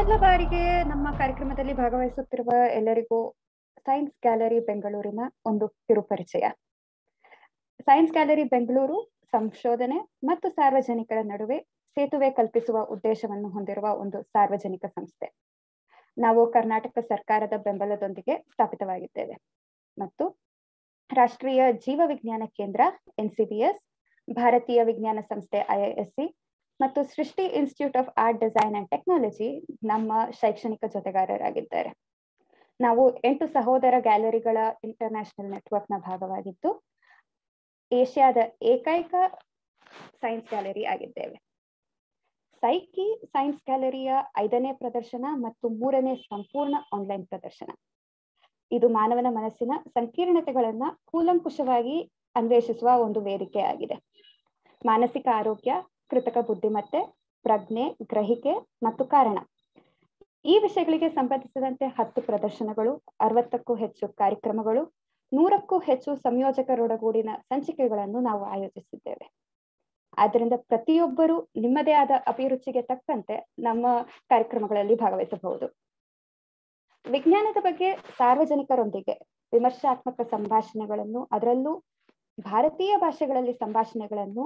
ಮೊದಲ ಬಾರಿಗೆ ನಮ್ಮ ಕಾರ್ಯಕ್ರಮದಲ್ಲಿ ಭಾಗವಹಿಸುತ್ತಿರುವ ಎಲ್ಲರಿಗೂ ಸೈನ್ಸ್ ಗ್ಯಾಲರಿ ಬೆಂಗಳೂರಿನ ಒಂದು ಕಿರುಪರಿಚಯ. ಸೈನ್ಸ್ ಗ್ಯಾಲರಿ ಬೆಂಗಳೂರು ಸಂಶೋಧನೆ ಮತ್ತು ಸಾರ್ವಜನಿಕರ ನಡುವೆ ಸೇತುವೆ ಕಲ್ಪಿಸುವ ಉದ್ದೇಶವನ್ನು ಹೊಂದಿರುವ ಒಂದು ಸಾರ್ವಜನಿಕ ಸಂಸ್ಥೆ. ನಾವು ಕರ್ನಾಟಕ ಸರ್ಕಾರದ ಬೆಂಬಲದೊಂದಿಗೆ ಸ್ಥಾಪಿತವಾಗಿದ್ದೇವೆ ಮತ್ತು ರಾಷ್ಟ್ರೀಯ ಜೀವ ವಿಜ್ಞಾನ ಕೇಂದ್ರ NCBS, ಭಾರತೀಯ ವಿಜ್ಞಾನ ಸಂಸ್ಥೆ IISc ಮತ್ತು ಸೃಷ್ಟಿ institute of art, design and technology ನಮ್ಮ ಶೈಕ್ಷಣಿಕ ಜೊತೆಗಾರರಾಗಿದ್ದಾರೆ. ನಾವು 8 ಸಹೋದರ ಗ್ಯಾಲರಿಗಳ ಇಂಟರ್ನ್ಯಾಷನಲ್ ನೆಟ್ವರ್ಕ್ನ ಭಾಗವಾಗಿದ್ದು ಏಷ್ಯಾದ ಏಕೈಕ ಸೈನ್ಸ್ ಗ್ಯಾಲರಿ ಆಗಿದ್ದೇವೆ. ಸೈಕಿ ಸೈನ್ಸ್ ಗ್ಯಾಲರಿಯ 5ನೇ ಪ್ರದರ್ಶನ ಮತ್ತು 3ನೇ ಸಂಪೂರ್ಣ ಆನ್ಲೈನ್ ಪ್ರದರ್ಶನ. ಇದು ಮಾನವನ ಮನಸ್ಸಿನ ಸಂಕೀರ್ಣತೆಗಳನ್ನ ಕೂಲಂಕುಷವಾಗಿ ಅನ್ವೇಷಿಸುವ ಒಂದು ವೇದಿಕೆ ಆಗಿದೆ. ಮಾನಸಿಕ ಆರೋಗ್ಯ, ಕೃತಕ ಬುದ್ಧಿಮತ್ತೆ, ಪ್ರಜ್ಞೆ, ಗ್ರಹಿಕೆ ಮತ್ತು ಕಾರಣ ಈ ವಿಷಯಗಳಿಗೆ ಸಂಬಂಧಿಸಿದಂತೆ 10 ಪ್ರದರ್ಶನಗಳು, 60ಕ್ಕೂ ಹೆಚ್ಚು ಕಾರ್ಯಕ್ರಮಗಳು, 100ಕ್ಕೂ ಹೆಚ್ಚು ಸಂಯೋಜಕರೊಡಗೂಡಿನ ಸಂಚಿಕೆಗಳನ್ನು ನಾವು ಆಯೋಜಿಸಿದ್ದೇವೆ. ಆದ್ದರಿಂದ ಪ್ರತಿಯೊಬ್ಬರು ನಿಮ್ಮದೇ ಆದ ಅಭಿರುಚಿಗೆ ತಕ್ಕಂತೆ ನಮ್ಮ ಕಾರ್ಯಕ್ರಮಗಳಲ್ಲಿ ಭಾಗವಹಿಸಬಹುದು. ವಿಜ್ಞಾನದ ಬಗ್ಗೆ ಸಾರ್ವಜನಿಕರೊಂದಿಗೆ ವಿಮರ್ಶಾತ್ಮಕ ಸಂಭಾಷಣೆಗಳನ್ನು, ಅದರಲ್ಲೂ ಭಾರತೀಯ ಭಾಷೆಗಳಲ್ಲಿ ಸಂಭಾಷಣೆಗಳನ್ನು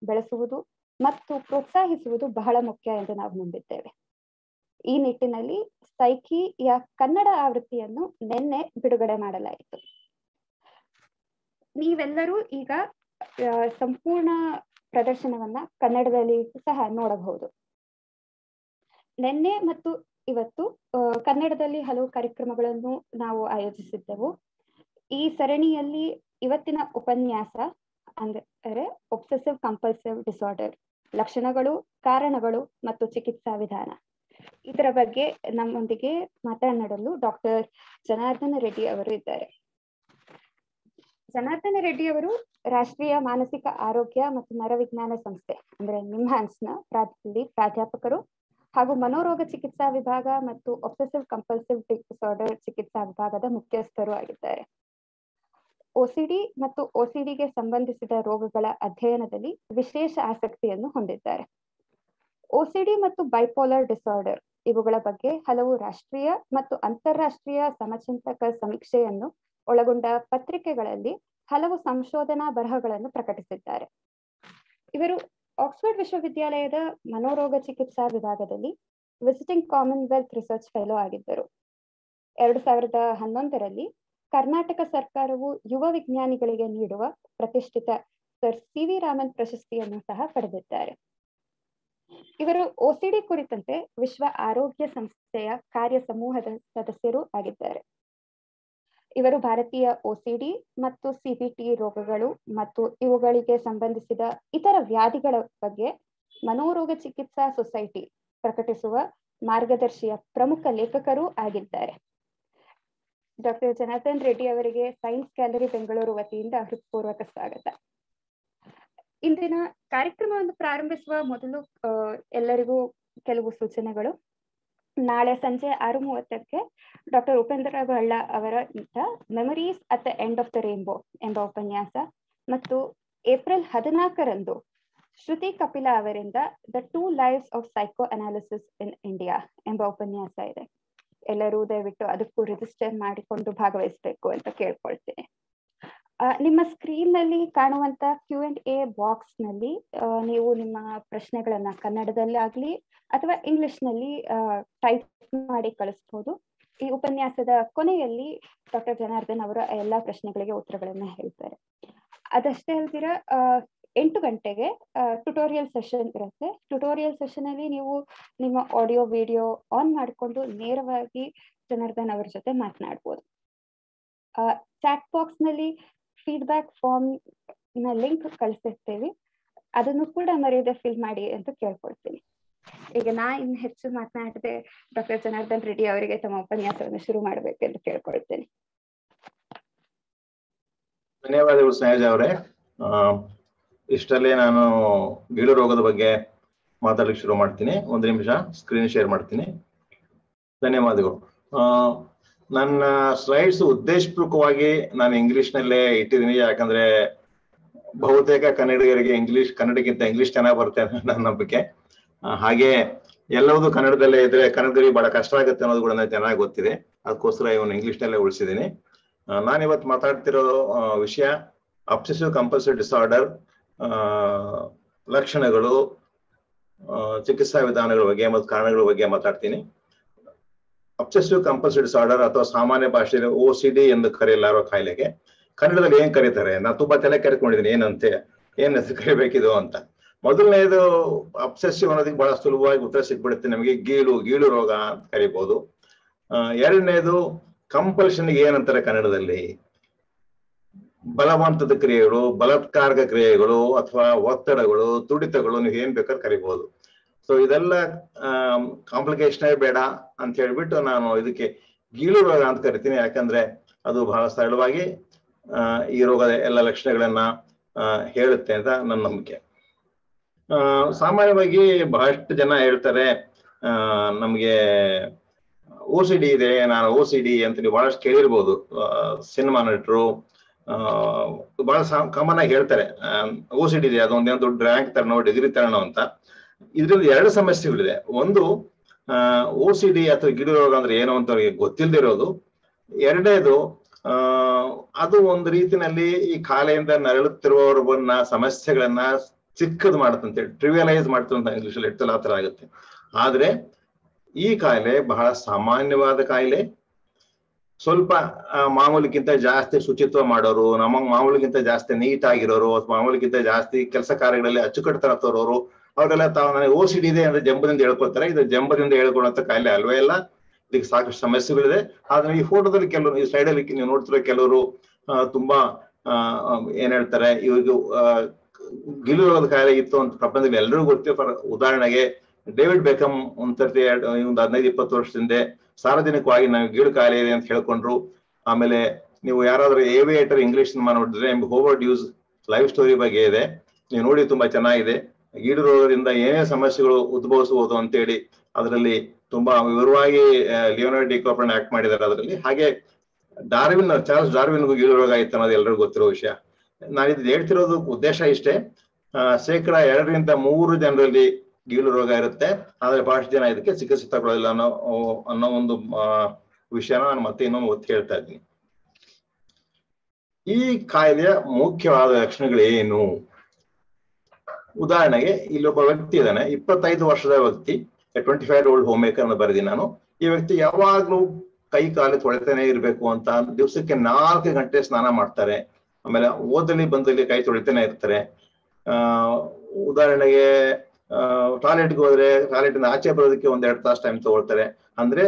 ಬೆಳೆಸುವುದು ಮತ್ತು ಪ್ರೋತ್ಸಾಹಿಸುವುದು ಬಹಳ ಮುಖ್ಯ ಎಂದು ನಾವು ನಂಬಿದ್ದೇವೆ. ಈ ನಿಟ್ಟಿನಲ್ಲಿ ಸೈಕಿಯ ಕನ್ನಡ ಆವೃತ್ತಿಯನ್ನು ನಿನ್ನೆ ಬಿಡುಗಡೆ ಮಾಡಲಾಯಿತು. ನೀವೆಲ್ಲರೂ ಈಗ ಸಂಪೂರ್ಣ ಪ್ರದರ್ಶನವನ್ನ ಕನ್ನಡದಲ್ಲಿ ಸಹ ನೋಡಬಹುದು. ನಿನ್ನೆ ಮತ್ತು ಇವತ್ತು ಕನ್ನಡದಲ್ಲಿ ಹಲವು ಕಾರ್ಯಕ್ರಮಗಳನ್ನು ನಾವು ಆಯೋಜಿಸಿದ್ದೆವು. ಈ ಸರಣಿಯಲ್ಲಿ ಇವತ್ತಿನ ಉಪನ್ಯಾಸ ಅಂದರೆ ಒಬ್ಸೆಸಿವ್ ಕಂಪಲ್ಸಿವ್ ಡಿಸಾರ್ಡರ್, ಲಕ್ಷಣಗಳು, ಕಾರಣಗಳು ಮತ್ತು ಚಿಕಿತ್ಸಾ ವಿಧಾನ. ಇದರ ಬಗ್ಗೆ ನಮ್ಮೊಂದಿಗೆ ಮಾತನಾಡಲು ಡಾಕ್ಟರ್ ಜನಾರ್ದನ ರೆಡ್ಡಿ ಅವರು ಇದ್ದಾರೆ. ಜನಾರ್ದನ ರೆಡ್ಡಿ ಅವರು ರಾಷ್ಟ್ರೀಯ ಮಾನಸಿಕ ಆರೋಗ್ಯ ಮತ್ತು ನರವಿಜ್ಞಾನ ಸಂಸ್ಥೆ ಅಂದ್ರೆ ನಿಮ್ಹಾನ್ಸ್ನ ಪ್ರಾಧ್ಯಾಪಕರು ಹಾಗೂ ಮನೋರೋಗ ಚಿಕಿತ್ಸಾ ವಿಭಾಗ ಮತ್ತು ಒಬ್ಸೆಸಿವ್ ಕಂಪಲ್ಸಿವ್ ಡಿಸಾರ್ಡರ್ ಚಿಕಿತ್ಸಾ ವಿಭಾಗದ ಮುಖ್ಯಸ್ಥರು ಆಗಿದ್ದಾರೆ. OCD ಮತ್ತು OCDಗೆ ಸಂಬಂಧಿಸಿದ ರೋಗಗಳ ಅಧ್ಯಯನದಲ್ಲಿ ವಿಶೇಷ ಆಸಕ್ತಿಯನ್ನು ಹೊಂದಿದ್ದಾರೆ. OCD ಮತ್ತು ಬೈಪೋಲರ್ ಡಿಸಾರ್ಡರ್ ಇವುಗಳ ಬಗ್ಗೆ ಹಲವು ರಾಷ್ಟ್ರೀಯ ಮತ್ತು ಅಂತಾರಾಷ್ಟ್ರೀಯ ಸಮಚಿಂತಕ ಸಮೀಕ್ಷೆಯನ್ನು ಒಳಗೊಂಡ ಪತ್ರಿಕೆಗಳಲ್ಲಿ ಹಲವು ಸಂಶೋಧನಾ ಬರಹಗಳನ್ನು ಪ್ರಕಟಿಸಿದ್ದಾರೆ. ಇವರು ಆಕ್ಸ್ಫರ್ಡ್ ವಿಶ್ವವಿದ್ಯಾಲಯದ ಮನೋರೋಗ ಚಿಕಿತ್ಸಾ ವಿಭಾಗದಲ್ಲಿ ವಿಸಿಟಿಂಗ್ ಕಾಮನ್ವೆಲ್ತ್ ರಿಸರ್ಚ್ ಫೆಲೋ ಆಗಿದ್ದರು. 2011ರಲ್ಲಿ ಕರ್ನಾಟಕ ಸರ್ಕಾರವು ಯುವ ವಿಜ್ಞಾನಿಗಳಿಗೆ ನೀಡುವ ಪ್ರತಿಷ್ಠಿತ ಸರ್ CV ರಾಮನ್ ಪ್ರಶಸ್ತಿಯನ್ನು ಸಹ ಪಡೆದಿದ್ದಾರೆ. ಇವರು OCD ಕುರಿತಂತೆ ವಿಶ್ವ ಆರೋಗ್ಯ ಸಂಸ್ಥೆಯ ಕಾರ್ಯ ಸಮೂಹದ ಸದಸ್ಯರು ಆಗಿದ್ದಾರೆ. ಇವರು ಭಾರತೀಯ OCD ಮತ್ತು CBT ರೋಗಗಳು ಮತ್ತು ಇವುಗಳಿಗೆ ಸಂಬಂಧಿಸಿದ ಇತರ ವ್ಯಾಧಿಗಳ ಬಗ್ಗೆ ಮನೋರೋಗ ಚಿಕಿತ್ಸಾ ಸೊಸೈಟಿ ಪ್ರಕಟಿಸುವ ಮಾರ್ಗದರ್ಶಿಯ ಪ್ರಮುಖ ಲೇಖಕರೂ ಆಗಿದ್ದಾರೆ. ಡಾಕ್ಟರ್ ಜನಾರ್ದನ್ ರೆಡ್ಡಿ ಅವರಿಗೆ ಸೈನ್ಸ್ ಗ್ಯಾಲರಿ ಬೆಂಗಳೂರು ವತಿಯಿಂದ ಹೃತ್ಪೂರ್ವಕ ಸ್ವಾಗತ. ಇಂದಿನ ಕಾರ್ಯಕ್ರಮವನ್ನು ಪ್ರಾರಂಭಿಸುವ ಮೊದಲು ಎಲ್ಲರಿಗೂ ಕೆಲವು ಸೂಚನೆಗಳು. ನಾಳೆ ಸಂಜೆ 6:30ಕ್ಕೆ ಡಾಕ್ಟರ್ ಉಪೇಂದ್ರ ಬಳ್ಳ ಅವರ memories at the end of the rainbow ಎಂಬ ಉಪನ್ಯಾಸ ಮತ್ತು ಏಪ್ರಿಲ್ 14ರಂದು ಶ್ರುತಿ ಕಪಿಲ ಅವರಿಂದ the 2 lives of psycho analysis in India ಎಂಬ ಉಪನ್ಯಾಸ ಇದೆ. ಎಲ್ಲರೂ ದಯವಿಟ್ಟು ಅದಕ್ಕೂ ರಿಜಿಸ್ಟರ್ ಮಾಡಿಕೊಂಡು ಭಾಗವಹಿಸಬೇಕು ಅಂತ ಕೇಳ್ಕೊಳ್ತೇನೆ. ನಿಮ್ಮ ಸ್ಕ್ರೀನ್ ನಲ್ಲಿ ಕಾಣುವಂತ Q&A ಬಾಕ್ಸ್ ನಲ್ಲಿ ನೀವು ನಿಮ್ಮ ಪ್ರಶ್ನೆಗಳನ್ನ ಕನ್ನಡದಲ್ಲಿ ಆಗ್ಲಿ ಅಥವಾ ಇಂಗ್ಲಿಷ್ ನಲ್ಲಿ ಟೈಪ್ ಮಾಡಿ ಕಳಿಸಬಹುದು. ಈ ಉಪನ್ಯಾಸದ ಕೊನೆಯಲ್ಲಿ ಡಾಕ್ಟರ್ ಜನಾರ್ದನ್ ಅವರ ಎಲ್ಲಾ ಪ್ರಶ್ನೆಗಳಿಗೆ ಉತ್ತರಗಳನ್ನ ಹೇಳ್ತಾರೆ. ಅದಷ್ಟೇ ಅಲ್ದಿರ 8 ಗಂಟೆಗೆ ಟ್ಯುಟೋರಿಯಲ್ ಸೆಷನ್ ಇರುತ್ತೆ. ಟ್ಯುಟೋರಿಯಲ್ ಸೆಷನ್ ಅಲ್ಲಿ ನೀವು ನಿಮ್ಮ ಆಡಿಯೋ ವಿಡಿಯೋ ಆನ್ ಮಾಡಿಕೊಂಡು ನೇರವಾಗಿ ಜನಾರ್ದನ್ ಅವರ ಜೊತೆ ಮಾತನಾಡಬಹುದು. ಚಾಟ್ ಬಾಕ್ಸ್ ನಲ್ಲಿ ಫೀಡ್ಬ್ಯಾಕ್ ಫಾರ್ಮ್ ನ ಲಿಂಕ್ ಕಳಿಸಿರ್ತೇವೆ, ಅದನ್ನು ಕೂಡ ಮರೆಯದೆ ಫಿಲ್ ಮಾಡಿ ಅಂತ ಕೇಳ್ಕೊಳ್ತೀನಿ. ಈಗ ಇನ್ನು ಹೆಚ್ಚು ಮಾತನಾಡದೆ ಡಾಕ್ಟರ್ ಜನಾರ್ದನ್ ರೆಡ್ಡಿ ಅವರಿಗೆ ತಮ್ಮ ಉಪನ್ಯಾಸವನ್ನು ಶುರು ಮಾಡಬೇಕೆಂದು ಕೇಳ್ಕೊಳ್ತೇನೆ. ಧನ್ಯವಾದಗಳು ಸಹಜ ಅವರೇ. ಇಷ್ಟಲ್ಲೇ ನಾನು ಗೀಳು ರೋಗದ ಬಗ್ಗೆ ಮಾತಾಡಲಿಕ್ಕೆ ಶುರು ಮಾಡ್ತೀನಿ. 1 ನಿಮಿಷ ಸ್ಕ್ರೀನ್ ಶೇರ್ ಮಾಡ್ತೀನಿ. ಧನ್ಯವಾದಗಳು. ನನ್ನ ಸ್ಲೈಡ್ಸ್ ಉದ್ದೇಶಪೂರ್ವಕವಾಗಿ ನಾನು ಇಂಗ್ಲಿಷ್ನಲ್ಲೇ ಇಟ್ಟಿದ್ದೀನಿ, ಯಾಕಂದ್ರೆ ಬಹುತೇಕ ಕನ್ನಡಿಗರಿಗೆ ಕನ್ನಡಕ್ಕಿಂತ ಇಂಗ್ಲಿಷ್ ಚೆನ್ನಾಗಿ ಬರುತ್ತೆ ನನ್ನ ನಂಬಿಕೆ. ಹಾಗೆ ಎಲ್ಲವೂ ಕನ್ನಡದಲ್ಲೇ ಇದ್ರೆ ಕನ್ನಡದಲ್ಲಿ ಬಹಳ ಕಷ್ಟ ಆಗುತ್ತೆ ಅನ್ನೋದು ಕೂಡ ನನಗೆ ಚೆನ್ನಾಗಿ ಗೊತ್ತಿದೆ. ಅದಕ್ಕೋಸ್ಕರ ಇವನು ಇಂಗ್ಲಿಷ್ನಲ್ಲೇ ಉಳಿಸಿದ್ದೀನಿ. ನಾನಿವತ್ತು ಮಾತಾಡ್ತಿರೋ ವಿಷಯ ಅಬ್ಸೆಸಿವ್ ಕಂಪಲ್ಸಿವ್ ಡಿಸಾರ್ಡರ್, ಲಕ್ಷಣಗಳು, ಚಿಕಿತ್ಸಾ ವಿಧಾನಗಳ ಬಗ್ಗೆ ಮತ್ತು ಕಾರಣಗಳ ಬಗ್ಗೆ ಮಾತಾಡ್ತೀನಿ. ಅಬ್ಸೆಸಿವ್ ಕಂಪಲ್ಸಿವ್ ಡಿಸಾರ್ಡರ್ ಅಥವಾ ಸಾಮಾನ್ಯ ಭಾಷೆಯಲ್ಲಿ OCD ಎಂದು ಕರೆಯಲಾರೋ ಕಾಯಿಲೆಗೆ ಕನ್ನಡದಲ್ಲಿ ಏನ್ ಕರೀತಾರೆ? ನಾನು ತುಂಬಾ ತಲೆ ಕೆರೆಕೊಂಡಿದ್ದೀನಿ ಏನಂತೆ, ಏನ್ ಹೆಸರು ಕರಿಬೇಕಿದು ಅಂತ. ಮೊದಲನೇದು ಅಬ್ಸೆಸಿವ್ ಅನ್ನೋದಕ್ಕೆ ಬಹಳ ಸುಲಭವಾಗಿ ಉತ್ತರ ಸಿಕ್ಬಿಡುತ್ತೆ ನಮಗೆ, ಗೀಳು ರೋಗ ಅಂತ ಕರಿಬಹುದು. ಎರಡನೇದು ಕಂಪಲ್ಷನ್ ಏನಂತಾರೆ ಕನ್ನಡದಲ್ಲಿ? ಬಲವಂತದ ಕ್ರಿಯೆಗಳು, ಬಲಾತ್ಕಾರಕ ಕ್ರಿಯೆಗಳು ಅಥವಾ ಒತ್ತಡಗಳು, ತುಡಿತಗಳು, ನೀವು ಏನ್ ಬೇಕಾದ್ರೆ ಕರಿಬಹುದು. ಸೊ ಇದೆಲ್ಲ ಕಾಂಪ್ಲಿಕೇಶನ್ ಬೇಡ ಅಂತ ಹೇಳ್ಬಿಟ್ಟು ನಾನು ಇದಕ್ಕೆ ಗೀಳು ರೋಗ ಅಂತ ಕರಿತೀನಿ. ಯಾಕಂದ್ರೆ ಅದು ಬಹಳ ಸರಳವಾಗಿ ಈ ರೋಗದ ಎಲ್ಲ ಲಕ್ಷಣಗಳನ್ನ ಹೇಳುತ್ತೆ ಅಂತ ನನ್ನ ನಂಬಿಕೆ. ಸಾಮಾನ್ಯವಾಗಿ ಬಹಳಷ್ಟು ಜನ ಹೇಳ್ತಾರೆ ನಮ್ಗೆ OCD ಇದೆ, ನಾನು OCD ಅಂತ ನೀವು ಬಹಳಷ್ಟು ಕೇಳಿರ್ಬೋದು. ಸಿನಿಮಾ ನಟರು ಬಹಳ ಕಾಮನ್ ಆಗಿ ಹೇಳ್ತಾರೆ OCD ಇದೆ, ಅದೊಂದೇನೋ ದೊಡ್ಡ ರ್ಯಾಂಕ್ ತರಣೋ ಡಿಗ್ರಿ ತರಣೋ ಅಂತ. ಇದ್ರಲ್ಲಿ ಎರಡು ಸಮಸ್ಯೆಗಳಿದೆ. ಒಂದು OCD ಅಥವಾ ಗೀಳು ರೋಗ ಅಂದ್ರೆ ಏನು ಅಂತ ಅವ್ರಿಗೆ ಗೊತ್ತಿಲ್ದಿರೋದು. ಎರಡನೇದು ಅದು ಒಂದು ರೀತಿನಲ್ಲಿ ಈ ಕಾಲೆಯಿಂದ ನರಳುತ್ತಿರುವವರನ್ನ ಸಮಸ್ಯೆಗಳನ್ನ ಚಿಕ್ಕದು ಮಾಡುತ್ತಂತೆ, ಟ್ರಿವಿಯಲೈಸ್ ಮಾಡ್ತಂತ ಇಂಗ್ಲಿಷಲ್ಲಿ ಹೇಳ್ತಲ್ಲ, ಆ ತರ ಆಗುತ್ತೆ. ಆದ್ರೆ ಈ ಕಾಯಿಲೆ ಬಹಳ ಸಾಮಾನ್ಯವಾದ ಕಾಯಿಲೆ. ಸ್ವಲ್ಪ ಮಾಮೂಲಿಗಿಂತ ಜಾಸ್ತಿ ಶುಚಿತ್ವ ಮಾಡೋರು, ಮಾಮೂಲಿಗಿಂತ ಜಾಸ್ತಿ ನೀಟ್ ಆಗಿರೋರು, ಅಥವಾ ಮಾಮೂಲಿಗಿಂತ ಜಾಸ್ತಿ ಕೆಲಸ ಕಾರ್ಯಗಳಲ್ಲಿ ಅಚ್ಚುಕಟ್ಟುತನ ತೋರೋರು, ಅವರೆಲ್ಲ ತಾವು ನನಗೆ OCD ಇದೆ ಅಂದ್ರೆ ಜಂಬದಿಂದ ಹೇಳ್ಕೊಳ್ತಾರೆ. ಇದು ಜಂಬದಿಂದ ಹೇಳ್ಕೊಳ್ಳುವಂತ ಕಾಯಿಲೆ ಅಲ್ವೇ ಇಲ್ಲ. ಇದಕ್ಕೆ ಸಾಕಷ್ಟು ಸಮಸ್ಯೆಗಳಿದೆ. ಆದ್ರೆ ಈ ಫೋಟೋದಲ್ಲಿ ಕೆಲವರು, ಈ ಸ್ಲೈಡ್ ಅಲ್ಲಿ ನೀವು ನೋಡ್ತಿರೋ ಕೆಲವರು ತುಂಬಾ ಏನ್ ಹೇಳ್ತಾರೆ, ಇವಾಗ ಗೀಳು ರೋಗದ ಕಾಯಿಲೆ ಇತ್ತು ಅಂತ ಪ್ರಪಂಚದಲ್ಲಿ ಎಲ್ಲರಿಗೂ ಗೊತ್ತಿದೆ. ಉದಾಹರಣೆಗೆ ಡೇವಿಡ್ ಬೆಕಮ್ ಒಂದು 15-20 ವರ್ಷದಿಂದ ಸಾರ್ವಜನಿಕವಾಗಿ ನಾವು ಗೀಳು ಕಾಯಿಲೆ ಇದೆ ಅಂತ ಹೇಳ್ಕೊಂಡ್ರು. ಆಮೇಲೆ ನೀವು ಯಾರಾದ್ರೂ ಏವಿಯೇಟರ್ ಇಂಗ್ಲಿಷ್ ಸಿನಿಮಾ ನೋಡಿದ್ರೆ ಹೋವರ್ಡ್ ಹ್ಯೂಸ್ ಲೈಫ್ ಸ್ಟೋರಿ ಬಗ್ಗೆ ಇದೆ, ನೀವು ನೋಡಿ, ತುಂಬಾ ಚೆನ್ನಾಗಿದೆ. ಗೀಳು ರೋಗದಿಂದ ಏನೇ ಸಮಸ್ಯೆಗಳು ಉದ್ಭವಿಸಬಹುದು ಅಂತೇಳಿ ಅದರಲ್ಲಿ ತುಂಬಾ ವಿವರವಾಗಿ ಲಿಯೋನಾರ್ಡೋ ಡಿಕಾಪ್ರಿಯೋ ಆಕ್ಟ್ ಮಾಡಿದ್ದಾರೆ ಅದರಲ್ಲಿ. ಹಾಗೆ ಚಾರ್ಲ್ಸ್ ಡಾರ್ವಿನ್ಗೂ ಗೀಳು ರೋಗ ಇತ್ತು ಅನ್ನೋದು ಎಲ್ಲರಿಗೂ ಗೊತ್ತಿರೋ ವಿಷಯ. ನಾನಿದು ಹೇಳ್ತಿರೋದು ಉದ್ದೇಶ ಇಷ್ಟೇ, 2-3% ಜನರಲ್ಲಿ ಗೀಳು ರೋಗ ಇರುತ್ತೆ, ಆದ್ರೆ ಬಹಳಷ್ಟು ಜನ ಇದಕ್ಕೆ ಚಿಕಿತ್ಸೆ ತಗೊಳ್ಳೋದಿಲ್ಲ ಅನ್ನೋ ಒಂದು ವಿಷಯನ ನಾನು ಮತ್ತೆ ಇನ್ನೊಂದು ಒತ್ತಿ ಹೇಳ್ತಾ ಇದ್ದೀನಿ. ಈ ಕಾಯಿಲೆಯ ಮುಖ್ಯವಾದ ಲಕ್ಷಣಗಳೇನು? ಉದಾಹರಣೆಗೆ ಇಲ್ಲಿ ಒಬ್ಬ ವ್ಯಕ್ತಿ ಇದ್ದಾನೆ, 25 ವರ್ಷದ ವ್ಯಕ್ತಿ, 25-year-old ಹೋಮ್ ಮೇಕರ್ ಅನ್ನು ಬರೆದಿ ನಾನು. ಈ ವ್ಯಕ್ತಿ ಯಾವಾಗ್ಲೂ ಕೈ ಕಾಲು ತೊಳಿತಾನೆ ಇರ್ಬೇಕು ಅಂತ, ದಿವಸಕ್ಕೆ 4 ಗಂಟೆ ಸ್ನಾನ ಮಾಡ್ತಾರೆ. ಆಮೇಲೆ ಓದಲ್ಲಿ ಬಂದಲ್ಲಿ ಕೈ ತೊಳಿತಾನೆ ಇರ್ತಾರೆ. ಉದಾಹರಣೆಗೆ ಟಾಯ್ಲೆಟ್ಗೆ ಹೋದ್ರೆ ಟಾಯ್ಲೆಟ್ ಆಚೆ ಬರೋದಕ್ಕೆ 1-2 ತಾಸು ಟೈಮ್ ತಗೊಳ್ತಾರೆ. ಅಂದ್ರೆ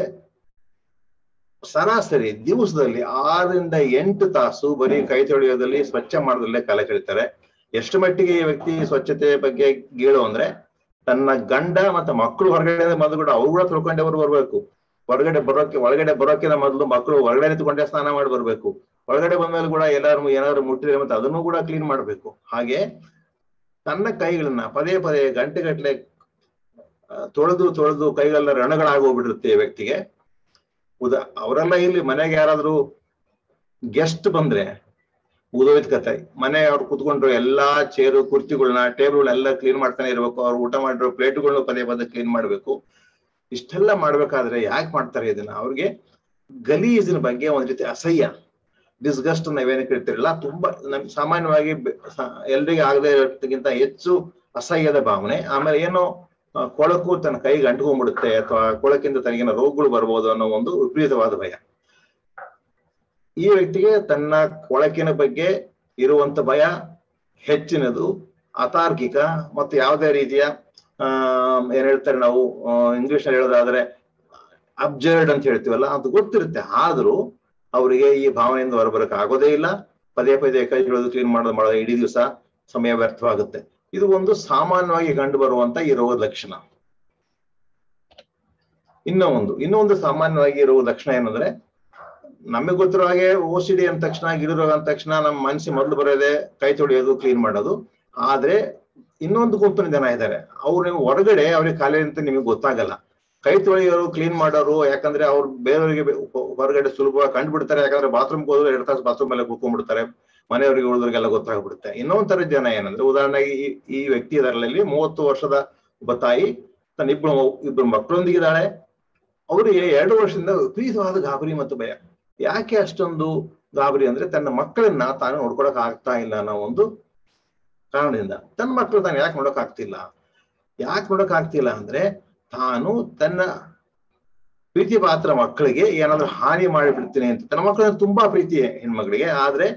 ಸರಾಸರಿ ದಿವಸದಲ್ಲಿ 6-8 ತಾಸು ಬರೀ ಕೈ ತೊಳೆಯೋದಲ್ಲಿ, ಸ್ವಚ್ಛ ಮಾಡೋದಲ್ಲೇ ಕಾಲ ಕಳೀತಾರೆ. ಎಷ್ಟು ಮಟ್ಟಿಗೆ ಈ ವ್ಯಕ್ತಿ ಸ್ವಚ್ಛತೆ ಬಗ್ಗೆ ಗೀಳು ಅಂದ್ರೆ, ತನ್ನ ಗಂಡ ಮತ್ತೆ ಮಕ್ಕಳು ಹೊರಗಡೆ ಮೊದಲು ಕೂಡ ಅವ್ರು ಕೂಡ ತೊಳ್ಕೊಂಡೆ ಬರ್ಬೇಕು. ಒಳಗಡೆ ಬರೋಕಿನ ಮೊದಲು ಮಕ್ಕಳು ಹೊರಗಡೆ ನಿಂತ್ಕೊಂಡೆ ಸ್ನಾನ ಮಾಡಿ ಬರ್ಬೇಕು. ಒಳಗಡೆ ಬಂದ್ಮೇಲೆ ಕೂಡ ಏನಾದ್ರು ಮುಟ್ಟಿದ್ರೆ ಮತ್ತೆ ಅದನ್ನು ಕೂಡ ಕ್ಲೀನ್ ಮಾಡ್ಬೇಕು. ಹಾಗೆ ತನ್ನ ಕೈಗಳನ್ನ ಪದೇ ಗಂಟೆಗಟ್ಟಲೆ ತೊಳೆದು ಕೈಗೆಲ್ಲ ರಣಗಳಾಗೋಗ್ಬಿಟ್ಟಿರುತ್ತೆ ಈ ವ್ಯಕ್ತಿಗೆ. ಅವರೆಲ್ಲ ಇಲ್ಲಿ ಮನೆಗೆ ಯಾರಾದ್ರೂ ಗೆಸ್ಟ್ ಬಂದ್ರೆ ಉದೋಯ್ತ ಕತೆ. ಮನೆ ಅವ್ರು ಕುತ್ಕೊಂಡ್ರು ಎಲ್ಲಾ ಚೇರು ಕುರ್ಚಿಗಳನ್ನ ಟೇಬಲ್ ಎಲ್ಲ ಕ್ಲೀನ್ ಮಾಡ್ತಾನೆ ಇರ್ಬೇಕು. ಅವ್ರು ಊಟ ಮಾಡಿರೋ ಪ್ಲೇಟ್ಗಳನ್ನ ಪದೇ ಕ್ಲೀನ್ ಮಾಡ್ಬೇಕು. ಇಷ್ಟೆಲ್ಲ ಮಾಡ್ಬೇಕಾದ್ರೆ ಯಾಕೆ ಮಾಡ್ತಾರೆ ಇದನ್ನ? ಅವ್ರಿಗೆ ಗಲೀಜಿನ ಬಗ್ಗೆ ಒಂದ್ ರೀತಿ ಅಸಹ್ಯ, ಡಿಸ್ಗಸ್ಟ್ ನಾವೇನು ಕೇಳ್ತಿರಲ್ಲ, ತುಂಬಾ ಸಾಮಾನ್ಯವಾಗಿ ಎಲ್ರಿಗೆ ಆಗದೆ ಇರೋದಕ್ಕಿಂತ ಹೆಚ್ಚು ಅಸಹ್ಯದ ಭಾವನೆ. ಆಮೇಲೆ ಏನೋ ಕೊಳಕು ತನ್ನ ಕೈಗೆ ಅಂಟ್ಕೊಂಡ್ಬಿಡುತ್ತೆ ಅಥವಾ ಕೊಳಕಿಂದ ತನಗೇನೋ ರೋಗಗಳು ಬರ್ಬೋದು ಅನ್ನೋ ಒಂದು ವಿಪರೀತವಾದ ಭಯ. ಈ ವ್ಯಕ್ತಿಗೆ ತನ್ನ ಕೊಳಕಿನ ಬಗ್ಗೆ ಇರುವಂತ ಭಯ ಹೆಚ್ಚಿನದು, ಅತಾರ್ಕಿಕ ಮತ್ತು ಯಾವುದೇ ರೀತಿಯ ಏನ್ ಹೇಳ್ತಾರೆ ನಾವು ಇಂಗ್ಲಿಷ್ ನಲ್ಲಿ ಹೇಳೋದಾದ್ರೆ ಅಬ್ಸರ್ಡ್ ಅಂತ ಹೇಳ್ತೀವಲ್ಲ, ಅದು ಗೊತ್ತಿರುತ್ತೆ. ಆದ್ರೂ ಅವರಿಗೆ ಈ ಭಾವನೆಯಿಂದ ಹೊರಬರಕ್ಕೆ ಆಗೋದೇ ಇಲ್ಲ. ಪದೇ ಕೈ ತೊಳೆದು ಕ್ಲೀನ್ ಮಾಡೋದು ಇಡೀ ದಿವಸ ಸಮಯ ವ್ಯರ್ಥವಾಗುತ್ತೆ. ಇದು ಒಂದು ಸಾಮಾನ್ಯವಾಗಿ ಕಂಡು ಬರುವಂತ ಈ ರೋಗದ ಲಕ್ಷಣ. ಇನ್ನೊಂದು ಸಾಮಾನ್ಯವಾಗಿ ಇರುವ ಲಕ್ಷಣ ಏನಂದ್ರೆ, ನಮಗೆ ಗೊತ್ತಿರೋ ಹಾಗೆ OCD ಅಂದ ತಕ್ಷಣ, ಗೀಳು ರೋಗ ಅಂದ ತಕ್ಷಣ ನಮ್ಮ ಮನಸ್ಸಿಗೆ ಮೊದಲು ಬರೋದೇ ಕೈ ತೊಳೆಯೋದು, ಕ್ಲೀನ್ ಮಾಡೋದು. ಆದ್ರೆ ಇನ್ನೊಂದು ಗುಂಪಿನ ಜನ ಇದ್ದಾರೆ, ಅವ್ರು ನೀವು ಹೊರಗಡೆ ಅವ್ರಿಗೆ ಕಾಲೇ ಅಂತ ನಿಮಗೆ ಗೊತ್ತಾಗಲ್ಲ. ಕೈ ತೊಳೆಯೋರು, ಕ್ಲೀನ್ ಮಾಡೋರು, ಯಾಕಂದ್ರೆ ಅವ್ರು ಬೇರೆಯವರಿಗೆ ಹೊರಗಡೆ ಸುಲಭವಾಗಿ ಕಂಡುಬಿಡ್ತಾರೆ. ಯಾಕಂದ್ರೆ ಬಾತ್ರೂಮ್ಗೆ ಹೋದ್ರೆ 2 ತಾಸು ಬಾತ್ರೂಮ್ ಮೇಲೆ ಕೂತ್ಕೊಂಡ್ಬಿಡ್ತಾರೆ, ಮನೆಯವರಿಗೆ ಉಳಿದವ್ರಿಗೆಲ್ಲ ಗೊತ್ತಾಗ್ಬಿಡುತ್ತೆ. ಇನ್ನೊಂದ್ ತರ ಜನ ಏನಂದ್ರೆ, ಉದಾಹರಣೆಗೆ ಈ ವ್ಯಕ್ತಿ ಇದರಲ್ಲಿ 30 ವರ್ಷದ ಒಬ್ಬ ತಾಯಿ ತನ್ನ ಇಬ್ರು ಮಕ್ಕಳೊಂದಿಗಿದ್ದಾಳೆ. ಅವರಿಗೆ 2 ವರ್ಷದಿಂದ ವಿಪರೀತವಾದ ಗಾಬರಿ ಮತ್ತು ಭಯ. ಯಾಕೆ ಅಷ್ಟೊಂದು ಗಾಬರಿ ಅಂದ್ರೆ ತನ್ನ ಮಕ್ಕಳನ್ನ ತಾನು ನೋಡ್ಕೊಳಕ್ ಆಗ್ತಾ ಇಲ್ಲ ಅನ್ನೋ ಒಂದು ಕಾರಣದಿಂದ. ತನ್ನ ಮಕ್ಕಳು ತಾನು ಯಾಕೆ ನೋಡಕ್ ಆಗ್ತಿಲ್ಲ ಅಂದ್ರೆ ತಾನು ತನ್ನ ಪ್ರೀತಿ ಪಾತ್ರ ಮಕ್ಕಳಿಗೆ ಏನಾದ್ರೂ ಹಾನಿ ಮಾಡಿಬಿಡ್ತೀನಿ ಅಂತ. ತನ್ನ ಮಕ್ಕಳನ್ನ ತುಂಬಾ ಪ್ರೀತಿ ಹೆಣ್ಮಕ್ಳಿಗೆ, ಆದ್ರೆ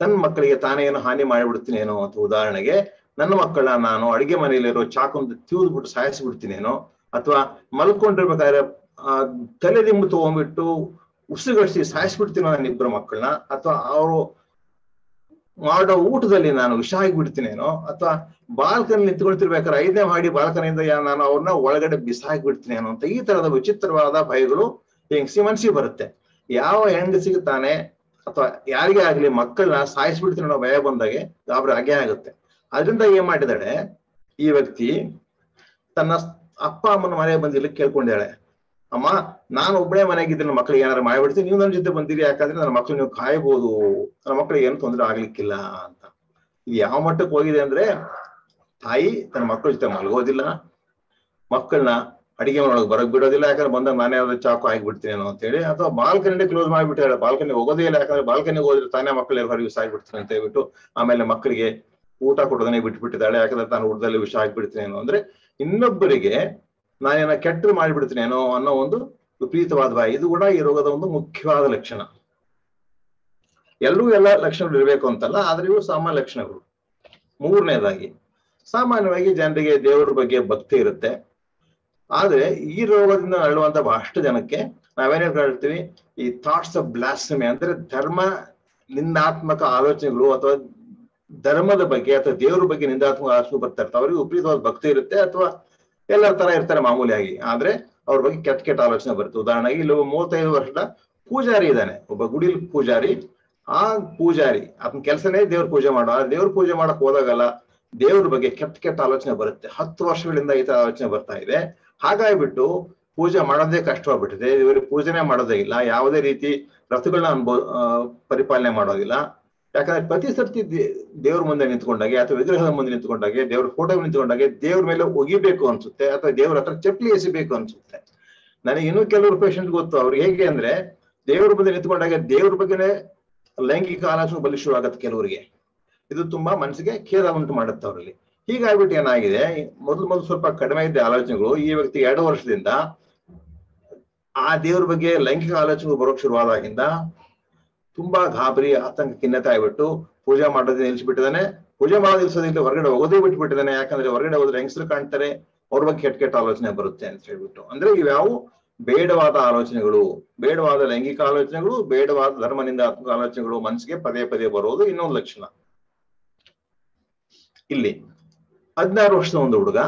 ತನ್ನ ಮಕ್ಕಳಿಗೆ ತಾನೇ ಏನೋ ಹಾನಿ ಮಾಡಿಬಿಡ್ತೀನೇನೋ ಅಂತ. ಉದಾಹರಣೆಗೆ, ನನ್ನ ಮಕ್ಕಳನ್ನ ನಾನು ಅಡಿಗೆ ಮನೆಯಲ್ಲಿರೋ ಚಾಕುಂದು ತಿವಿದ್ಬಿಟ್ಟು ಸಾಯಿಸ್ಬಿಡ್ತೀನೇನೋ, ಅಥವಾ ಮಲ್ಕೊಂಡಿರ್ಬೇಕಾದ್ರೆ ತಲೆದಿಂಬು ತಗೊಂಡ್ಬಿಟ್ಟು ಉಸಿರುಗಡಿಸಿ ಸಾಯಿಸ್ಬಿಡ್ತೀನೋ ನನ್ನ ಇಬ್ಬರು ಮಕ್ಕಳನ್ನ, ಅಥವಾ ಅವರು ಮಾಡೋ ಊಟದಲ್ಲಿ ನಾನು ವಿಷ ಆಗಿಬಿಡ್ತೀನೇನೋ, ಅಥವಾ ಬಾಲ್ಕನಿ ನಿಂತ್ಕೊಳ್ತಿರ್ಬೇಕಾದ್ರೆ 5ನೇ ಮಾಡಿ ಬಾಲ್ಕನಿಯಿಂದ ನಾನು ಅವ್ರನ್ನ ಒಳಗಡೆ ಬಿಸಾಕ್ಬಿಡ್ತೀನೇನೋ ಅಂತ. ಈ ತರದ ವಿಚಿತ್ರವಾದ ಭಯಗಳು ಹೆಂಗಸಿ ಮನ್ಸಿಗೆ ಬರುತ್ತೆ. ಯಾವ ಹೆಂಗಸಿಗೆ ತಾನೆ ಅಥವಾ ಯಾರಿಗೇ ಆಗ್ಲಿ ಮಕ್ಕಳನ್ನ ಸಾಯಿಸ್ಬಿಡ್ತೀನಿ ಅನ್ನೋ ಭಯ ಬಂದಾಗೆ ಗಾಬರಿ ಆಗೇ ಆಗುತ್ತೆ. ಅದರಿಂದ ಏನ್ ಮಾಡಿದಾಳೆ ಈ ವ್ಯಕ್ತಿ, ತನ್ನ ಅಪ್ಪ ಅಮ್ಮನ ಮನೆಗೆ ಬಂದಿಲ್ಲ ಕೇಳ್ಕೊಂಡಾಳೆ, ಅಮ್ಮ ನಾನು ಒಬ್ಬಳೇ ಮನೆಗಿದ್ದೆ, ನನ್ನ ಮಕ್ಕಳಿಗೆ ಏನಾರು ಮಾಡ್ಬಿಡ್ತೀನಿ, ನೀವು ನನ್ನ ಜೊತೆ ಬಂದಿರಿ, ಯಾಕಂದ್ರೆ ನನ್ನ ಮಕ್ಳು ನೀವು ಕಾಯ್ಬೋದು, ನನ್ನ ಮಕ್ಕಳಿಗೆ ಏನು ತೊಂದರೆ ಆಗ್ಲಿಕ್ಕಿಲ್ಲ ಅಂತ. ಇದು ಯಾವ ಮಟ್ಟಕ್ಕೆ ಹೋಗಿದೆ ಅಂದ್ರೆ, ತಾಯಿ ತನ್ನ ಮಕ್ಕಳ ಜೊತೆ ಮಲಗೋದಿಲ್ಲ, ಮಕ್ಕಳನ್ನ ಅಡಿಗೆ ಮಾಡೋಕೆ ಬರಕ್ ಬಿಡೋದಿಲ್ಲ, ಯಾಕಂದ್ರೆ ಬಂದಾಗ ನಾನೇ ಯಾವ್ದು ಚಾಕು ಆಗಿಬಿಡ್ತೀನೇನೋ ಅಂತ ಹೇಳಿ, ಅಥವಾ ಬಾಲ್ಕನಿ ಕ್ಲೋಸ್ ಮಾಡಿಬಿಟ್ಟಾಳೆ, ಬಾಲ್ಕನಿ ಹೋಗೋದೇ ಇಲ್ಲ, ಯಾಕಂದ್ರೆ ಬಾಲ್ಕನಿ ಹೋದ್ರೆ ತಾನೇ ಮಕ್ಕಳು ಹೊರಗೆ ಸಾಯ್ಬಿಡ್ತೀನಿ ಅಂತ ಹೇಳ್ಬಿಟ್ಟು ಆಮೇಲೆ ಮಕ್ಕಳಿಗೆ ಊಟ ಕೊಡೋದನ್ನೇ ಬಿಟ್ಬಿಟ್ಟಿದ್ದಾಳೆ, ಯಾಕಂದ್ರೆ ತಾನು ಊಟದಲ್ಲಿ ವಿಷ ಆಗ್ಬಿಡ್ತೀನೇನೋ. ಅಂದ್ರೆ ಇನ್ನೊಬ್ಬರಿಗೆ ನಾನೇನ ಕೆಟ್ಟರು ಮಾಡಿಬಿಡ್ತೀನೇನೋ ಅನ್ನೋ ಒಂದು ವಿಪರೀತವಾದ ಭಯ. ಇದು ಕೂಡ ಈ ರೋಗದ ಒಂದು ಮುಖ್ಯವಾದ ಲಕ್ಷಣ. ಎಲ್ಲರೂ ಎಲ್ಲ ಲಕ್ಷಣಗಳು ಇರಬೇಕು ಅಂತಲ್ಲ, ಆದ್ರೆ ಇವು ಸಾಮಾನ್ಯ ಲಕ್ಷಣಗಳು. 3ನೇದಾಗಿ, ಸಾಮಾನ್ಯವಾಗಿ ಜನರಿಗೆ ದೇವರ ಬಗ್ಗೆ ಭಕ್ತಿ ಇರುತ್ತೆ, ಆದ್ರೆ ಈ ರೋಗದಿಂದ ನರಳುವಂತ ಬಹಳಷ್ಟು ಜನಕ್ಕೆ ನಾವೇನೇ ಹೇಳ್ತೀವಿ, ಈ ಥಾಟ್ಸ್ ಆಫ್ ಬ್ಲಾಸ್ಫೆಮಿ ಅಂದ್ರೆ ಧರ್ಮ ನಿಂದಾತ್ಮಕ ಆಲೋಚನೆಗಳು ಅಥವಾ ಧರ್ಮದ ಬಗ್ಗೆ ಅಥವಾ ದೇವರ ಬಗ್ಗೆ ನಿಂದಾತ್ಮಕ ಆಲೋಚನೆ ಬರ್ತಾ ಇರ್ತಾರೆ. ಅವ್ರಿಗೆ ವಿಪರೀತವಾದ ಭಕ್ತಿ ಇರುತ್ತೆ ಅಥವಾ ಎಲ್ಲರ ತರ ಇರ್ತಾರೆ ಮಾಮೂಲಿಯಾಗಿ, ಆದ್ರೆ ಅವ್ರ ಬಗ್ಗೆ ಕೆಟ್ಟ ಆಲೋಚನೆ ಬರುತ್ತೆ. ಉದಾಹರಣೆಗೆ ಇಲ್ಲಿ 35 ವರ್ಷದ ಪೂಜಾರಿ ಇದ್ದಾನೆ, ಒಬ್ಬ ಗುಡಿಲ್ ಪೂಜಾರಿ. ಆ ಪೂಜಾರಿ ಅದನ್ನ ಕೆಲಸನೇ ದೇವ್ರ ಪೂಜೆ ಮಾಡೋ, ಆ ದೇವ್ರ ಪೂಜೆ ಮಾಡಕ್ ಹೋದಾಗಲ್ಲ ದೇವ್ರ ಬಗ್ಗೆ ಕೆಟ್ಟ ಆಲೋಚನೆ ಬರುತ್ತೆ. 10 ವರ್ಷಗಳಿಂದ ಈ ತರ ಆಲೋಚನೆ ಬರ್ತಾ ಇದೆ. ಹಾಗಾಗಿಬಿಟ್ಟು ಪೂಜೆ ಮಾಡೋದೇ ಕಷ್ಟವಾಗ್ಬಿಟ್ಟಿದೆ, ಇವ್ರಿಗೆ ಪೂಜೆನೇ ಮಾಡೋದೇ ಇಲ್ಲ, ಯಾವುದೇ ರೀತಿ ವ್ರತಗಳನ್ನ ಪರಿಪಾಲನೆ ಮಾಡೋದಿಲ್ಲ. ಯಾಕಂದ್ರೆ ಪ್ರತಿ ಸರ್ತಿ ದೇವ್ರ ಮುಂದೆ ನಿಂತ್ಕೊಂಡಾಗೆ ಅಥವಾ ವಿಗ್ರಹದ ಮುಂದೆ ನಿಂತ್ಕೊಂಡಾಗೆ, ದೇವ್ರ ಫೋಟೋ ನಿಂತ್ಕೊಂಡಾಗೆ ದೇವ್ರ ಮೇಲೆ ಒಗಿಬೇಕು ಅನ್ಸುತ್ತೆ, ಅಥವಾ ದೇವ್ರ ಹತ್ರ ಚಪ್ಪಲಿ ಎಸಿಬೇಕು ಅನ್ಸುತ್ತೆ. ನನಗೆ ಇನ್ನೂ ಕೆಲವರು ಪೇಷಂಟ್ ಗೊತ್ತು, ಅವ್ರಿಗೆ ಹೇಗೆ ಅಂದ್ರೆ ದೇವ್ರ ಮುಂದೆ ನಿಂತ್ಕೊಂಡಾಗ ದೇವ್ರ ಬಗ್ಗೆನೇ ಲೈಂಗಿಕ ಆಲೋಚನೆ ಬಲಿಷ್ಠ ಆಗತ್ತೆ ಕೆಲವರಿಗೆ. ಇದು ತುಂಬಾ ಮನಸ್ಸಿಗೆ ಖೇದ ಉಂಟು ಮಾಡುತ್ತೆ ಅವರಲ್ಲಿ. ಹೀಗಾಗ್ಬಿಟ್ಟು ಏನಾಗಿದೆ, ಮೊದಲು ಸ್ವಲ್ಪ ಕಡಿಮೆ ಇದ್ದ ಆಲೋಚನೆಗಳು ಈ ವ್ಯಕ್ತಿ 2 ವರ್ಷದಿಂದ ಆ ದೇವ್ರ ಬಗ್ಗೆ ಲೈಂಗಿಕ ಆಲೋಚನೆಗಳು ಬರೋಕ್ ಶುರುವಾದಾಗಿಂದ ತುಂಬಾ ಗಾಬರಿ, ಆತಂಕ, ಖಿನ್ನತೆ ಆಗ್ಬಿಟ್ಟು ಪೂಜೆ ಮಾಡೋದೇ ನಿಲ್ಸ್ಬಿಟ್ಟಿದ್ದಾನೆ. ಪೂಜೆ ಮಾಡೋದು ನಿಲ್ಸೋದಿಲ್ಲ, ಹೊರಗಡೆ ಹೋಗೋದೇ ಬಿಟ್ಬಿಟ್ಟಿದ್ದಾನೆ. ಯಾಕಂದ್ರೆ ಹೊರಗಡೆ ಹೋದ್ರೆ ಹೆಂಗಸರು ಕಾಣ್ತಾರೆ, ಅವ್ರ ಬಗ್ಗೆ ಕೆಟ್ಟ ಆಲೋಚನೆ ಬರುತ್ತೆ ಅಂತ ಹೇಳ್ಬಿಟ್ಟು. ಅಂದ್ರೆ ಇವ್ಯಾವು ಬೇಡವಾದ ಆಲೋಚನೆಗಳು, ಬೇಡವಾದ ಲೈಂಗಿಕ ಆಲೋಚನೆಗಳು, ಬೇಡವಾದ ಧರ್ಮನಿಂದಾತ್ಮಕ ಆಲೋಚನೆಗಳು ಮನಸ್ಸಿಗೆ ಪದೇ ಬರೋದು ಇನ್ನೊಂದು ಲಕ್ಷಣ. ಇಲ್ಲಿ 16 ವರ್ಷದ ಒಂದು ಹುಡುಗ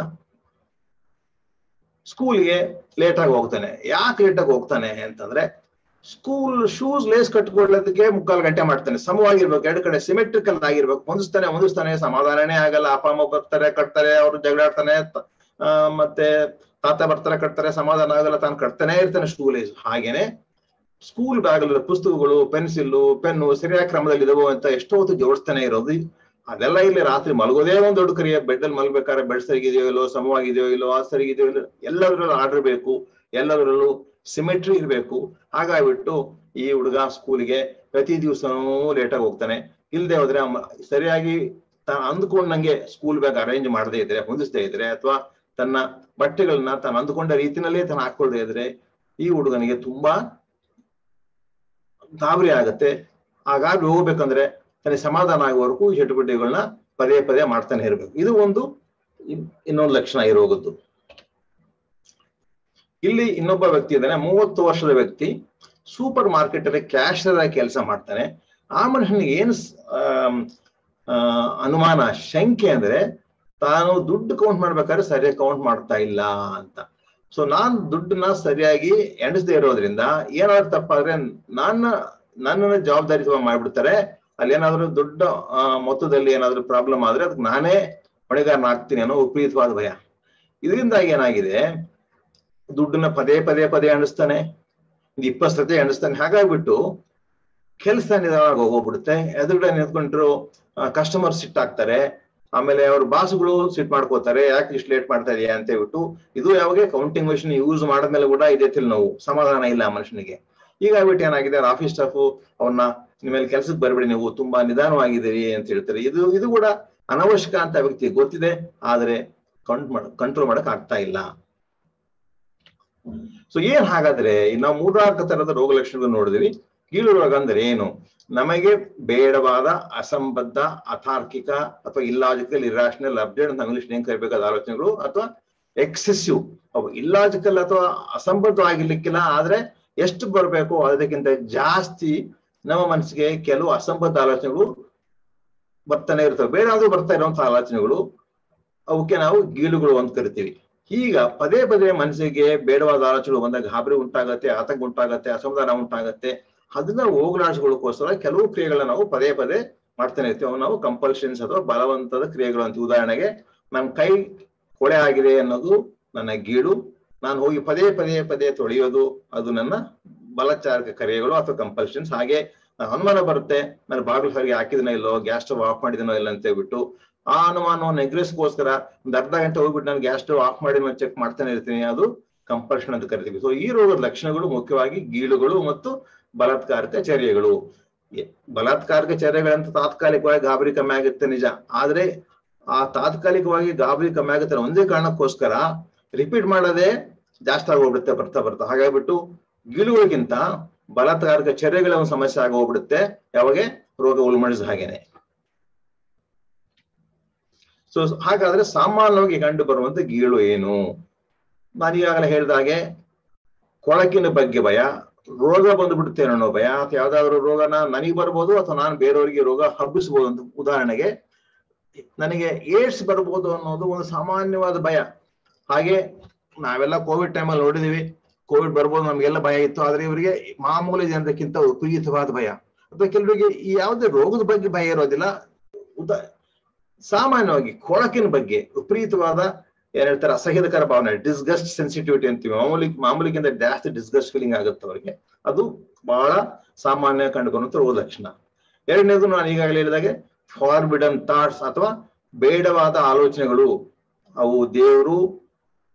ಸ್ಕೂಲ್ಗೆ ಲೇಟಾಗಿ ಹೋಗ್ತಾನೆ. ಯಾಕೆ ಲೇಟಾಗಿ ಹೋಗ್ತಾನೆ ಅಂತಂದ್ರೆ, ಸ್ಕೂಲ್ ಶೂಸ್ ಲೇಸ್ ಕಟ್ಕೊಳ್ಳೋದಕ್ಕೆ 3/4 ಗಂಟೆ ಮಾಡ್ತಾನೆ. ಸಮವಾಗಿರ್ಬೇಕು, 2 ಕಡೆ ಸಿಮೆಟ್ರಿಕಲ್ ಆಗಿರ್ಬೇಕು. ಹೊಂದಿಸ್ತಾನೆ, ಸಮಾಧಾನನೇ ಆಗಲ್ಲ. ಅಪ್ಪ ಅಮ್ಮ ಬರ್ತಾರೆ, ಕಟ್ತಾರೆ, ಅವ್ರು ಜಗಳಾಡ್ತಾನೆ, ಮತ್ತೆ ತಾತ ಬರ್ತಾರೆ, ಕಟ್ತಾರೆ, ಸಮಾಧಾನ ಆಗಲ್ಲ, ತಾನು ಕಟ್ತಾನೆ ಇರ್ತಾನೆ ಶೂ ಲೇಸ್. ಹಾಗೇನೆ ಸ್ಕೂಲ್ ಬ್ಯಾಗಲ್ಲಿ ಪುಸ್ತಕಗಳು, ಪೆನ್ಸಿಲ್ಲು, ಪೆನ್ನು ಸರಿಯಾದ ಕ್ರಮದಲ್ಲಿ ಇದಾವೋ ಅಂತ ಎಷ್ಟೋ ಹೊತ್ತು ಜೋಡಿಸ್ತಾನೆ ಇರೋದು. ಅದೆಲ್ಲ ಇಲ್ಲಿ ರಾತ್ರಿ ಮಲಗೋದೇ ಒಂದು ದೊಡ್ಡ ಕರಿಯ. ಬೆಡ್ಡಲ್ಲಿ ಮಲ್ಬೇಕಾದ್ರೆ ಬೆಡ್ ಸರಿಗಿದೆಯೋ ಇಲ್ಲೋ, ಸಮವಾಗಿದೆಯೋ ಇಲ್ಲೋ, ಆ ಸರಿಗಿದೆಯೋ ಇಲ್ಲೋ, ಎಲ್ಲದರಲ್ಲೂ ಆರ್ಡರ್ ಬೇಕು, ಎಲ್ಲದರಲ್ಲೂ ಸಿಮೆಟ್ರಿ ಇರಬೇಕು. ಹಾಗಾಗ್ಬಿಟ್ಟು ಈ ಹುಡುಗ ಸ್ಕೂಲಿಗೆ ಪ್ರತಿ ದಿವಸನೂ ಲೇಟಾಗಿ ಹೋಗ್ತಾನೆ. ಇಲ್ಲದೆ ಹೋದ್ರೆ ಸರಿಯಾಗಿ ಅಂದ್ಕೊಂಡಂಗೆ ಸ್ಕೂಲ್ ಬ್ಯಾಗ್ ಅರೇಂಜ್ ಮಾಡದೇ ಇದ್ರೆ, ಹೊಂದಿಸದೇ ಇದ್ರೆ, ಅಥವಾ ತನ್ನ ಬಟ್ಟೆಗಳನ್ನ ತಾನು ಅಂದ್ಕೊಂಡ ರೀತಿನಲ್ಲೇ ತಾನು ಹಾಕೊಳ್ದೇ ಇದ್ರೆ ಈ ಹುಡುಗನಿಗೆ ತುಂಬಾ ಗಾಬರಿ ಆಗತ್ತೆ. ಆ ಗಾಬರಿ ಹೋಗ್ಬೇಕಂದ್ರೆ ತನಗೆ ಸಮಾಧಾನ ಆಗುವವರೆಗೂ ಈ ಚಟುವಟಿಕೆಗಳನ್ನ ಪದೇ ಮಾಡ್ತಾನೆ ಇರ್ಬೇಕು. ಇದು ಇನ್ನೊಂದು ಲಕ್ಷಣ ಈ ರೋಗದ್ದು. ಇಲ್ಲಿ ಇನ್ನೊಬ್ಬ ವ್ಯಕ್ತಿ ಇದ್ದಾನೆ, 30 ವರ್ಷದ ವ್ಯಕ್ತಿ, ಸೂಪರ್ ಮಾರ್ಕೆಟ್ ಅಲ್ಲಿ ಕ್ಯಾಶಿಯರ್ ಆಗಿ ಕೆಲಸ ಮಾಡ್ತಾನೆ. ಆ ಮನುಷ್ಯನಿಗೆ ಏನು ಅನುಮಾನ, ಶಂಕೆ ಅಂದ್ರೆ ತಾನು ದುಡ್ಡು ಕೌಂಟ್ ಮಾಡ್ಬೇಕಾದ್ರೆ ಸರಿಯಾಗಿ ಕೌಂಟ್ ಮಾಡ್ತಾ ಇಲ್ಲ ಅಂತ. ಸೊ ನಾನ್ ದುಡ್ಡನ್ನ ಸರಿಯಾಗಿ ಎಣಿಸದೇ ಇರೋದ್ರಿಂದ ಏನಾದ್ರು ತಪ್ಪಾದ್ರೆ ನನ್ನನ್ನ ಜವಾಬ್ದಾರಿ ಮಾಡ್ಬಿಡ್ತಾರೆ. ಅಲ್ಲಿ ಏನಾದ್ರು ದೊಡ್ಡ ಮೊತ್ತದಲ್ಲಿ ಏನಾದ್ರು ಪ್ರಾಬ್ಲಮ್ ಆದ್ರೆ ಅದಕ್ಕೆ ನಾನೇ ಹೊಣೆಗಾರನ ಆಗ್ತೀನಿ ಅನ್ನೋ ವಿಪರೀತವಾದ ಭಯ. ಇದರಿಂದಾಗಿ ಏನಾಗಿದೆ, ದುಡ್ಡನ್ನ ಪದೇ ಎಣಿಸ್ತಾನೆ, 20 ಸತಿ ಎಣಿಸ್ತಾನೆ. ಹಾಗಾಗ್ಬಿಟ್ಟು ಕೆಲಸ ನಿಧಾನವಾಗಿ ಹೋಗ್ಬಿಡುತ್ತೆ. ಎದುರುಗಡೆ ನಿಂತ್ಕೊಂಡ್ರು ಕಸ್ಟಮರ್ ಸಿಟ್ಟಾಗ್ತಾರೆ, ಆಮೇಲೆ ಅವ್ರ ಬಾಸ್ಗಳು ಸಿಟ್ ಮಾಡ್ಕೋತಾರೆ, ಯಾಕೆ ಇಷ್ಟು ಲೇಟ್ ಮಾಡ್ತಾ ಇದೆಯಾ ಅಂತ ಹೇಳ್ಬಿಟ್ಟು. ಇದು ಯಾವಾಗ ಕೌಂಟಿಂಗ್ ಮೆಷಿನ್ ಯೂಸ್ ಮಾಡಿದ್ಮೇಲೆ ಕೂಡ ಇದೇ ನೋವು, ಸಮಾಧಾನ ಇಲ್ಲ ಮನುಷ್ಯನಿಗೆ. ಈಗ ಆಗ್ಬಿಟ್ಟು ಏನಾಗಿದೆ, ಆಫೀಸ್ ಸ್ಟಾಫು ಅವನ್ನ ನಿಮ್ಮೇಲೆ ಕೆಲ್ಸಕ್ಕೆ ಬರ್ಬೇಡಿ, ನೀವು ತುಂಬಾ ನಿಧಾನವಾಗಿದ್ದೀರಿ ಅಂತ ಹೇಳ್ತಾರೆ. ಇದು ಕೂಡ ಅನವಶ್ಯಕ ಅಂತ ವ್ಯಕ್ತಿ ಗೊತ್ತಿದೆ, ಆದ್ರೆ ಕಂಟ್ರೋಲ್ ಮಾಡಕ್ ಆಗ್ತಾ ಇಲ್ಲ. ಸೊ ಏನ್ ಹಾಗಾದ್ರೆ ನಾವು 3-4 ತರದ ರೋಗ ಲಕ್ಷಣಗಳು ನೋಡಿದ್ವಿ. ಕೀಲು ರೋಗ ಅಂದ್ರೆ ಏನು? ನಮಗೆ ಬೇಡವಾದ, ಅಸಂಬದ್ಧ, ಅತಾರ್ಕಿಕ ಅಥವಾ ಇಲ್ಲಾಜಿಕಲ್, ಇರಾಷನಲ್, ಅಬ್ಸರ್ಡ್ ಅಂತ ಇಂಗ್ಲಿಷ್ ಏನ್ ಕರಿಬೇಕಾದ ಆಲೋಚನೆಗಳು, ಅಥವಾ ಎಕ್ಸೆಸಿವ್, ಅವು ಇಲ್ಲಾಜಿಕಲ್ ಅಥವಾ ಅಸಂಬದ್ಧ ಆಗಿರ್ಲಿಕ್ಕಿಲ್ಲ, ಆದ್ರೆ ಎಷ್ಟು ಬರ್ಬೇಕು ಅದಕ್ಕಿಂತ ಜಾಸ್ತಿ ನಮ್ಮ ಮನಸ್ಸಿಗೆ ಕೆಲವು ಅಸಂಬದ್ಧ ಆಲೋಚನೆಗಳು ಬರ್ತಾನೆ ಇರ್ತವೆ, ಬೇರೆ ಬರ್ತಾ ಇರುವಂತ ಆಲೋಚನೆಗಳು, ಅವಕ್ಕೆ ನಾವು ಗೀಳುಗಳು ಅಂತ ಕರಿತೀವಿ. ಈಗ ಪದೇ ಪದೇ ಮನಸ್ಸಿಗೆ ಬೇಡವಾದ ಆಲೋಚನೆಗಳು ಬಂದಾಗ ಗಾಬರಿ ಉಂಟಾಗತ್ತೆ, ಆತಂಕ ಉಂಟಾಗತ್ತೆ, ಅಸಮಾಧಾನ ಉಂಟಾಗತ್ತೆ. ಅದನ್ನ ಹೋಗಲಾಡಿಸ್ಕೊಳ್ಳೋಕೋಸ್ಕರ ಕೆಲವು ಕ್ರಿಯೆಗಳನ್ನ ನಾವು ಪದೇ ಪದೇ ಮಾಡ್ತಾನೆ ಇರ್ತೀವಿ. ಅವು ನಾವು ಕಂಪಲ್ಷನ್ಸ್ ಅಥವಾ ಬಲವಂತದ ಕ್ರಿಯೆಗಳು ಅಂತ. ಉದಾಹರಣೆಗೆ, ನನ್ನ ಕೈ ಕೊಳೆ ಆಗಿದೆ ಅನ್ನೋದು ನನ್ನ ಗೀಳು, ನಾನು ಹೋಗಿ ಪದೇ ಪದೇ ಪದೇ ತೊಳೆಯೋದು ಅದು ನನ್ನ ಬಲಚಾರಕ ಕ್ರಿಯೆಗಳು ಅಥವಾ ಕಂಪಲ್ಷನ್ಸ್. ಹಾಗೆ ಅನುಮಾನ ಬರುತ್ತೆ, ನಾನು ಬಾಗಿಲು ಹೊರಗೆ ಹಾಕಿದನೋ ಇಲ್ಲೋ, ಗ್ಯಾಸ್ ಸ್ಟವ್ ಆಫ್ ಮಾಡಿದನೋ ಇಲ್ಲ ಅಂತ ಹೇಳ್ಬಿಟ್ಟು ಆ ಅನುಮಾನವನ್ನು ಎಗ್ರೆಸ್ಗೋಸ್ಕರ ಒಂದು ಅರ್ಧ ಗಂಟೆ ಹೋಗ್ಬಿಟ್ಟು ನಾನು ಗ್ಯಾಸ್ ಸ್ಟವ್ ಆಫ್ ಮಾಡಿ ನಾನು ಚೆಕ್ ಮಾಡ್ತಾನೆ ಇರ್ತೀನಿ, ಅದು ಕಂಪಲ್ಷನ್ ಅಂತ ಕರಿತೀವಿ. ಸೊ ಈ ರೋಗದ ಲಕ್ಷಣಗಳು ಮುಖ್ಯವಾಗಿ ಗೀಳುಗಳು ಮತ್ತು ಬಲಾತ್ಕಾರಕ ಚರ್ಯಗಳು. ಬಲಾತ್ಕಾರಕ ಚರ್ಯಗಳಂತ ತಾತ್ಕಾಲಿಕವಾಗಿ ಗಾಬರಿ ಕಮ್ಮಿ ಆಗುತ್ತೆ ನಿಜ, ಆದ್ರೆ ಆ ತಾತ್ಕಾಲಿಕವಾಗಿ ಗಾಬರಿ ಕಮ್ಮಿ ಆಗುತ್ತೆ ಒಂದೇ ಕಾರಣಕ್ಕೋಸ್ಕರ ರಿಪೀಟ್ ಮಾಡೋದೇ ಜಾಸ್ತಿ ಆಗೋಗ್ಬಿಡುತ್ತೆ ಬರ್ತಾ ಬರ್ತಾ. ಹಾಗಾಗ್ಬಿಟ್ಟು ಗೀಳುಗಳಿಗಿಂತ ಬಲಾತ್ಕಾರಕ ಚರ್ಯಗಳ ಒಂದು ಸಮಸ್ಯೆ ಆಗೋಗ್ಬಿಡುತ್ತೆ ಯಾವಾಗ ರೋಗ ಉಲ್ಮಣಿಸಿದ ಹಾಗೇನೆ. ಸೊ ಹಾಗಾದ್ರೆ ಸಾಮಾನ್ಯವಾಗಿ ಕಂಡು ಬರುವಂತ ಗೀಳು ಏನು? ನಾನು ಈಗಾಗಲೇ ಹೇಳಿದ ಹಾಗೆ ಕೊಳಕಿನ ಬಗ್ಗೆ ಭಯ, ರೋಗ ಬಂದ್ಬಿಡುತ್ತೆ ಅನ್ನೋ ಭಯ, ಅಥವಾ ಯಾವ್ದಾದ್ರು ರೋಗನ ನನಗೆ ಬರ್ಬೋದು ಅಥವಾ ನಾನು ಬೇರೆಯವರಿಗೆ ರೋಗ ಹಬ್ಬಿಸ್ಬೋದು ಅಂತ. ಉದಾಹರಣೆಗೆ, ನನಗೆ ಏಡ್ಸ್ ಬರ್ಬೋದು ಅನ್ನೋದು ಒಂದು ಸಾಮಾನ್ಯವಾದ ಭಯ. ಹಾಗೆ ನಾವೆಲ್ಲ ಕೋವಿಡ್ ಟೈಮಲ್ಲಿ ನೋಡಿದೀವಿ, ಕೋವಿಡ್ ಬರ್ಬೋದು ನಮ್ಗೆಲ್ಲ ಭಯ ಇತ್ತು, ಆದ್ರೆ ಇವರಿಗೆ ಮಾಮೂಲಿ ಜನರಕ್ಕಿಂತ ವಿಪರೀತವಾದ ಭಯ. ಅಥವಾ ಕೆಲವರಿಗೆ ಈ ಯಾವುದೇ ರೋಗದ ಬಗ್ಗೆ ಭಯ ಇರೋದಿಲ್ಲ. ಸಾಮಾನ್ಯವಾಗಿ ಕೊಳಕಿನ ಬಗ್ಗೆ ವಿಪರೀತವಾದ ಏನ್ ಹೇಳ್ತಾರೆ ಅಸಹ್ಯಕರ ಭಾವನೆ, ಡಿಸ್ಗಸ್ಟ್ ಸೆನ್ಸಿಟಿವಿಟಿ ಅಂತೀವಿ. ಮಾಮೂಲಿಗಿಂತ ಜಾಸ್ತಿ ಡಿಸ್ಗಸ್ಟ್ ಫೀಲಿಂಗ್ ಆಗುತ್ತೆ ಅವರಿಗೆ. ಅದು ಬಹಳ ಸಾಮಾನ್ಯ ಕಂಡುಕೊಳ್ಳುವಂತ ರೋಗ ಲಕ್ಷಣ. ಎರಡನೇದು ನಾನು ಈಗಾಗಲೇ ಹೇಳಿದಾಗೆ ಫಾರ್ಬಿಡನ್ ಥಾಟ್ಸ್ ಅಥವಾ ಬೇಡವಾದ ಆಲೋಚನೆಗಳು. ಅವು ದೇವರು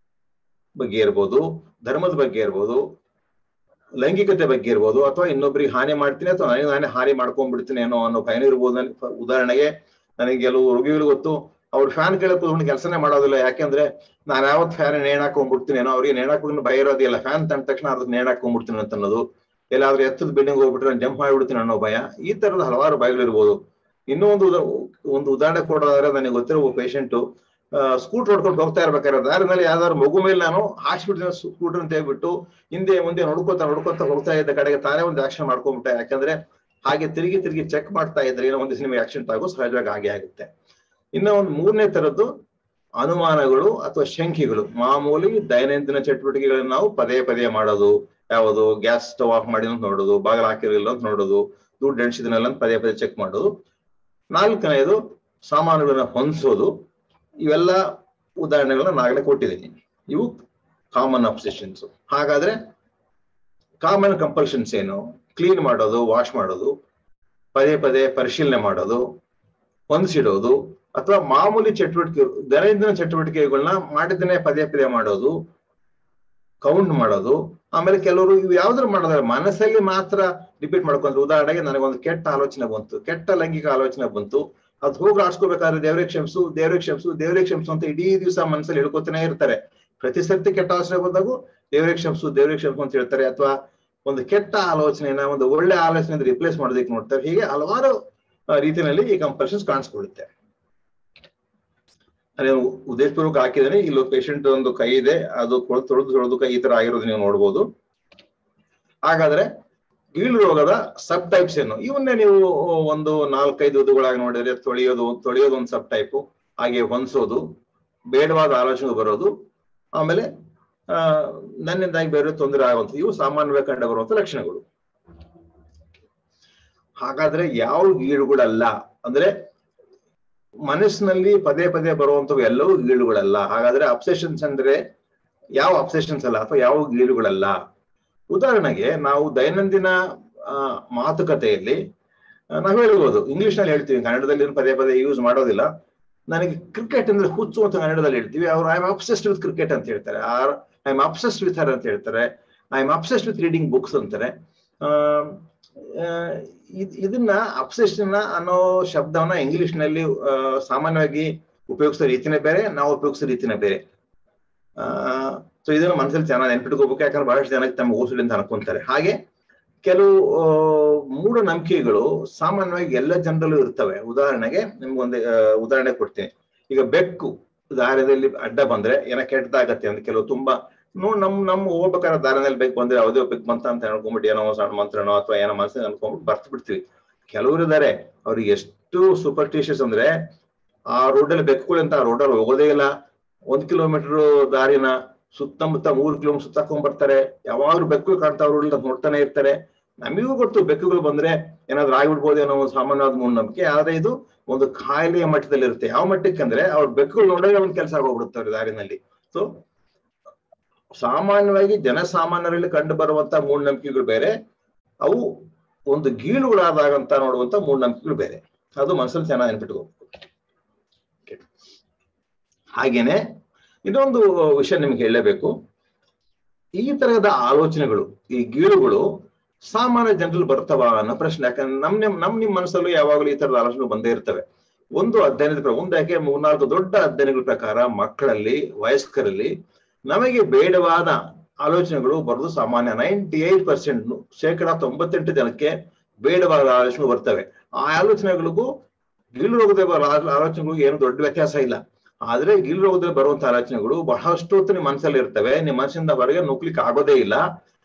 ಬಗ್ಗೆ ಇರ್ಬೋದು, ಧರ್ಮದ ಬಗ್ಗೆ ಇರ್ಬೋದು, ಲೈಂಗಿಕತೆ ಬಗ್ಗೆ ಇರ್ಬೋದು, ಅಥವಾ ಇನ್ನೊಬ್ಬರಿಗೆ ಹಾನಿ ಮಾಡ್ತೀನಿ ಅಥವಾ ನನಗೆ ನಾನೇ ಹಾನಿ ಮಾಡ್ಕೊಂಡ್ಬಿಡ್ತೀನಿ ಅನ್ನೋ ಭಯ ಇರ್ಬೋದು. ಉದಾಹರಣೆಗೆ, ನನಗೆ ಕೆಲವು ರೋಗಿಗಳು ಗೊತ್ತು, ಅವ್ರು ಫ್ಯಾನ್ ಕೆಳಗೆ ಕೂತ್ಕೊಂಡು ಕೆಲಸನೇ ಮಾಡೋದಿಲ್ಲ. ಯಾಕೆಂದ್ರೆ ನಾನು ಯಾವತ್ತು ಫ್ಯಾನ್ ನೇಣಾಕೊಂಡ್ಬಿಡ್ತೀನಿ ಏನೋ, ಅವ್ರಿಗೆ ನೇಣಾಕೊಂಡು ಭಯ ಇರೋದಿಲ್ಲ. ಫ್ಯಾನ್ ತಂದ ತಕ್ಷಣ ಅದಕ್ಕೆ ನೇಣಾಕೊಂಡ್ಬಿಡ್ತೀನಿ ಅಂತ ಅನ್ನೋದು, ಎಲ್ಲಾದ್ರೂ ಎತ್ತದ ಬಿಲ್ಡಿಂಗ್ ಹೋಗ್ಬಿಟ್ರೆ ನಾನು ಜಂಪ್ ಮಾಡಿಬಿಡ್ತೀನಿ ಅನ್ನೋ ಭಯ. ಈ ತರದ ಹಲವಾರು ಭಯಗಳಿರ್ಬೋದು. ಇನ್ನೂ ಒಂದು ಉದಾಹರಣೆ ಕೊಡೋದಾದ್ರೆ, ನನಗೆ ಗೊತ್ತಿರೋ ಪೇಷಂಟ್ ಸ್ಕೂಟರ್ ಹೊಡ್ಕೊಂಡು ಹೋಗ್ತಾ ಇರ್ಬೇಕಾದ್ರೆ ದಾರಿನಲ್ಲಿ ಯಾವ್ದಾದ್ರು ಮಗು ಮೇಲೆ ನಾನು ಹಾಕ್ಸ್ಬಿಡ್ತೀನಿ ಸ್ಕೂಟರ್ ಅಂತ ಹೇಳ್ಬಿಟ್ಟು ಹಿಂದೆ ಮುಂದೆ ನೋಡ್ಕೋತಾ ಹೋಗ್ತಾ ಇದ್ದ ಕಡೆಗೆ ತಾನೇ ಒಂದು ಆಕ್ಷನ್ ಮಾಡ್ಕೊಂಡ್ಬಿಟ್ಟೆ. ಯಾಕಂದ್ರೆ ಹಾಗೆ ತಿರುಗಿ ಚೆಕ್ ಮಾಡ್ತಾ ಇದ್ರೆ ಏನೋ ಒಂದು ನಿಮಗೆ ಆಕ್ಸಿಡೆಂಟ್ ಆಗೋ ಸಹಜವಾಗಿ ಹಾಗೆ ಆಗುತ್ತೆ. ಇನ್ನು ಒಂದು ಮೂರನೇ ತರದ್ದು ಅನುಮಾನಗಳು ಅಥವಾ ಶಂಕೆಗಳು. ಮಾಮೂಲಿ ದೈನಂದಿನ ಚಟುವಟಿಕೆಗಳನ್ನ ನಾವು ಪದೇ ಪದೇ ಮಾಡೋದು. ಯಾವುದು, ಗ್ಯಾಸ್ ಸ್ಟವ್ ಆಫ್ ಮಾಡಿ ಅಂತ ನೋಡೋದು, ಬಾಗಿಲು ಹಾಕಿರಲಿಲ್ಲ ಅಂತ ನೋಡೋದು, ದುಡ್ಡು ಎಣಿಸಿದನೆಲ್ಲ ಅಂತ ಪದೇ ಪದೇ ಚೆಕ್ ಮಾಡೋದು. ನಾಲ್ಕನೇದು ಸಾಮಾನುಗಳನ್ನ ಹೊಂದಿಸೋದು. ಇವೆಲ್ಲ ಉದಾಹರಣೆಗಳನ್ನ ನಾಗಲೇ ಕೊಟ್ಟಿದ್ದೀನಿ. ಇವು ಕಾಮನ್ ಅಬ್ಸೆಷನ್ಸ್. ಹಾಗಾದ್ರೆ ಕಾಮನ್ ಕಂಪಲ್ಷನ್ಸ್ ಏನು? ಕ್ಲೀನ್ ಮಾಡೋದು, ವಾಶ್ ಮಾಡೋದು, ಪದೇ ಪದೇ ಪರಿಶೀಲನೆ ಮಾಡೋದು, ಹೊಂದಿಸಿಡೋದು, ಅಥವಾ ಮಾಮೂಲಿ ಚಟುವಟಿಕೆ ದೈನಂದಿನ ಚಟುವಟಿಕೆಗಳನ್ನ ಮಾಡಿದ್ದನ್ನೇ ಪದೇ ಪದೇ ಮಾಡೋದು, ಕೌಂಟ್ ಮಾಡೋದು. ಆಮೇಲೆ ಕೆಲವರು ಇವು ಯಾವ್ದಾರು ಮಾಡೋದ್ರೆ ಮನಸ್ಸಲ್ಲಿ ಮಾತ್ರ ರಿಪೀಟ್ ಮಾಡ್ಕೊಂಡ್ರು. ಉದಾಹರಣೆಗೆ, ನನಗೊಂದು ಕೆಟ್ಟ ಆಲೋಚನೆ ಬಂತು, ಕೆಟ್ಟ ಲೈಂಗಿಕ ಆಲೋಚನೆ ಬಂತು, ಅದು ಹೋಗಿ ಆಡ್ಸ್ಕೋಬೇಕಾದ್ರೆ ದೇವ್ರಿಗೆ ಕ್ಷಮಿಸು ಅಂತ ಇಡೀ ದಿವಸ ಮನಸ್ಸಲ್ಲಿ ಹೇಳ್ಕೊತಾನೆ ಇರ್ತಾರೆ. ಪ್ರತಿ ಸರ್ತಿ ಕೆಟ್ಟ ಆಲೋಚನೆ ಬಂದಾಗೂ ದೇವ್ರಿಗೆ ಕ್ಷಮಿಸು ಅಂತ ಹೇಳ್ತಾರೆ. ಅಥವಾ ಒಂದು ಕೆಟ್ಟ ಆಲೋಚನೆನ ಒಂದು ಒಳ್ಳೆ ಆಲೋಚನೆ ರಿಪ್ಲೇಸ್ ಮಾಡೋದಕ್ಕೆ ನೋಡ್ತಾರೆ. ಹೀಗೆ ಹಲವಾರು ರೀತಿಯಲ್ಲಿ ಈ ಕಂಪಲ್ಷನ್ಸ್ ಕಾಣಿಸ್ಕೊಳ್ಳುತ್ತೆ. ನಾನು ಉದ್ದೇಶಪೂರ್ವಕ ಹಾಕಿದ್ದೇನೆ. ಇಲ್ಲಿ ಪೇಷಂಟ್ ಒಂದು ಕೈ ಇದೆ, ಅದು ತೊಳೆದು ಕೈ ಈ ತರ ಆಗಿರೋದು ನೀವು ನೋಡ್ಬೋದು. ಹಾಗಾದ್ರೆ ಗೀಳು ರೋಗದ ಸಬ್ ಟೈಪ್ಸ್ ಏನು? ಇವನ್ನೇ ನೀವು ಒಂದು 4-5 ವಿಧಗಳಾಗಿ ನೋಡಿದ್ರೆ, ತೊಳೆಯೋದು ಒಂದು ಸಬ್ ಟೈಪು, ಹಾಗೆ ಹೊಂದಿಸೋದು, ಬೇಡವಾದ ಆಲೋಚನೆ ಬರೋದು, ಆಮೇಲೆ ನನ್ನಿಂದಾಗಿ ಬೇರೆ ತೊಂದರೆ ಆಗುವಂತ, ಇವು ಸಾಮಾನ್ಯವಾಗಿ ಕಂಡು ಬರುವಂತ ಲಕ್ಷಣಗಳು. ಹಾಗಾದ್ರೆ ಯಾವ ಗೀಳುಗಳಲ್ಲ ಅಂದ್ರೆ ಮನಸ್ಸಿನಲ್ಲಿ ಪದೇ ಪದೇ ಬರುವಂತವು ಎಲ್ಲವೂ ಗೀಳುಗಳಲ್ಲ. ಹಾಗಾದ್ರೆ ಅಬ್ಸೆಷನ್ಸ್ ಅಂದ್ರೆ ಯಾವ ಅಬ್ಸೆಷನ್ಸ್ ಅಲ್ಲ ಅಥವಾ ಯಾವ ಗೀಳುಗಳಲ್ಲ? ಉದಾಹರಣೆಗೆ, ನಾವು ದೈನಂದಿನ ಮಾತುಕತೆಯಲ್ಲಿ ನಾವು ಹೇಳ್ಬೋದು, ಇಂಗ್ಲಿಷ್ ನಲ್ಲಿ ಹೇಳ್ತೀವಿ, ಕನ್ನಡದಲ್ಲಿ ಪದೇ ಪದೇ ಯೂಸ್ ಮಾಡೋದಿಲ್ಲ. ನನಗೆ ಕ್ರಿಕೆಟ್ ಅಂದ್ರೆ ಹುಚ್ಚು ಅಂತ ಕನ್ನಡದಲ್ಲಿ ಹೇಳ್ತೀವಿ, ಅವ್ರು I am obsessed with cricket ಅಂತ ಹೇಳ್ತಾರೆ, I am obsessed with her ಅಂತ ಹೇಳ್ತಾರೆ, I am obsessed with reading books ಅಂತಾರೆ. ಇದನ್ನ ಅಬ್ಸೆಷನ್ ಅನ್ನೋ ಶಬ್ದವನ್ನ ಇಂಗ್ಲಿಷ್ ನಲ್ಲಿ ಸಾಮಾನ್ಯವಾಗಿ ಉಪಯೋಗಿಸೋ ರೀತಿನೇ ಬೇರೆ, ನಾವು ಉಪಯೋಗಿಸೋ ರೀತಿನೇ ಬೇರೆ. ಸೊ ಇದನ್ನ ಮನಸ್ಸಲ್ಲಿ ಚೆನ್ನಾಗಿ ನೆನ್ಪಿಟ್ಕೋಬೇಕು, ಯಾಕಂದ್ರೆ ಬಹಳಷ್ಟು ಜನಕ್ಕೆ ತಮ್ಮ ಓಸಿಡಿ ಅಂತ ಅನ್ಕೊಂತಾರೆ. ಹಾಗೆ ಕೆಲವು ಮೂಢನಂಬಿಕೆಗಳು ಸಾಮಾನ್ಯವಾಗಿ ಎಲ್ಲ ಜನರಲ್ಲೂ ಇರ್ತವೆ. ಉದಾಹರಣೆಗೆ ನಿಮ್ಗೊಂದು ಉದಾಹರಣೆ ಕೊಡ್ತೀನಿ. ಈಗ ಬೆಕ್ಕು ದಾರಿಯಲ್ಲಿ ಅಡ್ಡ ಬಂದ್ರೆ ಏನೋ ಕೆಟ್ಟದಾಗತ್ತೆ ಅಂತ ಕೆಲವು ತುಂಬಾ ನಮ್ಮ ಹೋಗ್ಬೇಕಾದ್ರೆ ದಾರಿನಲ್ಲಿ ಬೇಕು ಬಂದ್ರೆ ಯಾವುದೇ ಬೆಕ್ಕು ಬಂತ ಅಂತ ಅನ್ಕೊಂಡ್ಬಿಟ್ಟು ಏನೋ ಸಣ್ಣ ಮಂತ್ರನೋ ಅಥವಾ ಏನೋ ಮನಸ್ಸಿಗೆ ಅನ್ಕೊಂಡ್ಬಿಟ್ಟು ಬರ್ತು ಬಿಡ್ತೀವಿ. ಕೆಲವರು ಇದಾರೆ ಅವ್ರಿಗೆ ಎಷ್ಟು ಸೂಪರ್ಸ್ಟಿಷಿಯಸ್ ಅಂದ್ರೆ ಆ ರೋಡಲ್ಲಿ ಬೆಕ್ಕುಗಳು ಅಂತ ಆ ರೋಡಲ್ಲಿ ಹೋಗೋದೇ ಇಲ್ಲ, 1 ಕಿಲೋಮೀಟರ್ ದಾರಿನ ಸುತ್ತಮುತ್ತ 3 ಕಿಲೋಮೀಟರ್ ಸುತ್ತಾಕೊಂಡ್ ಬರ್ತಾರೆ. ಯಾವಾಗ್ಲೂ ಬೆಕ್ಕುಗಳು ಕಾಣ್ತಾವ್ರು ನೋಡ್ತಾನೆ ಇರ್ತಾರೆ. ನಮಗೂ ಗೊತ್ತು ಬೆಕ್ಕುಗಳು ಬಂದ್ರೆ ಏನಾದ್ರು ಆಗ್ಬಿಡ್ಬೋದು ಅನ್ನೋ ಸಾಮಾನ್ಯವಾದ ಮೂಢನಂಬಿಕೆ. ಆದ್ರೆ ಇದು ಒಂದು ಕಾಯಿಲೆಯ ಮಟ್ಟದಲ್ಲಿ ಇರುತ್ತೆ. ಯಾವ ಮಟ್ಟಕ್ಕೆ ಅಂದ್ರೆ ಅವ್ರ ಬೆಕ್ಕುಗಳು ನೋಡಿದ್ರೆ ಒಂದ್ ಕೆಲಸ ಆಗೋಗ್ಬಿಡುತ್ತೆ ದಾರಿನಲ್ಲಿ. ಸೊ ಸಾಮಾನ್ಯವಾಗಿ ಜನಸಾಮಾನ್ಯರಲ್ಲಿ ಕಂಡು ಬರುವಂತ ಮೂಢನಂಬಿಕೆಗಳು ಬೇರೆ, ಅವು ಒಂದು ಗೀಳುಗಳಾದಾಗಂತ ನೋಡುವಂತ ಮೂಢನಂಬಿಕೆಗಳು ಬೇರೆ. ಅದು ಮನಸ್ಸಲ್ಲಿ ಚೆನ್ನಾಗಿ ನೆನ್ಪಿಟ್ಕೋಬೇಕು. ಹಾಗೇನೆ ಇನ್ನೊಂದು ವಿಷಯ ನಿಮ್ಗೆ ಹೇಳಲೇಬೇಕು. ಈ ತರಹದ ಆಲೋಚನೆಗಳು, ಈ ಗೀಳುಗಳು ಸಾಮಾನ್ಯ ಜನರಲ್ಲಿ ಬರ್ತವ ಅನ್ನೋ ಪ್ರಶ್ನೆ. ಯಾಕಂದ್ರೆ ನಿಮ್ ಮನಸ್ಸಲ್ಲೂ ಯಾವಾಗಲೂ ಈ ತರದ ಆಲೋಚನೆಗಳು ಬಂದೇ ಇರ್ತವೆ. ಒಂದು ಅಧ್ಯಯನದ ಯಾಕೆ 3-4 ದೊಡ್ಡ ಅಧ್ಯಯನಗಳ ಪ್ರಕಾರ ಮಕ್ಕಳಲ್ಲಿ, ವಯಸ್ಕರಲ್ಲಿ ನಮಗೆ ಬೇಡವಾದ ಆಲೋಚನೆಗಳು ಬರೋದು ಸಾಮಾನ್ಯ. 98%, 98% ಜನಕ್ಕೆ ಬೇಡವಾದ ಆಲೋಚನೆಗಳು ಬರ್ತವೆ. ಆ ಆಲೋಚನೆಗಳಿಗೂ ಗೀಳು ರೋಗದ ಆಲೋಚನೆಗಳಿಗೂ ಏನು ದೊಡ್ಡ ವ್ಯತ್ಯಾಸ ಇಲ್ಲ. ಆದ್ರೆ ಗೀಳು ರೋಗದಲ್ಲಿ ಬರುವಂತ ಆಲೋಚನೆಗಳು ಬಹಳಷ್ಟು ಹೊತ್ತು ನಿಮ್ಮ ಮನಸ್ಸಲ್ಲಿ ಇರ್ತವೆ. ನಿಮ್ಮ ಮನಸ್ಸಿಂದ ಹೊರಗೆ ನುಗ್ಲಿಕ್ಕೆ ಆಗೋದೇ ಇಲ್ಲ.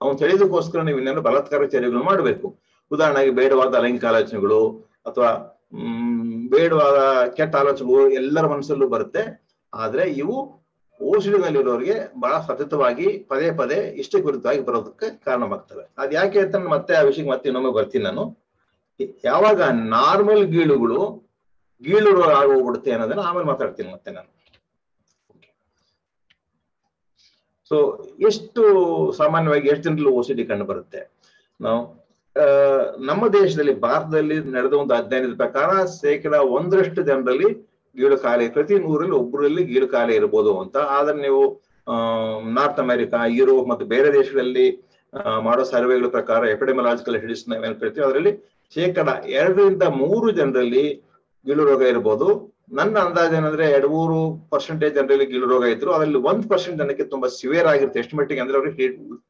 ಅವನು ತಿಳಿಯೋದಕ್ಕೋಸ್ಕರ ನೀವು ಇನ್ನೇನು ಬಲಾತ್ಕಾರ ಚರ್ಯಗಳು ಮಾಡಬೇಕು. ಉದಾಹರಣೆಗೆ ಬೇಡವಾದ ಲೈಂಗಿಕ ಆಲೋಚನೆಗಳು ಅಥವಾ ಬೇಡವಾದ ಕೆಟ್ಟ ಆಲೋಚನೆಗಳು ಎಲ್ಲರ ಮನಸ್ಸಲ್ಲೂ ಬರುತ್ತೆ. ಆದ್ರೆ ಇವು ಓಸಿಡಿನಲ್ಲಿರೋರಿಗೆ ಬಹಳ ಸತತವಾಗಿ ಪದೇ ಪದೇ ಇಷ್ಟೇ ವಿರುದ್ಧವಾಗಿ ಬರೋದಕ್ಕೆ ಕಾರಣವಾಗ್ತವೆ. ಅದ್ ಯಾಕೆ ಅಂತ ಮತ್ತೆ ಆ ವಿಷಯಕ್ಕೆ ಮತ್ತೆ ಇನ್ನೊಮ್ಮೆ ಬರ್ತೀನಿ ನಾನು. ಯಾವಾಗ ನಾರ್ಮಲ್ ಗೀಳು ರೋಗ ಆಗೋಗ್ಬಿಡುತ್ತೆ ಅನ್ನೋದನ್ನ ಆಮೇಲೆ ಮಾತಾಡ್ತೀನಿ ಮತ್ತೆ ನಾನು. ಸೊ ಎಷ್ಟು ಸಾಮಾನ್ಯವಾಗಿ ಎಷ್ಟು ಜನರಲ್ಲಿ ಓಸಿಡಿ ಕಂಡು ಬರುತ್ತೆ? ನಾವು ನಮ್ಮ ದೇಶದಲ್ಲಿ, ಭಾರತದಲ್ಲಿ ನಡೆದ ಒಂದು ಅಧ್ಯಯನದ ಪ್ರಕಾರ 1% ಜನರಲ್ಲಿ ಗೀಳು ಕಾಯಿಲೆ, ಪ್ರತಿ 100ರಲ್ಲಿ ಒಬ್ಬರಲ್ಲಿ ಗೀಳು ಕಾಯಿಲೆ ಇರ್ಬೋದು ಅಂತ. ಆದ್ರೆ ನೀವು ನಾರ್ತ್ ಅಮೆರಿಕಾ, ಯುರೋಪ್ ಮತ್ತು ಬೇರೆ ದೇಶಗಳಲ್ಲಿ ಮಾಡೋ ಸರ್ವೆಗಳ ಪ್ರಕಾರ, ಎಪಿಡೆಮಿಯಾಲಜಿಕಲ್ ಸ್ಟಡೀಸ್ ನಾವೇನು ಕರಿತೀವಿ, ಅದರಲ್ಲಿ 2-3 ಜನರಲ್ಲಿ ಗೀಳು ರೋಗ ಇರ್ಬೋದು. ನನ್ನ ಅಂದಾಜು ಏನಂದ್ರೆ 2-3% ಜನರಲ್ಲಿ ಗೀಳು ರೋಗ ಇದ್ರು. ಅದರಲ್ಲಿ 1% ಜನಕ್ಕೆ ತುಂಬಾ ಸಿವಿಯರ್ ಆಗಿರುತ್ತೆ. ಎಷ್ಟು ಮಟ್ಟಿಗೆ ಅಂದ್ರೆ ಅವ್ರಿಗೆ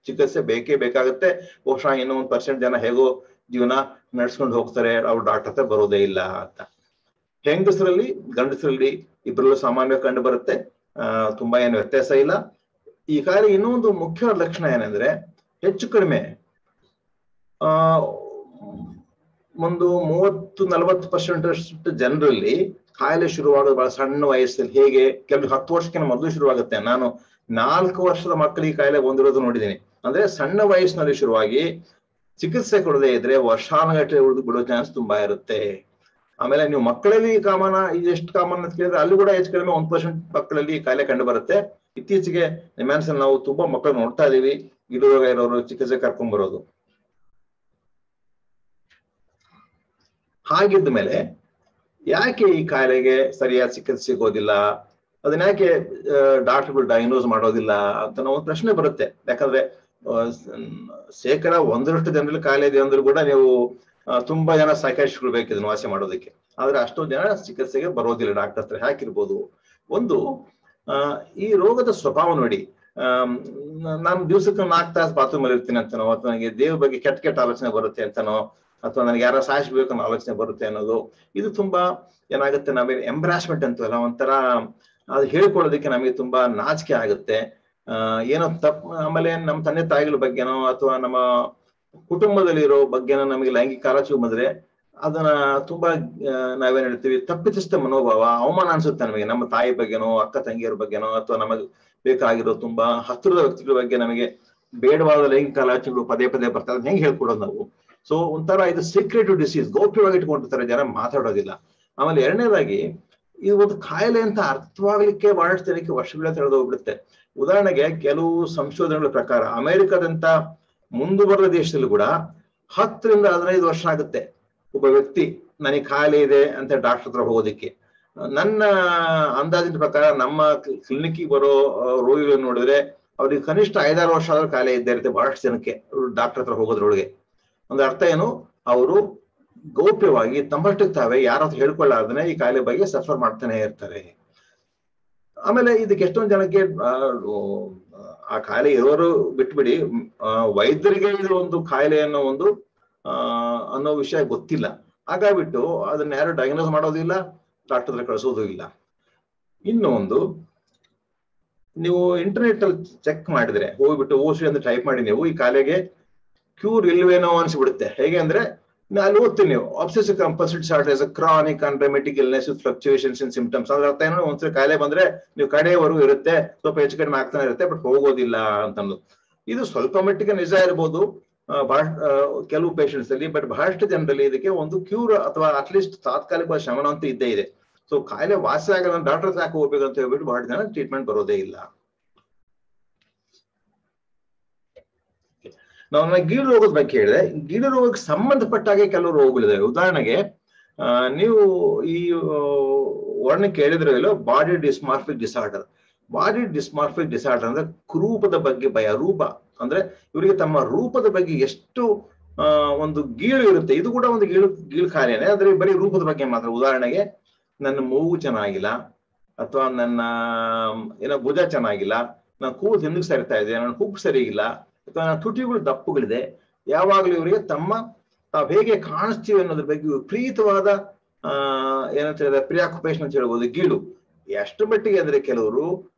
ಚಿಕಿತ್ಸೆ ಬೇಕೇ ಬೇಕಾಗುತ್ತೆ. ಬಹುಶಃ ಇನ್ನೂ 1% ಜನ ಹೇಗೋ ಜೀವನ ನಡ್ಸ್ಕೊಂಡು ಹೋಗ್ತಾರೆ, ಅವ್ರು ಡಾಕ್ಟರ್ ಹತ್ರ ಬರೋದೇ ಇಲ್ಲ ಅಂತ. ಹೆಂಗಸರಲ್ಲಿ, ಗಂಡಸರಲ್ಲಿ ಇಬ್ಬರಲ್ಲೂ ಸಾಮಾನ್ಯ ಕಂಡು ಬರುತ್ತೆ. ತುಂಬಾ ಏನು ವ್ಯತ್ಯಾಸ ಇಲ್ಲ. ಈ ಕಾಯಿಲೆ ಇನ್ನೊಂದು ಮುಖ್ಯವಾದ ಲಕ್ಷಣ ಏನಂದ್ರೆ, ಹೆಚ್ಚು ಕಡಿಮೆ ಒಂದು 30-40% ಜನರಲ್ಲಿ ಕಾಯಿಲೆ ಶುರುವಾಗೋದು ಬಹಳ ಸಣ್ಣ ವಯಸ್ಸಲ್ಲಿ. ಹೇಗೆ? ಕೆಲವು 10 ವರ್ಷಕ್ಕಿಂತ ಮೊದಲು ಶುರುವಾಗುತ್ತೆ. ನಾನು 4 ವರ್ಷದ ಮಕ್ಕಳಿಗೆ ಕಾಯಿಲೆ ಬಂದಿರೋದು ನೋಡಿದ್ದೀನಿ. ಅಂದ್ರೆ ಸಣ್ಣ ವಯಸ್ಸಿನಲ್ಲಿ ಶುರುವಾಗಿ ಚಿಕಿತ್ಸೆ ಕೊಡದೇ ಇದ್ರೆ ವರ್ಷಾನುಗಟ್ಟಲೆ ಉಳಿದು ಬಿಡೋ ಚಾನ್ಸ್ ತುಂಬಾ ಇರುತ್ತೆ. ಆಮೇಲೆ ನೀವು ಮಕ್ಕಳಲ್ಲಿ ಇದು ಎಷ್ಟು ಕಾಮನ್ ಅಂತ ಕೇಳಿದ್ರೆ, ಅಲ್ಲಿ ಕೂಡ ಹೆಚ್ಚು ಕಡಿಮೆ 1% ಮಕ್ಕಳಲ್ಲಿ ಕಾಯಿಲೆ ಕಂಡು ಬರುತ್ತೆ. ಇತ್ತೀಚೆಗೆ ನಿಮ್ಯಾನ್ಸಲ್ಲಿ ನಾವು ತುಂಬಾ ಮಕ್ಕಳು ನೋಡ್ತಾ ಇದೀವಿ ಗೀಳು ರೋಗ ಇರೋರು ಚಿಕಿತ್ಸೆ ಕರ್ಕೊಂಡ್ ಬರೋದು. ಹಾಗಿದ್ದ ಮೇಲೆ ಯಾಕೆ ಈ ಕಾಯಿಲೆಗೆ ಸರಿಯಾದ ಚಿಕಿತ್ಸೆ ಸಿಗೋದಿಲ್ಲ, ಅದನ್ನ ಯಾಕೆ ಡಾಕ್ಟರ್ಗಳು ಡಯಾಗ್ನೋಸ್ ಮಾಡೋದಿಲ್ಲ ಅಂತ ನಾವು ಪ್ರಶ್ನೆ ಬರುತ್ತೆ. ಯಾಕಂದ್ರೆ 1% ಜನರಲ್ಲಿ ಕಾಯಿಲೆ ಇದೆ ಅಂದ್ರೂ ಕೂಡ ನೀವು ತುಂಬಾ ಜನ ಸೈಕಾಟ್ರಿಸ್ಟ್ಗಳು ಬೇಕು ಇದನ್ನ ವಾಸಿ ಮಾಡೋದಕ್ಕೆ. ಆದ್ರೆ ಅಷ್ಟೊಂದು ಜನ ಚಿಕಿತ್ಸೆಗೆ ಬರೋದಿಲ್ಲ ಡಾಕ್ಟರ್ ಹತ್ರ. ಯಾಕಿರ್ಬೋದು? ಒಂದು, ಈ ರೋಗದ ಸ್ವಭಾವ ನೋಡಿ. ನಾನು ದಿವಸಕ್ಕೆ 4 ತಾಸು ಬಾತ್ರೂಮ್ ಅಲ್ಲಿ ಇರ್ತೀನಿ ಅಂತನೋ, ಅಥವಾ ನನಗೆ ದೇವ್ರ ಬಗ್ಗೆ ಕೆಟ್ಟ ಆಲೋಚನೆ ಬರುತ್ತೆ ಅಂತನೋ, ಅಥವಾ ನನಗೆ ಯಾರ ಸಾಯಿಸ್ಬೇಕು ಅನ್ನೋ ಆಲೋಚನೆ ಬರುತ್ತೆ ಅನ್ನೋದು, ಇದು ತುಂಬಾ ಏನಾಗುತ್ತೆ, ನಮಗೆ ಎಂಬ್ರಾಸ್ಮೆಂಟ್ ಅಂತಲ್ಲ, ಒಂಥರ ಅದು ಹೇಳ್ಕೊಳ್ಳೋದಕ್ಕೆ ನಮಗೆ ತುಂಬಾ ನಾಚಿಕೆ ಆಗುತ್ತೆ. ಏನೋ ತಪ್ಪು. ಆಮೇಲೆ ನಮ್ಮ ತಂದೆ ತಾಯಿಗಳ ಬಗ್ಗೆನೋ ಅಥವಾ ನಮ್ಮ ಕುಟುಂಬದಲ್ಲಿರೋ ಬಗ್ಗೆನೋ ನಮಗೆ ಲೈಂಗಿಕ ಆಲೋಚನೆ ಬಂದ್ರೆ ಅದನ್ನ ತುಂಬಾ ನಾವೇನ್ ಹೇಳ್ತೀವಿ, ತಪ್ಪಿತಸ್ಥ ಮನೋಭಾವ, ಅವಮಾನ ಅನ್ಸುತ್ತೆ ನಮಗೆ. ನಮ್ಮ ತಾಯಿ ಬಗ್ಗೆನೋ, ಅಕ್ಕ ತಂಗಿಯರ ಬಗ್ಗೆನೋ, ಅಥವಾ ನಮಗೆ ಬೇಕಾಗಿರೋ ತುಂಬಾ ಹತ್ತಿರದ ವ್ಯಕ್ತಿಗಳ ಬಗ್ಗೆ ನಮಗೆ ಬೇಡವಾದ ಲೈಂಗಿಕ ಆಲೋಚನೆಗಳು ಪದೇ ಪದೇ ಬರ್ತಾರೆ. ಹೆಂಗೆ ಹೇಳ್ಕೊಡೋದು ನಾವು? ಸೊ ಒಂಥರ ಇದು ಸೀಕ್ರೆಟಿವ್ ಡಿಸೀಸ್, ಗೌಪ್ಯವಾಗಿ ಇಟ್ಕೊಂಡಿರ್ತಾರೆ ಜನ, ಮಾತಾಡೋದಿಲ್ಲ. ಆಮೇಲೆ ಎರಡನೇದಾಗಿ, ಇದು ಒಂದು ಕಾಯಿಲೆ ಅಂತ ಅರ್ಥವಾಗ್ಲಿಕ್ಕೆ ಬಹಳಷ್ಟು ಜನಕ್ಕೆ ವರ್ಷಗಳೇ ತಿಳಿದು ಹೋಗ್ಬಿಡುತ್ತೆ. ಉದಾಹರಣೆಗೆ, ಕೆಲವು ಸಂಶೋಧನೆಗಳ ಪ್ರಕಾರ ಅಮೆರಿಕದಂತ ಮುಂದುವರೆದ ದೇಶದಲ್ಲೂ ಕೂಡ 10-15 ವರ್ಷ ಆಗುತ್ತೆ ಒಬ್ಬ ವ್ಯಕ್ತಿ ನನಗೆ ಕಾಯಿಲೆ ಇದೆ ಅಂತ ಡಾಕ್ಟರ್ ಹತ್ರ ಹೋಗೋದಿಕ್ಕೆ. ನನ್ನ ಅಂದಾಜಿನ ಪ್ರಕಾರ ನಮ್ಮ ಕ್ಲಿನಿಕ್ ಬರೋ ರೋಗಿಗಳು ನೋಡಿದ್ರೆ ಅವ್ರಿಗೆ ಕನಿಷ್ಠ 5-6 ವರ್ಷ ಆದ್ರೂ ಕಾಯಿಲೆ ಇದ್ದೇ ಇರುತ್ತೆ ಬಹಳಷ್ಟು ಜನಕ್ಕೆ ಡಾಕ್ಟರ್ ಹತ್ರ ಹೋಗೋದ್ರೊಳಗೆ. ಒಂದು ಅರ್ಥ ಏನು, ಅವರು ಗೌಪ್ಯವಾಗಿ ತಮ್ಮಷ್ಟಕ್ಕೆ ತಾವೇ ಯಾರ ಹತ್ರ ಹೇಳ್ಕೊಳ್ಳಾರ್ದನೆ ಈ ಕಾಯಿಲೆ ಬಗ್ಗೆ ಸಫರ್ ಮಾಡ್ತಾನೆ ಇರ್ತಾರೆ. ಆಮೇಲೆ ಇದಕ್ಕೆ ಎಷ್ಟೊಂದು ಜನಕ್ಕೆ ಆ ಕಾಯಿಲೆ ಇರೋರು ಬಿಟ್ಬಿಡಿ, ವೈದ್ಯರಿಗೆ ಇದು ಒಂದು ಕಾಯಿಲೆ ಅನ್ನೋ ಒಂದು ಅನ್ನೋ ವಿಷಯ ಗೊತ್ತಿಲ್ಲ. ಹಾಗಾಗ್ಬಿಟ್ಟು ಅದನ್ನ ಯಾರು ಡಯಾಗ್ನೋಸ್ ಮಾಡೋದಿಲ್ಲ, ಡಾಕ್ಟರ್ ಹತ್ರ ಕಳಿಸೋದು ಇಲ್ಲ. ಇನ್ನು ಒಂದು, ನೀವು ಇಂಟರ್ನೆಟ್ ಅಲ್ಲಿ ಚೆಕ್ ಮಾಡಿದ್ರೆ ಹೋಗ್ಬಿಟ್ಟು OCD ಅಂತ ಟೈಪ್ ಮಾಡಿ ನೀವು ಈ ಕಾಯಿಲೆಗೆ ಕ್ಯೂರ್ ಇಲ್ವೇನೋ ಅನ್ಸ್ಬಿಡುತ್ತೆ. ಹೇಗೆ ಅಂದ್ರೆ ಅಲ್ಲಿ ಓದ್ತೀನಿ ನೀವು obsessive compulsive disorder is a chronic and remitting illness with fluctuations in symptoms. ಅದ್ರ ಅರ್ಥ ಏನೋ ಒಂದ್ಸರಿ ಕಾಯಿಲೆ ಬಂದ್ರೆ ನೀವು ಕಡೆಯವರೆಗೂ ಇರುತ್ತೆ, ಸ್ವಲ್ಪ ಹೆಚ್ಚು ಕಡಿಮೆ ಆಗ್ತಾನೆ ಇರುತ್ತೆ, ಬಟ್ ಹೋಗೋದಿಲ್ಲ ಅಂತಂದು. ಇದು ಸ್ವಲ್ಪ ಮಟ್ಟಿಗೆ ನಿಜ ಇರ್ಬೋದು ಕೆಲವು ಪೇಷಂಟ್ಸ್ ಅಲ್ಲಿ, ಬಟ್ ಬಹಳಷ್ಟು ಜನರಲ್ಲಿ ಇದಕ್ಕೆ ಒಂದು ಕ್ಯೂರ್ ಅಥವಾ ಅಟ್ಲೀಸ್ಟ್ ತಾತ್ಕಾಲಿಕ ಶಮನ ಅಂತ ಇದ್ದೇ ಇದೆ. ಸೊ ಕಾಯಿಲೆ ವಾಸಿ ಆಗಲ್ಲ ಡಾಕ್ಟರ್ ಯಾಕೆ ಹೋಗ್ಬೇಕು ಅಂತ ಹೇಳ್ಬಿಟ್ಟು ಬಹಳ ಜನ ಟ್ರೀಟ್ಮೆಂಟ್ ಬರೋದೇ ಇಲ್ಲ. ನಾವು ಗೀಳು ರೋಗದ ಬಗ್ಗೆ ಹೇಳಿದೆ. ಗೀಳು ರೋಗಕ್ಕೆ ಸಂಬಂಧಪಟ್ಟಾಗೆ ಕೆಲವು ರೋಗಗಳಿದಾವೆ. ಉದಾಹರಣೆಗೆ ನೀವು ಈ ವರ್ಣ ಕೇಳಿದ್ರೆ ಇಲ್ಲೋ body dysmorphic disorder. Body dysmorphic disorder ಅಂದ್ರೆ ರೂಪದ ಬಗ್ಗೆ ಭಯ. ರೂಪ ಅಂದ್ರೆ ಇವರಿಗೆ ತಮ್ಮ ರೂಪದ ಬಗ್ಗೆ ಎಷ್ಟು ಒಂದು ಗೀಳು ಇರುತ್ತೆ. ಇದು ಕೂಡ ಒಂದು ಗೀಳು ಕಾಯಿಲೆನೆ, ಆದ್ರೆ ಬರೀ ರೂಪದ ಬಗ್ಗೆ ಮಾತ್ರ. ಉದಾಹರಣೆಗೆ ನನ್ನ ಮೂಗು ಚೆನ್ನಾಗಿಲ್ಲ, ಅಥವಾ ನನ್ನ ಏನೋ ಭುಜ ಚೆನ್ನಾಗಿಲ್ಲ, ನನ್ನ ಕೂದಲು ಹಿಂದಕ್ಕೆ ಸರಿತಾ ಇದೆ, ನನ್ನ ಹುಬ್ಬು ಸರಿ ಇಲ್ಲ, ಅಥವಾ ನನ್ನ ತುಟಿಗಳು ದಪ್ಪುಗಳಿದೆ. ಯಾವಾಗಲೂ ಇವರಿಗೆ ತಾವು ಹೇಗೆ ಕಾಣಿಸ್ತೀವಿ ಅನ್ನೋದ್ರ ಬಗ್ಗೆ ವಿಪರೀತವಾದ ಏನಂತ ಹೇಳಿದ್ರೆ ಪ್ರಿಯಾಕ್ಯುಪೇಷನ್ ಅಂತ ಹೇಳ್ಬೋದು, ಗೀಳು. ಎಷ್ಟು ಮಟ್ಟಿಗೆ ಅಂದ್ರೆ ಕೆಲವರು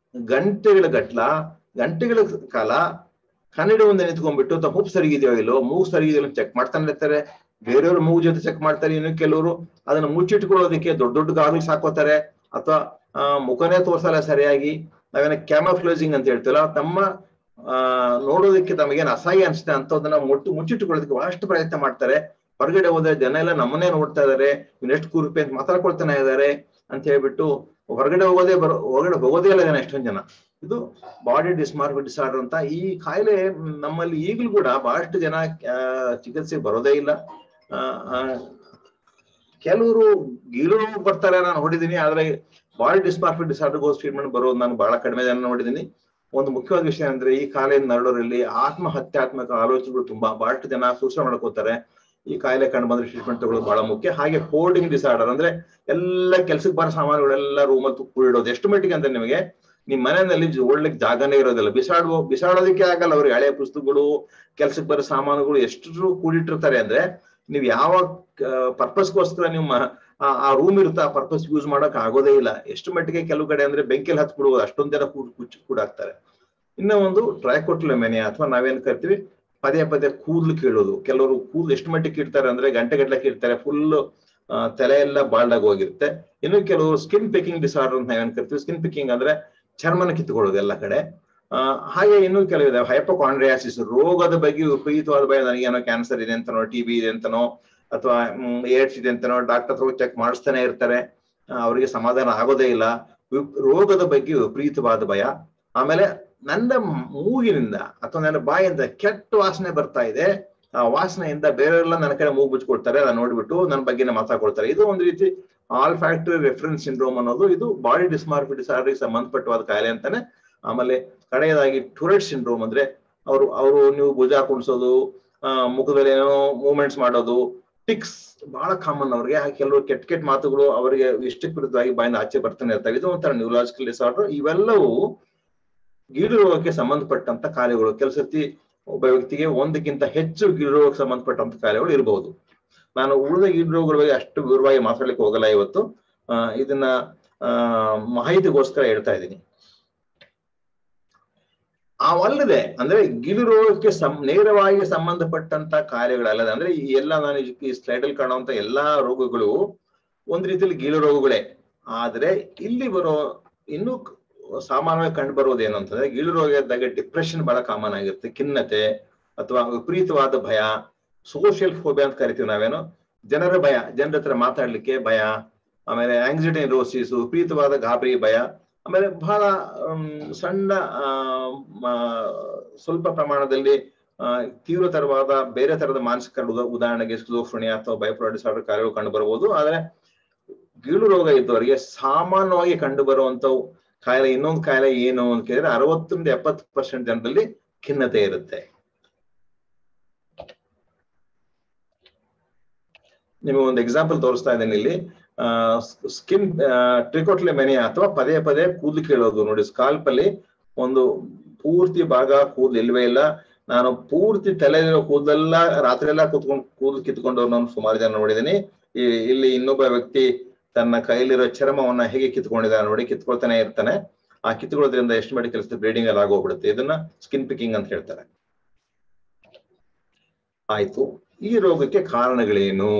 ಗಂಟೆಗಳ ಕಾಲ ಕನ್ನಡಿ ಮುಂದೆ ನಿಂತ್ಕೊಂಡ್ಬಿಟ್ಟು ತಾವು ಹುಬ್ಬು ಸರಿಗಿದೆಯೋ ಇಲ್ಲೋ, ಮೂಗು ಸರಿಗಿದೆಯೋ ಚೆಕ್ ಮಾಡ್ತಾನೆ ಇರ್ತಾರೆ. ಬೇರೆಯವ್ರ ಮೂಗು ಜೊತೆ ಚೆಕ್ ಮಾಡ್ತಾರೆ. ಇನ್ನು ಕೆಲವರು ಅದನ್ನ ಮುಚ್ಚಿಟ್ಕೊಳ್ಳೋದಕ್ಕೆ ದೊಡ್ಡ ದೊಡ್ಡ ಗಾಗಲ್ಸ್ ಹಾಕೋತಾರೆ, ಅಥವಾ ಮುಖನೇ ತೋರ್ಸಲ್ಲ ಸರಿಯಾಗಿ. ನಾವೇನ ಕ್ಯಾಮಫ್ಲೇಜಿಂಗ್ ಅಂತ ಹೇಳ್ತೀವಲ್ಲ, ತಮ್ಮ ನೋಡೋದಕ್ಕೆ ತಮಗೇನು ಅಸಹ್ಯ ಅನ್ಸುತ್ತೆ ಅಂತದನ್ನ ಮುಚ್ಚಿಟ್ಟುಕೊಳ್ಳೋದಕ್ಕೆ ಬಹಳಷ್ಟು ಪ್ರಯತ್ನ ಮಾಡ್ತಾರೆ. ಹೊರಗಡೆ ಹೋದ್ರೆ ಜನ ಎಲ್ಲ ನಮ್ಮನ್ನೇ ನೋಡ್ತಾ ಇದಾರೆ, ಇವನೆಷ್ಟು ಕೂರ್ಪೆ ಅಂತ ಮಾತಾಡ್ಕೊಳ್ತಾನೆ ಇದಾರೆ ಅಂತ ಹೇಳ್ಬಿಟ್ಟು ಹೊರಗಡೆ ಹೋಗೋದೇ ಇಲ್ಲ ಜನ, ಎಷ್ಟೊಂದು ಜನ. ಇದು ಬಾಡಿ ಡಿಸ್ಮಾರ್ಫಿಕ್ ಡಿಸಾರ್ಡರ್ ಅಂತ. ಈ ಕಾಯಿಲೆ ನಮ್ಮಲ್ಲಿ ಈಗಲೂ ಕೂಡ ಬಹಳಷ್ಟು ಜನ ಚಿಕಿತ್ಸೆ ಬರೋದೇ ಇಲ್ಲ. ಕೆಲವರು ಗೀಳು ಬರ್ತಾರೆ, ನಾನು ನೋಡಿದ್ದೀನಿ. ಆದ್ರೆ ಬಾಡಿ ಡಿಸ್ಮಾರ್ಫಿಕ್ ಡಿಸಾರ್ಡರ್ ಟ್ರೀಟ್ಮೆಂಟ್ ಬರೋದು ನಾನು ಬಹಳ ಕಡಿಮೆ ಜನ ನೋಡಿದ್ದೀನಿ. ಒಂದು ಮುಖ್ಯವಾದ ವಿಷಯ ಅಂದ್ರೆ ಈ ಕಾಯಿಲೆಯಿಂದ ನರಳೋರಲ್ಲಿ ಆತ್ಮಹತ್ಯಾತ್ಮಕ ಆಲೋಚನೆಗಳು ಬಹಳಷ್ಟು ಜನ ಸೂಸೈಡ್ ಮಾಡ್ಕೋತಾರೆ. ಈ ಕಾಯಿಲೆ ಕಂಡು ಬಂದ್ರೆ ಟ್ರೀಟ್ಮೆಂಟ್ ತಗೊಳ್ಳೋದು ಬಹಳ ಮುಖ್ಯ. ಹಾಗೆ ಹೋರ್ಡಿಂಗ್ ಡಿಸಾರ್ಡರ್ ಅಂದ್ರೆ ಎಲ್ಲ ಕೆಲ್ಸಕ್ಕೆ ಬರೋ ಸಾಮಾನುಗಳೆಲ್ಲ ರೂಮಲ್ಲಿ ಕೂಡಿಡೋದು. ಎಷ್ಟು ಮಟ್ಟಿಗೆ ಅಂದ್ರೆ ನಿಮಗೆ ನಿಮ್ ಮನೆಯಲ್ಲಿ ಓಡ್ಲಿಕ್ಕೆ ಜಾಗನೇ ಇರೋದಿಲ್ಲ, ಬಿಸಾಡೋದಕ್ಕೆ ಆಗಲ್ಲ. ಅವ್ರಿಗೆ ಹಳೆ ಪುಸ್ತಕಗಳು, ಕೆಲ್ಸಕ್ಕೆ ಬರೋ ಸಾಮಾನುಗಳು ಎಷ್ಟು ಕೂಡಿಟ್ಟಿರ್ತಾರೆ ಅಂದ್ರೆ ನೀವು ಯಾವ ಪರ್ಪಸ್ಗೋಸ್ಕರ ನಿಮ್ಮ ಆ ರೂಮ್ ಇರುತ್ತೆ ಆ ಪರ್ಪಸ್ ಯೂಸ್ ಮಾಡಕ್ ಆಗೋದೇ ಇಲ್ಲ. ಎಷ್ಟು ಮಟ್ಟಿಗೆ ಕೆಲವು ಕಡೆ ಅಂದ್ರೆ ಬೆಂಕಿಯಲ್ಲಿ ಹತ್ಬಿಡುವುದು, ಅಷ್ಟೊಂದ್ ಜನ ಕೂಡಾಕ್ತಾರೆ. ಇನ್ನ ಒಂದು ಟ್ರೈಕೋಟಿಲೋಮೆನಿಯಾ ಅಥವಾ ನಾವೇನ್ ಕರಿತೀವಿ ಪದೇ ಪದೇ ಕೂದಲು ಕೀಳೋದು. ಕೆಲವರು ಕೂದಲು ಎಷ್ಟು ಮಟ್ಟಿಗೆ ಕೀಳ್ತಾರೆ ಅಂದ್ರೆ ಗಂಟೆಗಟ್ಟಲೆ ಕೀಳ್ತಾರೆ, ಫುಲ್ ತಲೆ ಎಲ್ಲ ಬಾಲ್ಡಾಗಿ ಹೋಗಿರುತ್ತೆ. ಇನ್ನು ಕೆಲವರು ಸ್ಕಿನ್ ಪಿಕಿಂಗ್ ಡಿಸಾರ್ಡರ್ ಅಂತ ನಾವೇನ್ ಕರಿತೀವಿ. ಸ್ಕಿನ್ ಪಿಕಿಂಗ್ ಅಂದ್ರೆ ಚರ್ಮನ ಕಿತ್ಕೊಳ್ಳೋದು ಎಲ್ಲ ಕಡೆ. ಹಾಗೆ ಇನ್ನೂ ಕೆಲವಿದೆ. ಹೈಪೋಕಾಂಡ್ರಿಯಾಸಿಸ್ ರೋಗದ ಬಗ್ಗೆ ವಿಪರೀತವಾದ ಭಯ. ನನಗೇನೋ ಕ್ಯಾನ್ಸರ್ ಇದೆ ಅಂತನೋ, TB ಇದೆ ಅಂತನೋ, ಅಥವಾ ಏಡ್ಸ್ ಇದೆ ಅಂತನೋ ಡಾಕ್ಟರ್ ಹತ್ರ ಚೆಕ್ ಮಾಡಿಸ್ತಾನೆ ಇರ್ತಾರೆ. ಅವರಿಗೆ ಸಮಾಧಾನ ಆಗೋದೇ ಇಲ್ಲ. ರೋಗದ ಬಗ್ಗೆ ವಿಪರೀತವಾದ ಭಯ. ಆಮೇಲೆ ನನ್ನ ಮೂಗಿನಿಂದ ಅಥವಾ ನನ್ನ ಬಾಯಿಂದ ಕೆಟ್ಟ ವಾಸನೆ ಬರ್ತಾ ಇದೆ, ಆ ವಾಸನೆಯಿಂದ ಬೇರೆಲ್ಲ ನನ್ನ ಕಡೆ ಮೂಗು ಮುಚ್ಕೊಳ್ತಾರೆ. ಅದನ್ನ ನೋಡ್ಬಿಟ್ಟು ನನ್ನ ಬಗ್ಗೆನೇ ಮಾತಾಡ್ಕೊಳ್ತಾರೆ. ಇದು ಒಂದು ರೀತಿ ಆಲ್ಫ್ಯಾಕ್ಟರಿ ರೆಫರೆನ್ಸ್ ಸಿಂಡ್ರೋಮ್ ಅನ್ನೋದು. ಇದು ಬಾಡಿ ಡಿಸ್ಮಾರ್ಫಿಕ್ ಡಿಸಾರ್ಡರ್ಗೆ ಸಂಬಂಧಪಟ್ಟವಾದ ಕಾಯಿಲೆ ಅಂತಾನೆ. ಆಮೇಲೆ ಕಡೆಯದಾಗಿ ಟುರೆಟ್ ಸಿಂಡ್ರೋಮ್ ಅಂದ್ರೆ ಅವರು ನೀವು ಭುಜ ಕುಣಿಸೋದು, ಮುಖದಲ್ಲಿ ಏನೋ ಮೂವ್ಮೆಂಟ್ಸ್ ಮಾಡೋದು, ಟಿಕ್ಸ್ ಬಹಳ ಕಾಮನ್ ಅವ್ರಿಗೆ. ಕೆಲವರು ಕೆಟ್ಟ ಮಾತುಗಳು ಅವರಿಗೆ ಇಷ್ಟಕ್ಕೆ ವಿರುದ್ಧವಾಗಿ ಬಾಯಿಂದ ಆಚೆ ಬರ್ತಾನೆ ಇರ್ತವೆ. ಇದು ಒಂಥರ ನ್ಯೂರಾಲಜಿಕಲ್ ಡಿಸಾರ್ಡರ್. ಇವೆಲ್ಲವೂ ಗೀಳು ರೋಗಕ್ಕೆ ಸಂಬಂಧಪಟ್ಟಂತ ಕಾಯಿಲೆಗಳು. ಕೆಲಸತಿ ಒಬ್ಬ ವ್ಯಕ್ತಿಗೆ ಒಂದಕ್ಕಿಂತ ಹೆಚ್ಚು ಗೀಳು ರೋಗಕ್ಕೆ ಸಂಬಂಧಪಟ್ಟಂತ ಕಾಯಿಲೆಗಳು ಇರಬಹುದು. ನಾನು ಉಳಿದ ಗೀಳು ರೋಗಗಳ ಬಗ್ಗೆ ಅಷ್ಟು ವಿವರವಾಗಿ ಮಾತಾಡ್ಲಿಕ್ಕೆ ಹೋಗಲ್ಲ ಇವತ್ತು. ಇದನ್ನ ಮಾಹಿತಿಗೋಸ್ಕರ ಹೇಳ್ತಾ ಇದ್ದೀನಿ. ಅವಲ್ಲದೆ ಅಂದ್ರೆ ಗೀಳು ರೋಗಕ್ಕೆ ನೇರವಾಗಿ ಸಂಬಂಧಪಟ್ಟಂತ ಕಾಯಿಲೆಗಳಲ್ಲದೆ, ಅಂದ್ರೆ ಈ ಎಲ್ಲ ನಾನು ಈ ಸ್ಲೈಡ್ ಅಲ್ಲಿ ಕಾಣುವಂತ ಎಲ್ಲಾ ರೋಗಗಳು ಒಂದ್ ರೀತಿಯಲ್ಲಿ ಗೀಳು ರೋಗಗಳೇ. ಆದ್ರೆ ಇಲ್ಲಿ ಬರೋ ಇನ್ನೂ ಸಾಮಾನ್ಯವಾಗಿ ಕಂಡು ಬರೋದು ಏನು ಅಂತಂದ್ರೆ, ಗೀಳು ರೋಗ ಇದ್ದಾಗ ಡಿಪ್ರೆಷನ್ ಬಹಳ ಕಾಮನ್ ಆಗಿರುತ್ತೆ. ಖಿನ್ನತೆ ಅಥವಾ ವಿಪರೀತವಾದ ಭಯ, ಸೋಷಿಯಲ್ ಫೋಬಿಯಾ ಅಂತ ಕರಿತೀವಿ ನಾವೇನು, ಜನರ ಭಯ, ಜನರ ಹತ್ರ ಮಾತಾಡ್ಲಿಕ್ಕೆ ಭಯ. ಆಮೇಲೆ ಆಂಗ್ಸೈಟಿ ನ್ಯೂರೋಸಿಸ್, ವಿಪರೀತವಾದ ಗಾಬರಿ ಭಯ. ಆಮೇಲೆ ಬಹಳ ಸಣ್ಣ ಸ್ವಲ್ಪ ಪ್ರಮಾಣದಲ್ಲಿ ತೀವ್ರತರವಾದ ಬೇರೆ ತರದ ಮಾನಸಿಕ, ಉದಾಹರಣೆಗೆ ಸ್ಕಿಜೋಫ್ರೆನಿಯಾ ಅಥವಾ ಬೈಪೋಲಾರ್ ಡಿಸಾರ್ಡರ್ ಕಾಯಿಲೆಗಳು ಕಂಡು ಬರಬಹುದು. ಆದ್ರೆ ಗೀಳು ರೋಗ ಇದ್ದವರಿಗೆ ಸಾಮಾನ್ಯವಾಗಿ ಕಂಡು ಬರುವಂತವು ಕಾಯಿಲೆ, ಇನ್ನೊಂದು ಕಾಯಿಲೆ ಏನು ಅಂತ ಕೇಳಿದ್ರೆ 60-70% ಜನರಲ್ಲಿ ಖಿನ್ನತೆ ಇರುತ್ತೆ. ನಿಮಗೆ ಒಂದು ಎಕ್ಸಾಂಪಲ್ ತೋರಿಸ್ತಾ ಇದ್ದೇನೆ ಇಲ್ಲಿ. ಸ್ಕಿನ್ ಟ್ರಿಕೋಟ್ಲೆಮೆನಿಯಾ ಅಥವಾ ಪದೇ ಪದೇ ಕೂದಲು ಕೀಳೋದು ನೋಡಿ. ಸ್ಕಾಲ್ಪ್ ಅಲ್ಲಿ ಒಂದು ಪೂರ್ತಿ ಭಾಗ ಕೂದಲು ಇಲ್ವೇ ಇಲ್ಲ. ನಾನು ಪೂರ್ತಿ ತಲೆಯಲ್ಲಿರೋ ಕೂದಲೆಲ್ಲ ರಾತ್ರಿ ಎಲ್ಲ ಕೂದಲು ಕಿತ್ಕೊಂಡವ್ರು ನಾನು ಸುಮಾರು ಜನ ನೋಡಿದ್ದೀನಿ. ಇಲ್ಲಿ ಇನ್ನೊಬ್ಬ ವ್ಯಕ್ತಿ ತನ್ನ ಕೈಲಿರೋ ಚರ್ಮವನ್ನ ಹೇಗೆ ಕಿತ್ಕೊಂಡಿದ್ದಾನೆ ನೋಡಿ, ಕಿತ್ಕೊಳ್ತಾನೆ ಇರ್ತಾನೆ. ಆ ಕಿತ್ಕೊಳ್ಳೋದ್ರಿಂದ ಎಷ್ಟು ಮಾಡಿ ಕೆಲಸ ಬ್ಲೀಡಿಂಗ್ ಅಲ್ಲಿ ಆಗೋಗ್ಬಿಡುತ್ತೆ. ಇದನ್ನ ಸ್ಕಿನ್ ಪಿಕ್ಕಿಂಗ್ ಅಂತ ಹೇಳ್ತಾರೆ. ಆಯ್ತು, ಈ ರೋಗಕ್ಕೆ ಕಾರಣಗಳೇನು?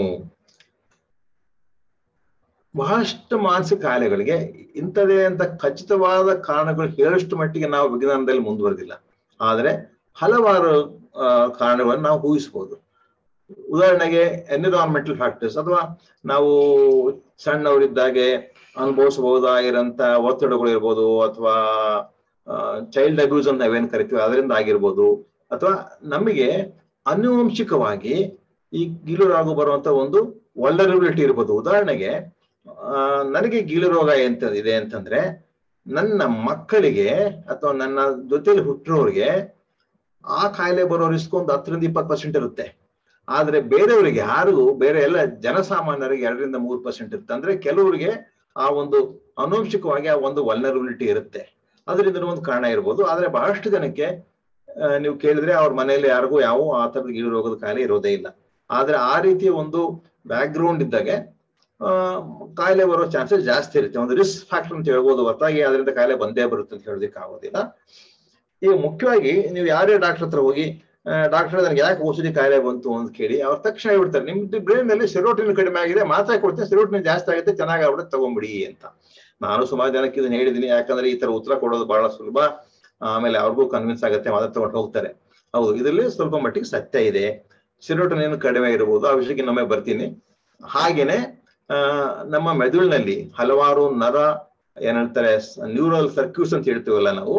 ಬಹಳಷ್ಟು ಮಾನಸಿಕ ಕಾಯಿಲೆಗಳಿಗೆ ಇಂಥದೇ ಅಂತ ಖಚಿತವಾದ ಕಾರಣಗಳು ಹೇಳಷ್ಟು ಮಟ್ಟಿಗೆ ನಾವು ವಿಜ್ಞಾನದಲ್ಲಿ ಮುಂದುವರೆದಿಲ್ಲ. ಆದ್ರೆ ಹಲವಾರು ಕಾರಣಗಳನ್ನು ನಾವು ಊಹಿಸಬಹುದು. ಉದಾಹರಣೆಗೆ ಎನ್ವಿರಾನ್ಮೆಂಟಲ್ ಫ್ಯಾಕ್ಟರ್ಸ್, ಅಥವಾ ನಾವು ಸಣ್ಣವರಿದ್ದಾಗೆ ಅನುಭವಿಸಬಹುದಾಗಿರಂತ ಒತ್ತಡಗಳು ಇರ್ಬೋದು, ಅಥವಾ ಚೈಲ್ಡ್ ಅಬ್ಯೂಸ್ ಅಂತ ನಾವೇನ್ ಕರಿತೀವಿ ಅದರಿಂದ ಆಗಿರ್ಬೋದು, ಅಥವಾ ನಮಗೆ ಆನುವಂಶಿಕವಾಗಿ ಈ ಗೀಳು ರೋಗ ಬರುವಂತ ಒಂದು ವಲ್ನರಬಿಲಿಟಿ ಇರ್ಬೋದು. ಉದಾಹರಣೆಗೆ ನನಗೆ ಗೀಳು ರೋಗ ಎಂತ ಇದೆ ಅಂತಂದ್ರೆ, ನನ್ನ ಮಕ್ಕಳಿಗೆ ಅಥವಾ ನನ್ನ ಜೊತೆಲಿ ಹುಟ್ಟಿರೋರಿಗೆ ಆ ಕಾಯಿಲೆ ಬರೋ ರಿಸ್ಕ್ ಒಂದು 10-20% ಇರುತ್ತೆ. ಆದ್ರೆ ಬೇರೆಯವರಿಗೆ ಯಾರಿಗೂ, ಬೇರೆ ಎಲ್ಲ ಜನಸಾಮಾನ್ಯರಿಗೆ 2-3% ಇರುತ್ತೆ. ಅಂದ್ರೆ ಕೆಲವರಿಗೆ ಆ ಒಂದು ಆನುವಂಶಿಕವಾಗಿ ಆ ಒಂದು ವಲ್ನರಬಿಲಿಟಿ ಇರುತ್ತೆ. ಅದರಿಂದ ಒಂದು ಕಾರಣ ಇರ್ಬೋದು. ಆದ್ರೆ ಬಹಳಷ್ಟು ಜನಕ್ಕೆ ನೀವು ಕೇಳಿದ್ರೆ ಅವ್ರ ಮನೆಯಲ್ಲಿ ಯಾರಿಗೂ ಯಾವ ಆ ತರದ ಗೀಳು ರೋಗದ ಕಾಯಿಲೆ ಇರೋದೇ ಇಲ್ಲ. ಆದ್ರೆ ಆ ರೀತಿಯ ಒಂದು ಬ್ಯಾಕ್ ಗ್ರೌಂಡ್ ಇದ್ದಾಗ ಕಾಯಿಲೆ ಬರೋ ಚಾನ್ಸಸ್ ಜಾಸ್ತಿ ಇರುತ್ತೆ. ಒಂದು ರಿಸ್ಕ್ ಫ್ಯಾಕ್ಟರ್ ಅಂತ ಹೇಳ್ಬೋದು, ಹೊರತಾಗಿ ಅದರಿಂದ ಕಾಯಿಲೆ ಬಂದೇ ಬರುತ್ತೆ ಅಂತ ಹೇಳೋದಕ್ಕೆ ಆಗೋದಿಲ್ಲ. ಈಗ ಮುಖ್ಯವಾಗಿ ನೀವು ಯಾರೇ ಡಾಕ್ಟರ್ ಹತ್ರ ಹೋಗಿ, ಡಾಕ್ಟರ್ ನನಗೆ ಯಾಕೆ ಔಷಧಿ ಕಾಯಿಲೆ ಬಂತು ಅಂತ ಕೇಳಿ, ಅವ್ರ ತಕ್ಷಣ ಹೇಳ್ಬಿಡ್ತಾರೆ ನಿಮ್ದು ಬ್ರೈನ್ ನಲ್ಲಿ ಸೆರೋಟಿನಿನ್ ಕಡಿಮೆ ಆಗಿದೆ, ಮಾತ್ರೆ ಕೊಡ್ತೇನೆ, ಸೆರೋಟಿನಿನ್ ಜಾಸ್ತಿ ಆಗುತ್ತೆ, ಚೆನ್ನಾಗಿ ಆಗ್ಬಿಡುತ್ತೆ, ತಗೊಂಬಿಡಿ ಅಂತ. ನಾನು ಸುಮಾರು ಜನಕ್ಕೆ ಇದನ್ನ ಹೇಳಿದ್ದೀನಿ. ಯಾಕಂದ್ರೆ ಈ ತರ ಉತ್ತರ ಕೊಡೋದು ಬಹಳ ಸುಲಭ, ಆಮೇಲೆ ಅವ್ರಿಗೂ ಕನ್ವಿನ್ಸ್ ಆಗುತ್ತೆ, ಮಾತ್ರ ತಗೊಂಡು ಹೋಗ್ತಾರೆ. ಹೌದು, ಇದರಲ್ಲಿ ಸ್ವಲ್ಪ ಮಟ್ಟಿಗೆ ಸತ್ಯ ಇದೆ. ಸೆರೋಟಿನಿನ್ ಕಡಿಮೆ ಇರಬಹುದು, ಆ ವಿಷಯಕ್ಕೆ ನಮ್ಮೇ ಬರ್ತೀನಿ. ಹಾಗೇನೆ ನಮ್ಮ ಮೆದುಳಿನಲ್ಲಿ ಹಲವಾರು ನರ ಏನ್ ಹೇಳ್ತಾರೆ ನ್ಯೂರಲ್ ಸರ್ಕ್ಯೂಟ್ಸ್ ಅಂತ ಹೇಳ್ತೀವಲ್ಲ ನಾವು,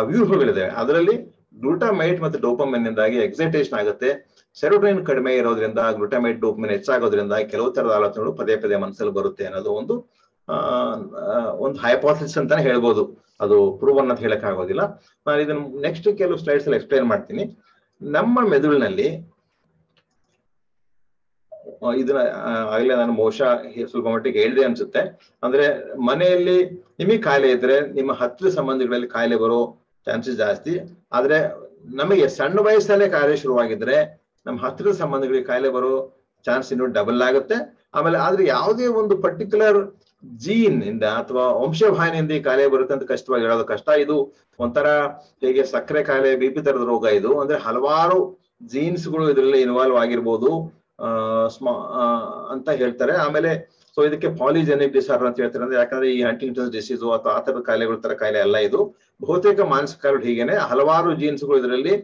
ವ್ಯೂಹಗಳಿದೆ. ಅದರಲ್ಲಿ ಗ್ಲೂಟಾಮೈಟ್ ಮತ್ತು ಡೋಪಮಿನ್ ಇಂದಾಗಿ ಎಕ್ಸೈಟೇಷನ್ ಆಗುತ್ತೆ. ಸೆರೋಟೋನಿನ್ ಕಡಿಮೆ ಇರೋದ್ರಿಂದ ಗ್ಲೂಟಾಮೈಟ್ ಡೋಪಮಿನ್ ಹೆಚ್ಚಾಗೋದ್ರಿಂದ ಕೆಲವು ತರದ ಆಲೋಚನೆಗಳು ಪದೇ ಪದೇ ಮನಸ್ಸಲ್ಲಿ ಬರುತ್ತೆ ಅನ್ನೋದು ಒಂದು ಹೈಪೋಥೆಸಿಸ್ ಅಂತಾನೆ ಹೇಳ್ಬೋದು. ಅದು ಪ್ರೂವನ್ ಅಂತ ಹೇಳಕ್ ಆಗೋದಿಲ್ಲ. ನಾನು ಇದನ್ನ ನೆಕ್ಸ್ಟ್ ಕೆಲವು ಸ್ಲೈಡ್ಸ್ ಅಲ್ಲಿ ಎಕ್ಸ್ಪ್ಲೈನ್ ಮಾಡ್ತೀನಿ. ನಮ್ಮ ಮೆದುಳಿನಲ್ಲಿ ಇದನ್ನ ಆಗಲೇ ನಾನು ಬಹುಶಃ ಸ್ವಲ್ಪ ಮಟ್ಟಿಗೆ ಹೇಳಿದೆ ಅನ್ಸುತ್ತೆ. ಅಂದ್ರೆ ಮನೆಯಲ್ಲಿ ನಿಮಗೆ ಕಾಯಿಲೆ ಇದ್ರೆ ನಿಮ್ಮ ಹತ್ತಿರ ಸಂಬಂಧಿಗಳಲ್ಲಿ ಕಾಯಿಲೆ ಬರೋ ಚಾನ್ಸಸ್ ಜಾಸ್ತಿ. ಆದ್ರೆ ನಮಗೆ ಸಣ್ಣ ವಯಸ್ಸಲ್ಲೇ ಕಾಯಿಲೆ ಶುರುವಾಗಿದ್ರೆ ನಮ್ಮ ಹತ್ತಿರದ ಸಂಬಂಧಿಗಳಿಗೆ ಕಾಯಿಲೆ ಬರೋ ಚಾನ್ಸ್ ಇನ್ನೂ ಡಬಲ್ ಆಗುತ್ತೆ. ಆಮೇಲೆ ಆದ್ರೆ ಯಾವುದೇ ಒಂದು ಪರ್ಟಿಕ್ಯುಲರ್ ಜೀನ್ ಇಂದ ಅಥವಾ ವಂಶವಾಹಿನಿಯಿಂದ ಈ ಕಾಯಿಲೆ ಬರುತ್ತೆ ಅಂತ ಕಷ್ಟವಾಗಿ ಹೇಳೋದು ಕಷ್ಟ. ಇದು ಒಂಥರ ಹೇಗೆ ಸಕ್ಕರೆ ಕಾಯಿಲೆ, BP ತರದ ರೋಗ ಇದು. ಅಂದ್ರೆ ಹಲವಾರು ಜೀನ್ಸ್ಗಳು ಇದರಲ್ಲಿ ಇನ್ವಾಲ್ವ್ ಆಗಿರ್ಬೋದು ಅಂತ ಹೇಳ್ತಾರೆ. ಆಮೇಲೆ ಸೊ ಇದಕ್ಕೆ ಪಾಲಿಜೆನಿಕ್ ಡಿಸಾರ್ಡರ್ ಅಂತ ಹೇಳ್ತಾರೆ. ಅಂದ್ರೆ ಯಾಕಂದ್ರೆ ಈ ಹಂಟಿಂಗ್ಟನ್ಸ್ ಡಿಸೀಸ್ ಅಥವಾ ಆ ತರದ ಕಾಯಿಲೆಗಳ ತರ ಕಾಯಿಲೆ ಅಲ್ಲ ಇದು. ಬಹುತೇಕ ಮಾನಸಿಕ ಕಾಯಿಲೆ ಹೀಗೇನೆ ಹಲವಾರು ಜೀನ್ಸ್ಗಳು ಇದರಲ್ಲಿ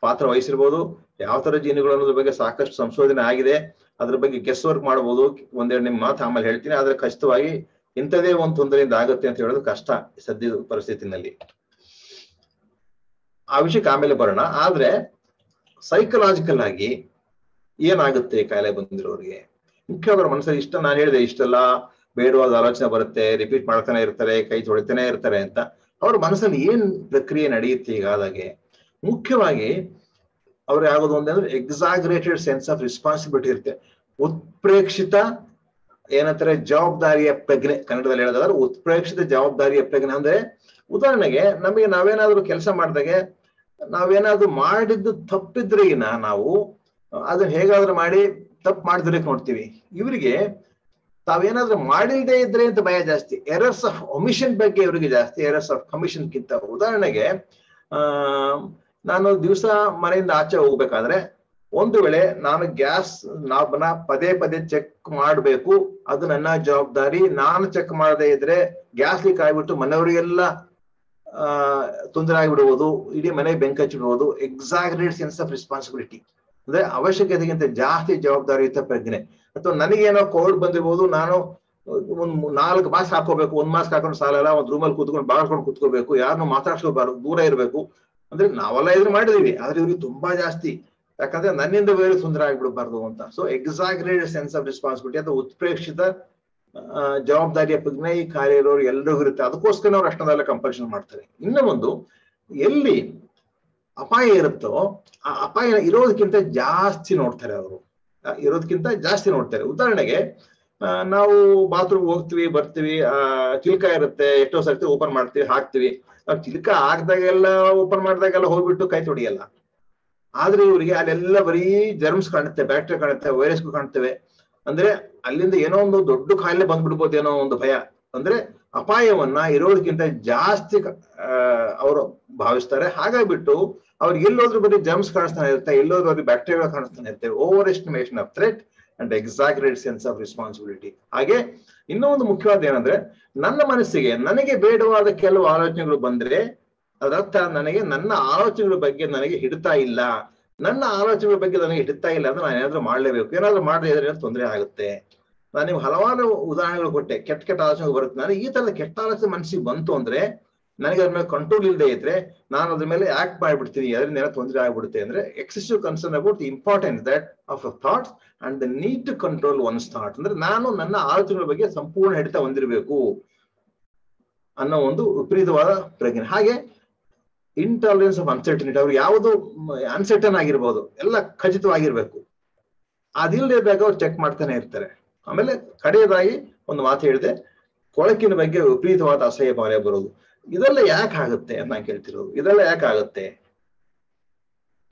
ಪಾತ್ರ ವಹಿಸಿರ್ಬೋದು. ಯಾವ ತರ ಜೀನ್ಗಳು ಅನ್ನೋದ್ರ ಬಗ್ಗೆ ಸಾಕಷ್ಟು ಸಂಶೋಧನೆ ಆಗಿದೆ. ಅದ್ರ ಬಗ್ಗೆ ಗೆಸ್ ವರ್ಕ್ ಮಾಡಬಹುದು. ಒಂದೆರಡು ನಿಮ್ಮ ಮಾತು ಆಮೇಲೆ ಹೇಳ್ತೀನಿ. ಆದ್ರೆ ಖಚಿತವಾಗಿ ಇಂಥದೇ ಒಂದು ತೊಂದರೆಯಿಂದ ಆಗುತ್ತೆ ಅಂತ ಹೇಳೋದು ಕಷ್ಟ ಸದ್ಯದ ಪರಿಸ್ಥಿತಿನಲ್ಲಿ. ಆ ವಿಷಯಕ್ಕೆ ಆಮೇಲೆ ಬರೋಣ. ಆದ್ರೆ ಸೈಕಲಾಜಿಕಲ್ ಆಗಿ ಏನಾಗುತ್ತೆ ಕಾಯಿಲೆ ಬಂದಿರೋರಿಗೆ? ಮುಖ್ಯ ಅವರ ಮನಸ್ಸಲ್ಲಿ ನಾನು ಹೇಳಿದೆ ಇಷ್ಟೆಲ್ಲ ಬೇಡವಾದ ಆಲೋಚನೆ ಬರುತ್ತೆ, ರಿಪೀಟ್ ಮಾಡ್ತಾನೆ ಇರ್ತಾರೆ, ಕೈ ತೊಳಿತಾನೆ ಇರ್ತಾರೆ ಅಂತ. ಅವ್ರ ಮನಸ್ಸಲ್ಲಿ ಏನ್ ಪ್ರಕ್ರಿಯೆ ನಡೆಯುತ್ತೆ ಹೀಗಾದಾಗೆ? ಮುಖ್ಯವಾಗಿ ಅವ್ರು ಯಾವುದು ಅಂದ್ರೆ ಎಕ್ಸಾಗ್ರೇಟೆಡ್ ಸೆನ್ಸ್ ಆಫ್ ರೆಸ್ಪಾನ್ಸಿಬಿಲಿಟಿ ಇರುತ್ತೆ. ಉತ್ಪ್ರೇಕ್ಷಿತ ಏನಂತಾರೆ ಜವಾಬ್ದಾರಿಯ ಪ್ರಜ್ಞೆ, ಕನ್ನಡದಲ್ಲಿ ಹೇಳೋದಾದ್ರೆ ಉತ್ಪ್ರೇಕ್ಷಿತ ಜವಾಬ್ದಾರಿಯ ಪ್ರಜ್ಞೆ. ಅಂದ್ರೆ ಉದಾಹರಣೆಗೆ ನಮಗೆ ನಾವೇನಾದ್ರೂ ಕೆಲಸ ಮಾಡಿದಾಗೆ ನಾವೇನಾದ್ರೂ ಮಾಡಿದ್ದು ತಪ್ಪಿದ್ರೆ ನಾವು ಅದನ್ನ ಹೇಗಾದ್ರೂ ಮಾಡಿ ತಪ್ಪು ಮಾಡಿದ್ರೆ ನೋಡ್ತೀವಿ. ಇವರಿಗೆ ತಾವೇನಾದ್ರೂ ಮಾಡಿಲ್ದೇ ಇದ್ರೆ ಅಂತ ಭಯ ಜಾಸ್ತಿ. ಎರರ್ಸ್ ಆಫ್ ಒಮಿಷನ್ ಬಗ್ಗೆ ಇವರಿಗೆ ಜಾಸ್ತಿ, ಎರರ್ಸ್ ಆಫ್ ಕಮಿಷನ್ ಗಿಂತ. ಉದಾಹರಣೆಗೆ ನಾನು ದಿವಸ ಮನೆಯಿಂದ ಆಚೆ ಹೋಗ್ಬೇಕಾದ್ರೆ ಒಂದು ವೇಳೆ ನಾನು ಗ್ಯಾಸ್ ನಾಬ್ನ ಪದೇ ಪದೇ ಚೆಕ್ ಮಾಡಬೇಕು, ಅದು ನನ್ನ ಜವಾಬ್ದಾರಿ. ನಾನು ಚೆಕ್ ಮಾಡದೇ ಇದ್ರೆ ಗ್ಯಾಸ್ ಲೀಕ್ ಆಗ್ಬಿಟ್ಟು ಮನೆಯವರಿಗೆಲ್ಲ ತೊಂದರೆ ಆಗಿಬಿಡುವುದು, ಇಡೀ ಮನೆ ಬೆಂಕಿ ಹಚ್ಚಿಬಿಡುವುದು. ಎಕ್ಸಾಗ್ರೇಟ್ ಸೆನ್ಸ್ ಆಫ್ ರೆಸ್ಪಾನ್ಸಿಬಿಲಿಟಿ ಅಂದ್ರೆ ಅವಶ್ಯಕತೆಗಿಂತ ಜಾಸ್ತಿ ಜವಾಬ್ದಾರಿಯುತ ಪ್ರಜ್ಞೆ. ಅಥವಾ ನನಗೇನೋ ಕೋವಿಡ್ ಬಂದಿರ್ಬೋದು, ನಾನು ಒಂದ್ 4 ಮಾಸ್ಕ್ ಹಾಕೋಬೇಕು, 1 ಮಾಸ್ಕ್ ಹಾಕೊಂಡು ಸಾಲಲ್ಲ, ಒಂದ್ ರೂಮಲ್ಲಿ ಕೂತ್ಕೊಂಡು ಬಾಳ್ಕೊಂಡು ಕೂತ್ಕೋಬೇಕು, ಯಾರನ್ನು ಮಾತಾಡ್ಸ್ಕೋಬಾರ್ದು, ದೂರ ಇರಬೇಕು. ಅಂದ್ರೆ ನಾವೆಲ್ಲ ಇದನ್ನ ಮಾಡಿದೀವಿ, ಆದ್ರೆ ಇವ್ರಿಗೆ ತುಂಬಾ ಜಾಸ್ತಿ. ಯಾಕಂದ್ರೆ ನನ್ನಿಂದ ಬೇರೆ ತೊಂದರೆ ಆಗ್ಬಿಡ್ಬಾರ್ದು ಅಂತ. ಸೊ ಎಕ್ಸಾಗ್ರೇಟೆಡ್ ಸೆನ್ಸ್ ಆಫ್ ರೆಸ್ಪಾನ್ಸಿಬಿಲಿಟಿ ಅಥವಾ ಉತ್ಪ್ರೇಕ್ಷಿತ ಜವಾಬ್ದಾರಿಯ ಪ್ರಜ್ಞೆ ಈ ಕಾರ್ಯ ಇರೋರು ಎಲ್ರಿಗೂ ಇರುತ್ತೆ. ಅದಕ್ಕೋಸ್ಕರ ಅವ್ರು ಅಷ್ಟೊಂದೆಲ್ಲ ಕಂಪಲ್ಷನ್ ಮಾಡ್ತಾರೆ. ಇನ್ನ ಒಂದು, ಎಲ್ಲಿ ಅಪಾಯ ಇರುತ್ತೋ ಆ ಅಪಾಯ ಇರೋದಕ್ಕಿಂತ ಜಾಸ್ತಿ ನೋಡ್ತಾರೆ ಅವರು, ಇರೋದಕ್ಕಿಂತ ಜಾಸ್ತಿ ನೋಡ್ತಾರೆ. ಉದಾಹರಣೆಗೆ ನಾವು ಬಾತ್ರೂಮ್ ಹೋಗ್ತೀವಿ ಬರ್ತೀವಿ, ಚಿಲ್ಕ ಇರುತ್ತೆ, ಎಷ್ಟೋ ಸರ್ತಿ ಓಪನ್ ಮಾಡ್ತೀವಿ ಹಾಕ್ತಿವಿ. ನಾವು ಚಿಲ್ಕ ಹಾಕ್ದಾಗೆಲ್ಲ ಓಪನ್ ಮಾಡಿದಾಗೆಲ್ಲ ಹೋಗ್ಬಿಟ್ಟು ಕೈ ತೊಡಿಯಲ್ಲ. ಆದ್ರೆ ಇವರಿಗೆ ಅಲ್ಲೆಲ್ಲ ಬರೀ ಜರ್ಮ್ಸ್ ಕಾಣುತ್ತೆ, ಬ್ಯಾಕ್ಟೀರಿಯಾ ಕಾಣುತ್ತೆ, ವೈರಸ್ಗಳು ಕಾಣ್ತವೆ. ಅಂದ್ರೆ ಅಲ್ಲಿಂದ ಏನೋ ಒಂದು ದೊಡ್ಡ ಕಾಯಿಲೆ ಬಂದ್ಬಿಡ್ಬೋದು ಏನೋ ಒಂದು ಭಯ. ಅಂದ್ರೆ ಅಪಾಯವನ್ನ ಇರೋದಕ್ಕಿಂತ ಜಾಸ್ತಿ ಅವರು ಭಾವಿಸ್ತಾರೆ. ಹಾಗಾಗ್ಬಿಟ್ಟು ಅವ್ರಿಗೆ ಎಲ್ಲೋದ್ರೂ ಬರೀ ಜರ್ಮ್ಸ್ ಕಾಣಿಸ್ತಾನೆ ಇರುತ್ತೆ, ಎಲ್ಲೋದ್ರೂ ಬರೀ ಬ್ಯಾಕ್ಟೀರಿಯಾ ಕಾಣಿಸ್ತಾನೆ ಇರುತ್ತೆ. Overestimation of threat and exaggerate sense of responsibility. ಹಾಗೆ ಇನ್ನೂ ಒಂದು ಮುಖ್ಯವಾದ ಏನಂದ್ರೆ, ನನ್ನ ಮನಸ್ಸಿಗೆ ನನಗೆ ಬೇಡವಾದ ಕೆಲವು ಆಲೋಚನೆಗಳು ಬಂದ್ರೆ ಅದರ್ಥ ನನ್ನ ಆಲೋಚನೆಗಳ ಬಗ್ಗೆ ನನಗೆ ಹಿಡಿತಾ ಇಲ್ಲ, ನನ್ನ ಆಲೋಚನೆಗಳ ಬಗ್ಗೆ ನನಗೆ ಹಿಡಿತಾ ಇಲ್ಲ ಅಂದ್ರೆ ನಾನು ಏನಾದ್ರೂ ಮಾಡ್ಲೇಬೇಕು. ಏನಾದ್ರೂ ಮಾಡದೇ ಇದ್ರೆ ತೊಂದರೆ ಆಗುತ್ತೆ. ನಾನು ನಿಮ್ಗೆ ಹಲವಾರು ಉದಾಹರಣೆಗಳು ಕೊಟ್ಟೆ. ಕೆಟ್ಟ ಆಲೋಚನೆಗಳು ಬರುತ್ತೆ. ನಾನು ಈ ತರದ ಕೆಟ್ಟ ಆಲೋಚನೆ ಮನಸ್ಸಿಗೆ ಬಂತು ಅಂದ್ರೆ ನನಗೆ ಅದ್ರ ಮೇಲೆ ಕಂಟ್ರೋಲ್ ಇಲ್ಲದೆ ಇದ್ರೆ ನಾನು ಅದ್ರ ಮೇಲೆ ಆಕ್ಟ್ ಮಾಡ್ಬಿಡ್ತೀನಿ, ಅದರಿಂದ ತೊಂದರೆ ಆಗ್ಬಿಡುತ್ತೆ. ಅಂದ್ರೆ excessive concern about the importance that of thoughts and the need to control one's thought. ಅಂದ್ರೆ ನಾನು ನನ್ನ ಆಲೋಚನೆಗಳ ಬಗ್ಗೆ ಸಂಪೂರ್ಣ ಹಿಡಿತ ಹೊಂದಿರಬೇಕು ಅನ್ನೋ ಒಂದು ವಿಪರೀತವಾದ ಪ್ರಜ್ಞೆ. ಹಾಗೆ ಇಂಟಾಲರೆನ್ಸ್ ಆಫ್ ಅನ್ಸರ್ಟನಿಟಿ, ಅವ್ರು ಯಾವುದು ಅನ್ಸರ್ಟನ್ ಆಗಿರ್ಬೋದು, ಎಲ್ಲ ಖಚಿತವಾಗಿರ್ಬೇಕು. ಅದಿಲ್ಲದೆ ಇದ್ದಾಗ ಅವ್ರು ಚೆಕ್ ಮಾಡ್ತಾನೆ ಇರ್ತಾರೆ. ಆಮೇಲೆ ಕಡೆಯದಾಗಿ ಒಂದು ಮಾತು ಹೇಳಿದೆ, ಕೊಳಕಿನ ಬಗ್ಗೆ ವಿಪರೀತವಾದ ಅಸಹ್ಯ ಭಾವನೆ ಬರೋದು. ಇದೆಲ್ಲ ಯಾಕೆ ಆಗುತ್ತೆ ಅಂತ ನಾನು ಕೇಳ್ತಿರೋದು. ಇದೆಲ್ಲ ಯಾಕೆ ಆಗುತ್ತೆ?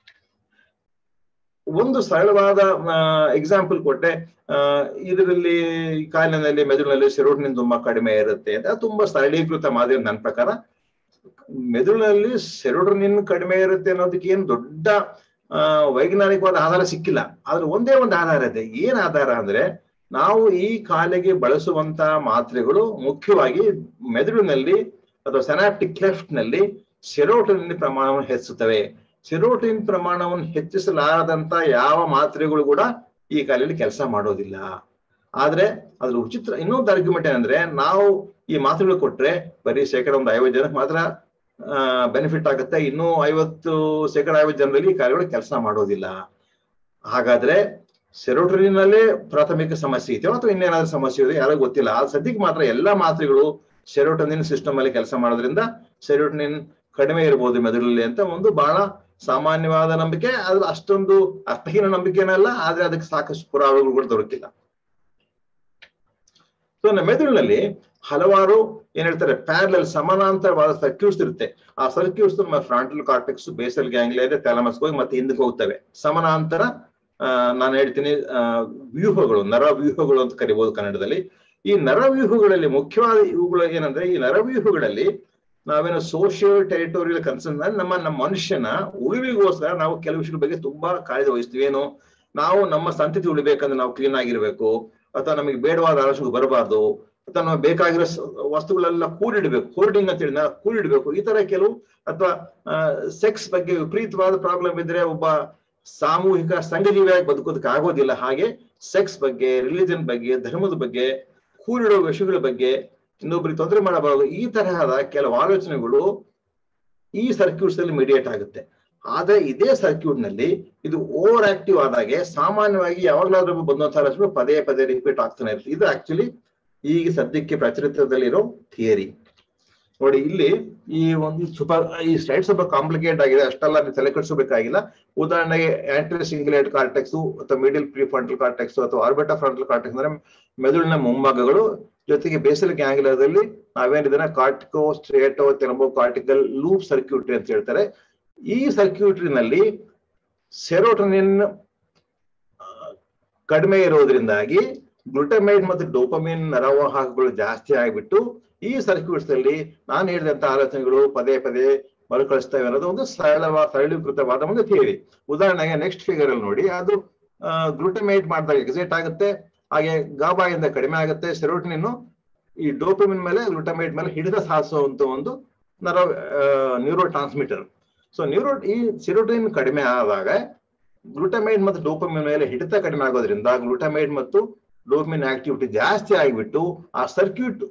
ಒಂದು ಸರಳವಾದ ಎಕ್ಸಾಂಪಲ್ ಕೊಟ್ಟೆ. ಇದರಲ್ಲಿ ಕಾಲಿನಲ್ಲಿ ಮೆದುಳಿನಲ್ಲಿ ಸೆರೋಟೋನಿನ್ ತುಂಬಾ ಕಡಿಮೆ ಇರುತ್ತೆ ಅಂತ, ತುಂಬಾ ಸರಳೀಕೃತ ಮಾದರಿ. ನನ್ನ ಪ್ರಕಾರ ಮೆದುಳಿನಲ್ಲಿ ಸೆರೋಟೋನಿನ್ ಕಡಿಮೆ ಇರುತ್ತೆ ಅನ್ನೋದಕ್ಕೆ ಏನು ದೊಡ್ಡ ವೈಜ್ಞಾನಿಕವಾದ ಆಧಾರ ಸಿಕ್ಕಿಲ್ಲ. ಆದ್ರೆ ಒಂದೇ ಒಂದು ಆಧಾರ ಇದೆ. ಏನ್ ಆಧಾರ ಅಂದ್ರೆ, ನಾವು ಈ ಕಾಲಿಗೆ ಬಳಸುವಂತ ಮಾತ್ರೆಗಳು ಮುಖ್ಯವಾಗಿ ಮೆದುಳಿನಲ್ಲಿ ಅಥವಾ ಸೆನಾಪ್ಟಿಕ್ ಕ್ಲೆಫ್ಟ್ ನಲ್ಲಿ ಸೆರೋಟೋನಿನ್ ಪ್ರಮಾಣವನ್ನು ಹೆಚ್ಚಿಸುತ್ತವೆ. ಸೆರೋಟೋನಿನ್ ಪ್ರಮಾಣವನ್ನು ಹೆಚ್ಚಿಸಲಾರದಂತ ಯಾವ ಮಾತ್ರೆಗಳು ಕೂಡ ಈ ಕಾಲದಲ್ಲಿ ಕೆಲಸ ಮಾಡೋದಿಲ್ಲ. ಆದ್ರೆ ಅದ್ರ ವಿಚಿತ್ರ ಇನ್ನೊಂದು ಆರ್ಗ್ಯುಮೆಂಟ್ ಏನಂದ್ರೆ, ನಾವು ಈ ಮಾತ್ರೆಗಳು ಕೊಟ್ರೆ ಬರೀ ಶೇಕಡ 50 ಜನಕ್ಕೆ ಮಾತ್ರ ಬೆನಿಫಿಟ್ ಆಗುತ್ತೆ, ಇನ್ನೂ 50% ಜನರಲ್ಲಿ ಈ ಕಾರ್ಯಗಳು ಕೆಲಸ ಮಾಡೋದಿಲ್ಲ. ಹಾಗಾದ್ರೆ ಸೆರೋಟೋನಿನ್ ನಲ್ಲೇ ಪ್ರಾಥಮಿಕ ಸಮಸ್ಯೆ ಇದೆಯೋ ಅಥವಾ ಇನ್ನೇನಾದ್ರೂ ಸಮಸ್ಯೆ ಇದೆ ಯಾರೋ ಗೊತ್ತಿಲ್ಲ. ಆ ಸದ್ಯಕ್ಕೆ ಮಾತ್ರ ಎಲ್ಲಾ ಮಾತ್ರೆಗಳು ಸೆರೋಟೋನಿನ್ ಸಿಸ್ಟಮ್ ಅಲ್ಲಿ ಕೆಲಸ ಮಾಡೋದ್ರಿಂದ ಸೆರೋಟೋನಿನ್ ಕಡಿಮೆ ಇರಬಹುದು ಮೆದುಳಲ್ಲಿ ಅಂತ ಒಂದು ಬಹಳ ಸಾಮಾನ್ಯವಾದ ನಂಬಿಕೆ. ಅದು ಅಷ್ಟೊಂದು ಅರ್ಥಹೀನ ನಂಬಿಕೆನಲ್ಲ, ಆದ್ರೆ ಅದಕ್ಕೆ ಸಾಕಷ್ಟು ಪುರಾವೆಗಳು ಕೂಡ ದೊರಕಿಲ್ಲ. ಸೊ ನಮ್ಮ ಮೆದುಳಿನಲ್ಲಿ ಹಲವಾರು ಏನ್ ಹೇಳ್ತಾರೆ ಪ್ಯಾರಲಲ್ ಸಮಾನಾಂತರವಾದ ಸರ್ಕ್ಯೂಟ್ಸ್ ಇರುತ್ತೆ. ಆ ಸರ್ಕ್ಯೂಟ್ಸ್ ನಮ್ಮ ಫ್ರಂಟಲ್ ಕಾರ್ಟೆಕ್ಸ್, ಬೇಸಲ್ ಗ್ಯಾಂಗ್ಲಿಯಾ ಇದೆ, ಥ್ಯಾಲಮಸ್ ಹೋಗಿ ಮತ್ತೆ ಹಿಂದಕ್ಕೆ ಹೋಗ್ತವೆ. ಸಮಾನಾಂತರ ನಾನು ಹೇಳ್ತೀನಿ ವ್ಯೂಹಗಳು, ನರವ್ಯೂಹಗಳು ಅಂತ ಕರಿಬಹುದು ಕನ್ನಡದಲ್ಲಿ. ಈ ನರವ್ಯೂಹಗಳಲ್ಲಿ ಮುಖ್ಯವಾದ ಇವುಗಳು ಏನಂದ್ರೆ, ಈ ನರವ್ಯೂಹಗಳಲ್ಲಿ ನಾವೇನೋ ಸೋಷಿಯಲ್ ಟೆರಿಟೋರಿಯಲ್ ಕನ್ಸರ್ನ್ ನಮ್ಮ ಮನುಷ್ಯನ ಉಳಿವಿಗೋಸ್ಕರ ನಾವು ಕೆಲವು ವಿಷಯದ ಬಗ್ಗೆ ತುಂಬಾ ಕಾಳಜಿ ವಹಿಸ್ತೀವಿ. ಏನು, ನಾವು ನಮ್ಮ ಸಂತತಿ ಉಳಿಬೇಕಂದ್ರೆ ನಾವು ಕ್ಲೀನ್ ಆಗಿರ್ಬೇಕು, ಅಥವಾ ನಮಗೆ ಬೇಡವಾದ ಆಲೋಚನೆ ಬರಬಾರ್ದು, ಅಥವಾ ನಮಗೆ ಬೇಕಾಗಿರೋ ವಸ್ತುಗಳೆಲ್ಲ ಕೂಡಿಡ್ಬೇಕು, ಹೋರ್ಡಿಂಗ್ ಅಂತ ಹೇಳಿ ಕೂಡಿಡ್ಬೇಕು, ಈ ತರ ಕೆಲವು. ಅಥವಾ ಸೆಕ್ಸ್ ಬಗ್ಗೆ ವಿಪರೀತವಾದ ಪ್ರಾಬ್ಲಮ್ ಇದ್ರೆ ಒಬ್ಬ ಸಾಮೂಹಿಕ ಸಂಘಜೀವಿಯಾಗಿ ಬದುಕೋದಕ್ಕೆ ಆಗೋದಿಲ್ಲ. ಹಾಗೆ ಸೆಕ್ಸ್ ಬಗ್ಗೆ, ರಿಲಿಜನ್ ಬಗ್ಗೆ, ಧರ್ಮದ ಬಗ್ಗೆ, ಕೂಡಿಡೋ ವಿಷಯಗಳ ಬಗ್ಗೆ, ಇನ್ನೊಬ್ಬರಿಗೆ ತೊಂದರೆ ಮಾಡಬಾರದು, ಈ ತರಹದ ಕೆಲವು ಆಲೋಚನೆಗಳು ಈ ಸರ್ಕ್ಯೂಟ್ಸ್ ಅಲ್ಲಿ ಮೀಡಿಯೇಟ್ ಆಗುತ್ತೆ. ಆದ್ರೆ ಇದೇ ಸರ್ಕ್ಯೂಟ್ ನಲ್ಲಿ ಇದು ಓವರ್ ಆಕ್ಟಿವ್ ಆದಾಗೆ ಸಾಮಾನ್ಯವಾಗಿ ಯಾವಾಗಲಾದ್ರೂ ಬಂದಂತಹ ಆಲೋಚನೆ ಪದೇ ಪದೇ ರಿಪೀಟ್ ಆಗ್ತಾನೆ ಇರುತ್ತೆ. ಇದು ಆಕ್ಚುಲಿ ಈಗ ಸದ್ಯಕ್ಕೆ ಪ್ರಚಲಿತದಲ್ಲಿರೋ ಥಿಯರಿ. ನೋಡಿ, ಇಲ್ಲಿ ಈ ಒಂದು ಈ ಸ್ಲೈಡ್ ಸ್ವಲ್ಪ ಕಾಂಪ್ಲಿಕೇಟ್ ಆಗಿದೆ, ಅಷ್ಟೆಲ್ಲ ತಲೆ ಕೆಡಿಸಬೇಕಾಗಿಲ್ಲ. ಉದಾಹರಣೆಗೆ ಆಂಟೀರಿಯರ್ ಸಿಂಗ್ಯುಲೇಟ್ ಕಾರ್ಟೆಕ್ಸ್ ಅಥವಾ ಮಿಡಿಲ್ ಪ್ರಿಫ್ರಂಟಲ್ ಕಾರ್ಟೆಕ್ಸ್ ಅಥವಾ ಆರ್ಬಿಟಾ ಫ್ರಂಟಲ್ ಕಾರ್ಟೆಕ್ಸ್ ಅಂದ್ರೆ ಮೆದುಳಿನ ಮುಂಭಾಗಗಳು, ಜೊತೆಗೆ ಬೇಸಲ್ ಗ್ಯಾಂಗ್ಲಿಯಾದಲ್ಲಿ ನಾವೇನಿದೆ ಕಾರ್ಟಿಕೋ ಸ್ಟ್ರೇಟೋ ಥೆಲಮೋ ಕಾರ್ಟಿಕಲ್ ಲೂಪ್ ಸರ್ಕ್ಯೂಟ್ರಿ ಅಂತ ಹೇಳ್ತಾರೆ. ಈ ಸರ್ಕ್ಯೂಟ್ರಿನಲ್ಲಿ ಸೆರೋಟೋನಿನ್ ಕಡಿಮೆ ಇರೋದ್ರಿಂದಾಗಿ ಗ್ಲುಟಮೈಡ್ ಮತ್ತು ಡೋಪಮಿನ್ ನರವಾಹಕಗಳು ಜಾಸ್ತಿ ಆಗಿಬಿಟ್ಟು ಈ ಸರ್ಕ್ಯೂಟ್ಸ್ ಅಲ್ಲಿ ನಾನು ಹೇಳಿದಂತ ಆಲೋಚನೆಗಳು ಪದೇ ಪದೇ ಮರುಕಳಿಸ್ತವೆ ಅನ್ನೋದು ಒಂದು ಸರಳೀಕೃತವಾದ ಒಂದು ಥಿಯರಿ. ಉದಾಹರಣೆಗೆ ನೆಕ್ಸ್ಟ್ ಫಿಗರ್ ಅಲ್ಲಿ ನೋಡಿ, ಅದು ಗ್ಲುಟಮೈಡ್ ಮಾಡಿದಾಗ ಎಕ್ಸೈಟ್ ಆಗುತ್ತೆ, ಹಾಗೆ ಗಾಬಾ ಇಂದ ಕಡಿಮೆ ಆಗುತ್ತೆ. ಸೆರೋಟೋನಿನ್ ಈ ಡೋಪಮಿನ್ ಮೇಲೆ ಗ್ಲುಟಮೈಡ್ ಮೇಲೆ ಹಿಡಿತ ಸಾಧಿಸುವಂತ ಒಂದು ನ್ಯೂರೋ ಟ್ರಾನ್ಸ್ಮಿಟರ್. ಸೊ ಈ ಸೆರೋಟೋನಿನ್ ಕಡಿಮೆ ಆದಾಗ ಗ್ಲುಟಮೈಡ್ ಮತ್ತು ಡೋಪಮಿನ್ ಮೇಲೆ ಹಿಡಿತ ಕಡಿಮೆ ಆಗೋದ್ರಿಂದ ಗ್ಲುಟಮೈಡ್ ಮತ್ತು ಡೋಪಮಿನ್ ಆಕ್ಟಿವಿಟಿ ಜಾಸ್ತಿ ಆಗಿಬಿಟ್ಟು ಆ ಸರ್ಕ್ಯೂಟ್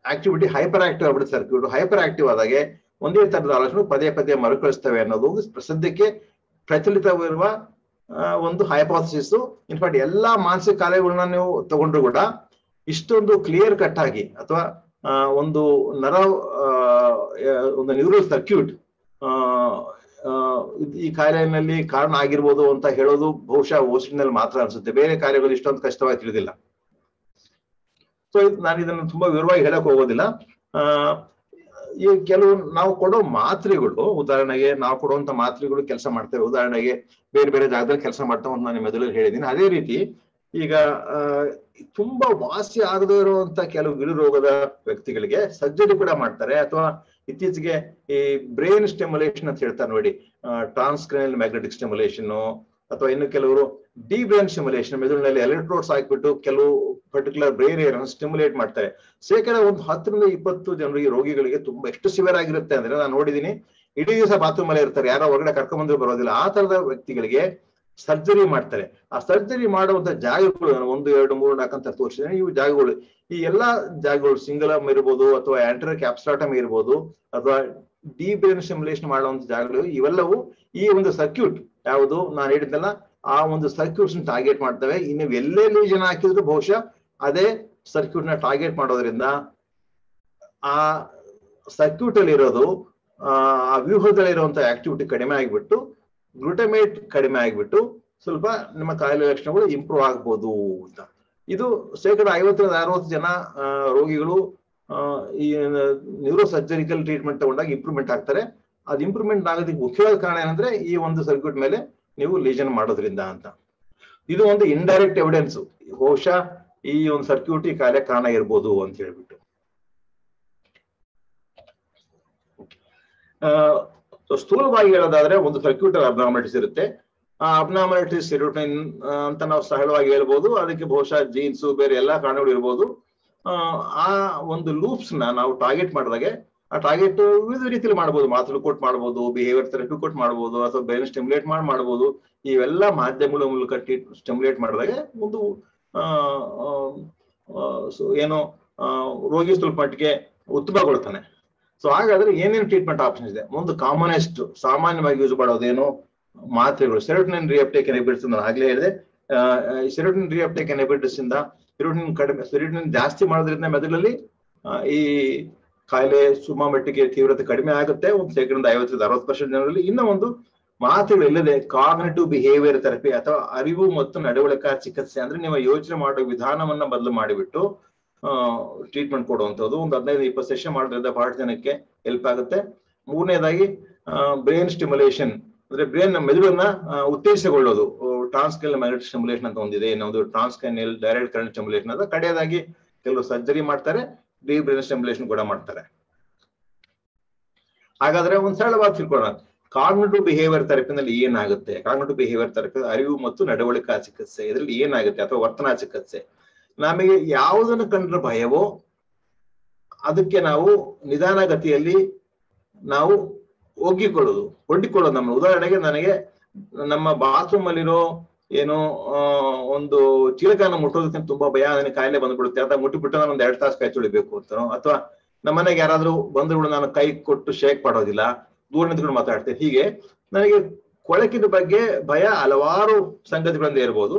ಆಕ್ಟಿವಿಟಿ ಹೈಪರ್ ಆಕ್ಟಿವ್ ಆಗ್ಬಿಡುತ್ತೆ. ಸರ್ಕ್ಯೂಟ್ ಹೈಪರ್ ಆಕ್ಟಿವ್ ಆದಾಗೆ ಒಂದೇ ತರದ ಆಲೋಚನೆ ಪದೇ ಪದೇ ಮರುಕಳಿಸ್ತವೆ ಅನ್ನೋದು ಸದ್ಯಕ್ಕೆ ಪ್ರಚಲಿತವಿರುವ ಒಂದು ಹೈಪೋಥಸಿಸ್. ಇನ್ಫ್ಯಾಕ್ಟ್ ಎಲ್ಲಾ ಮಾನಸಿಕ ಕಾಯಿಲೆಗಳನ್ನ ನೀವು ತಗೊಂಡ್ರು ಕೂಡ ಇಷ್ಟೊಂದು ಕ್ಲಿಯರ್ ಕಟ್ ಆಗಿ ಅಥವಾ ಒಂದು ಒಂದು ನ್ಯೂರಲ್ ಸರ್ಕ್ಯೂಟ್ ಈ ಕಾಯಿಲೆಯಲ್ಲಿ ಕಾರಣ ಆಗಿರ್ಬೋದು ಅಂತ ಹೇಳೋದು ಬಹುಶಃ ಓಸಿಡಿನಲ್ಲಿ ಮಾತ್ರ ಅನ್ಸುತ್ತೆ. ಬೇರೆ ಕಾರ್ಯಗಳು ಇಷ್ಟೊಂದು ಕಷ್ಟವಾಗಿ ತಿಳಿದಿಲ್ಲ. ಸೊ ನಾನು ಇದನ್ನು ತುಂಬಾ ವಿವರವಾಗಿ ಹೇಳಕ್ ಹೋಗೋದಿಲ್ಲ. ಈ ಕೆಲವು ನಾವು ಕೊಡೋ ಮಾತ್ರೆಗಳು, ಉದಾಹರಣೆಗೆ ನಾವು ಕೊಡುವಂತ ಮಾತ್ರೆಗಳು ಕೆಲಸ ಮಾಡ್ತೇವೆ. ಉದಾಹರಣೆಗೆ ಬೇರೆ ಬೇರೆ ಜಾಗದಲ್ಲಿ ಕೆಲಸ ಮಾಡ್ತಾವ ಅಂತ ನಾನು ಮೊದಲು ಹೇಳಿದ್ದೀನಿ. ಅದೇ ರೀತಿ ಈಗ ತುಂಬಾ ವಾಸಿ ಆಗದೇ ಇರುವಂತ ಕೆಲವು ಗಿರಿರೋಗದ ವ್ಯಕ್ತಿಗಳಿಗೆ ಸರ್ಜರಿ ಕೂಡ ಮಾಡ್ತಾರೆ. ಅಥವಾ ಇತ್ತೀಚೆಗೆ ಈ ಬ್ರೈನ್ ಸ್ಟಿಮ್ಯುಲೇಷನ್ ಅಂತ ಹೇಳ್ತಾರೆ ನೋಡಿ, ಟ್ರಾನ್ಸ್ಕ್ರೇನಿಯಲ್ ಮ್ಯಾಗ್ನೆಟಿಕ್ ಸ್ಟಿಮ್ಯುಲೇಷನ್, ಅಥವಾ ಇನ್ನು ಕೆಲವರು ಡಿ ಬ್ರೈನ್ ಸ್ಟಿಮ್ಯುಲೇಷನ್, ಮೆದುಳಿನಲ್ಲಿ ಎಲೆಕ್ಟ್ರೋಡ್ಸ್ ಹಾಕ್ಬಿಟ್ಟು ಕೆಲವು ಪರ್ಟಿಕ್ಯುಲರ್ ಬ್ರೈನ್ ಏರಿಯಾ ಸ್ಟಿಮ್ಯುಲೇಟ್ ಮಾಡ್ತಾರೆ. ಶೇಕಡ ಒಂದು 10ರಿಂದ 20 ಜನರಿಗೆ ರೋಗಿಗಳಿಗೆ ತುಂಬಾ ಎಷ್ಟು ಸಿವಿಯರ್ ಆಗಿರುತ್ತೆ ಅಂದ್ರೆ, ನಾನು ನೋಡಿದೀನಿ ಇಡೀ ದಿವಸ ಬಾತ್ರೂಮ್ ಅಲ್ಲೇ ಇರ್ತಾರೆ, ಯಾರೋ ಹೊರಗಡೆ ಕರ್ಕೊಂಡ್ಬಂದ್ರು ಬರೋದಿಲ್ಲ. ಆ ತರದ ವ್ಯಕ್ತಿಗಳಿಗೆ ಸರ್ಜರಿ ಮಾಡ್ತಾರೆ. ಆ ಸರ್ಜರಿ ಮಾಡುವಂತ ಜಾಗಗಳು 1, 2, 3, 4 ಅಂತ ತೋರಿಸಿದ್ರೆ ಇವು ಜಾಗಗಳು, ಈ ಎಲ್ಲಾ ಜಾಗಗಳು ಸಿಂಗಲಮ್ ಇರ್ಬೋದು, ಅಥವಾ ಆಂಟರಿಯರ್ ಕ್ಯಾಪ್ಸುಲಾಟಮ್ ಇರ್ಬೋದು, ಅಥವಾ ಡಿ ಬ್ರೈನ್ ಸ್ಟಿಮ್ಯುಲೇಷನ್ ಮಾಡುವಂತ ಜಾಗಗಳು, ಇವೆಲ್ಲವೂ ಈ ಒಂದು ಸರ್ಕ್ಯೂಟ್ ಯಾವುದು ನಾನು ಹೇಳಿದ್ದಲ್ಲ ಆ ಒಂದು ಸರ್ಕ್ಯೂಟ್ಸ್ ಟಾರ್ಗೆಟ್ ಮಾಡ್ತವೆ. ಇನ್ನು ಎಲ್ಲೇ ಲೀಜನ್ ಹಾಕಿದ್ರು ಬಹುಶಃ ಅದೇ ಸರ್ಕ್ಯೂಟ್ ನ ಟಾರ್ಗೆಟ್ ಮಾಡೋದ್ರಿಂದ ಆ ಸರ್ಕ್ಯೂಟ್ ಅಲ್ಲಿ ಇರೋದು ಆ ವ್ಯೂಹದಲ್ಲಿ ಇರುವಂತಹ ಆಕ್ಟಿವಿಟಿ ಕಡಿಮೆ ಆಗಿಬಿಟ್ಟು ಗ್ಲೂಟಮೇಟ್ ಕಡಿಮೆ ಆಗಿಬಿಟ್ಟು ಸ್ವಲ್ಪ ನಿಮ್ಮ ಕಾಯಿಲೆ ಲಕ್ಷಣಗಳು ಇಂಪ್ರೂವ್ ಆಗ್ಬೋದು ಅಂತ. ಇದು ಶೇಕಡ 50ರಿಂದ 60 ಜನ ರೋಗಿಗಳು ಈ ನ್ಯೂರೋ ಸರ್ಜರಿಕಲ್ ಟ್ರೀಟ್ಮೆಂಟ್ ತಗೊಂಡಾಗ ಇಂಪ್ರೂವ್ಮೆಂಟ್ ಆಗ್ತಾರೆ. ಅದು ಇಂಪ್ರೂವ್ಮೆಂಟ್ ಆಗೋದಕ್ಕೆ ಮುಖ್ಯವಾದ ಕಾರಣ ಏನಂದ್ರೆ ಈ ಒಂದು ಸರ್ಕ್ಯೂಟ್ ಮೇಲೆ ನೀವು ಲೀಜನ್ ಮಾಡೋದ್ರಿಂದ ಅಂತ. ಇದು ಒಂದು ಇಂಡೈರೆಕ್ಟ್ ಎವಿಡೆನ್ಸ್, ಬಹುಶಃ ಈ ಒಂದು ಸರ್ಕ್ಯೂಟ್ ಈ ಕಾಯಿಲೆ ಕಾರಣ ಇರ್ಬೋದು ಅಂತ ಹೇಳ್ಬಿಟ್ಟು. ಸ್ಥೂಲವಾಗಿ ಹೇಳೋದಾದ್ರೆ ಒಂದು ಸರ್ಕ್ಯೂಟ್ ಅಬ್ನಾರ್ಮಾಲಿಟೀಸ್ ಇರುತ್ತೆ. ಆ ಅಬ್ನಾರ್ಮಾಲಿಟೀಸ್ ಸೆರೋಟೋನಿನ್ ಅಂತ ನಾವು ಸರಳವಾಗಿ ಹೇಳ್ಬೋದು. ಅದಕ್ಕೆ ಬಹುಶಃ ಜೀನ್ಸ್ ಬೇರೆ ಎಲ್ಲಾ ಕಾರಣಗಳು ಇರ್ಬೋದು. ಆ ಒಂದು ಲೂಪ್ಸ್ ನಾವು ಟಾರ್ಗೆಟ್ ಮಾಡಿದಾಗೆ ಆ ಟಾರ್ಗೆಟ್ ವಿವಿಧ ರೀತಿಯಲ್ಲಿ ಮಾಡ್ಬೋದು. ಮಾತುಗಳು ಕೊಟ್ಟು ಮಾಡ್ಬೋದು, ಬಿಹೇವಿಯರ್ ಥೆರಪಿ ಕೊಟ್ಟು ಮಾಡ್ಬೋದು, ಅಥವಾ ಬ್ರೈನ್ ಸ್ಟಿಮ್ಯುಲೇಟ್ ಮಾಡ್ಬೋದು. ಇವೆಲ್ಲ ಮಾಧ್ಯಮಗಳ ಮೂಲಕ ಸ್ಟಿಮ್ಯುಲೇಟ್ ಮಾಡಿದಾಗ ಒಂದು ಏನೋ ರೋಗಿ ಸ್ವಲ್ಪ ಮಟ್ಟಿಗೆ ಉತ್ತಮಗೊಳ್ತಾನೆ. ಸೊ ಹಾಗಾದ್ರೆ ಏನೇನು ಟ್ರೀಟ್ಮೆಂಟ್ ಆಪ್ಷನ್ಸ್ ಇದೆ? ಒಂದು ಕಾಮನೆಸ್ಟ್ ಸಾಮಾನ್ಯವಾಗಿ ಯೂಸ್ ಮಾಡೋದೇನು ಮಾತ್ರೆಗಳು, ಸೆರೋಟೋನಿನ್ ರಿಅಪ್ಟೇಕ್ ಇನ್ಹಿಬಿಟರ್ಸ್ ನಾನು ಆಗ್ಲೇ ಹೇಳಿದೆ. ಸೆರೋಟೋನಿನ್ ರಿಅಪ್ಟೇಕ್ ಇನ್ಹಿಬಿಟರ್ಸ್ ಇಂದ ಸೆರೋಟೋನಿನ್ ಜಾಸ್ತಿ ಮಾಡೋದ್ರಿಂದ ಮೆದುಳಲ್ಲಿ ಈ ಕಾಯಿಲೆ ಸುಮ ಮಟ್ಟಿಗೆ ತೀವ್ರತೆ ಕಡಿಮೆ ಆಗುತ್ತೆ, ಒಂದು ಶೇಕಡ 50ರಿಂದ 60% ಜನರಲ್ಲಿ. ಇನ್ನ ಒಂದು ಮಾತ್ರೆಗಳು ಇಲ್ಲದೆ ಕಾಗ್ನಿಟಿವ್ ಬಿಹೇವಿಯರ್ ಥೆರಪಿ ಅಥವಾ ಅರಿವು ಮತ್ತು ನಡವಳಿಕಾ ಚಿಕಿತ್ಸೆ, ಅಂದ್ರೆ ನೀವು ಯೋಚನೆ ಮಾಡೋ ವಿಧಾನವನ್ನ ಬದಲು ಮಾಡಿಬಿಟ್ಟು ಟ್ರೀಟ್ಮೆಂಟ್ ಕೊಡುವಂಥದ್ದು. ಒಂದು 15-20 ಸೆಷನ್ ಮಾಡೋದ್ರಿಂದ ಬಹಳ ಜನಕ್ಕೆ ಹೆಲ್ಪ್ ಆಗುತ್ತೆ. ಮೂರನೇದಾಗಿ ಬ್ರೈನ್ ಸ್ಟಿಮ್ಯುಲೇಷನ್, ಅಂದ್ರೆ ಬ್ರೈನ್ ಮೆದುಳನ್ನ ಉತ್ತೇಜಿಸಿಕೊಳ್ಳೋದು, ಟ್ರಾನ್ಸ್ಕ್ರೇನಿಯಲ್ ಮ್ಯಾಗ್ನೆಟಿಕ್ ಸ್ಟಿಮ್ಯುಲೇಷನ್ ಅಂತ ಒಂದಿದೆ, ಇನ್ನೊಂದು ಟ್ರಾನ್ಸ್ಕ್ರೇನಿಯಲ್ ಡೈರೆಕ್ಟ್ ಕರೆಂಟ್ ಸ್ಟಿಮ್ಯುಲೇಷನ್ ಅಂತ. ಕಡೆಯದಾಗಿ ಕೆಲವು ಸರ್ಜರಿ ಮಾಡ್ತಾರೆ, ಡೀಪ್ ಬ್ರೈನ್ ಸ್ಟಿಮ್ಯುಲೇಷನ್ ಕೂಡ ಮಾಡ್ತಾರೆ. ಹಾಗಾದ್ರೆ ಒಂದು ಸರಳವಾಗಿ ತಿಳ್ಕೊಳ್ಳೋಣ, ಕಾಗ್ನಿಟಿವ್ ಬಿಹೇವಿಯರ್ ಥೆರಪಿನಲ್ಲಿ ಏನಾಗುತ್ತೆ? ಕಾಗ್ನಿಟಿವ್ ಬಿಹೇವಿಯರ್ ಥೆರಪಿ ಅರಿವು ಮತ್ತು ನಡವಳಿಕಾ ಚಿಕಿತ್ಸೆ, ಇದರಲ್ಲಿ ಏನಾಗುತ್ತೆ? ಅಥವಾ ವರ್ತನಾ ಚಿಕಿತ್ಸೆ. ನಮಗೆ ಯಾವುದನ್ನು ಕಂಡ್ರೆ ಭಯವೋ ಅದಕ್ಕೆ ನಾವು ನಿಧಾನಗತಿಯಲ್ಲಿ ನಾವು ಒಡ್ಡಿಕೊಳ್ಳೋದು. ನಮ್ಮ ಉದಾಹರಣೆಗೆ ನನಗೆ ನಮ್ಮ ಬಾತ್ರೂಮ್ ಅಲ್ಲಿರೋ ಏನೋ ಒಂದು ಚಿಲಕನ ಮುಟ್ಟೋದಕ್ಕೆ ತುಂಬಾ ಭಯ, ನನಗೆ ಕಾಯಿಲೆ ಬಂದ್ಬಿಡುತ್ತೆ, ಅಥವಾ ಮುಟ್ಟಿಬಿಟ್ಟು ನಾನು 2 ತಾಸು ಕೈ ತೊಳಿಬೇಕು ಅಂತನೋ, ಅಥವಾ ನಮ್ಮನೆಗೆ ಯಾರಾದ್ರೂ ಬಂದ್ರು ನಾನು ಕೈ ಕೊಟ್ಟು ಶೇಕ್ ಮಾಡೋದಿಲ್ಲ, ದೂರ ನಿಂತ್ಕೊಂಡು ಮಾತಾಡ್ತೇನೆ. ಹೀಗೆ ನನಗೆ ಕೊಳಕಿನ ಬಗ್ಗೆ ಭಯ ಹಲವಾರು ಸಂಗತಿಗಳಿಂದ ಇರ್ಬೋದು.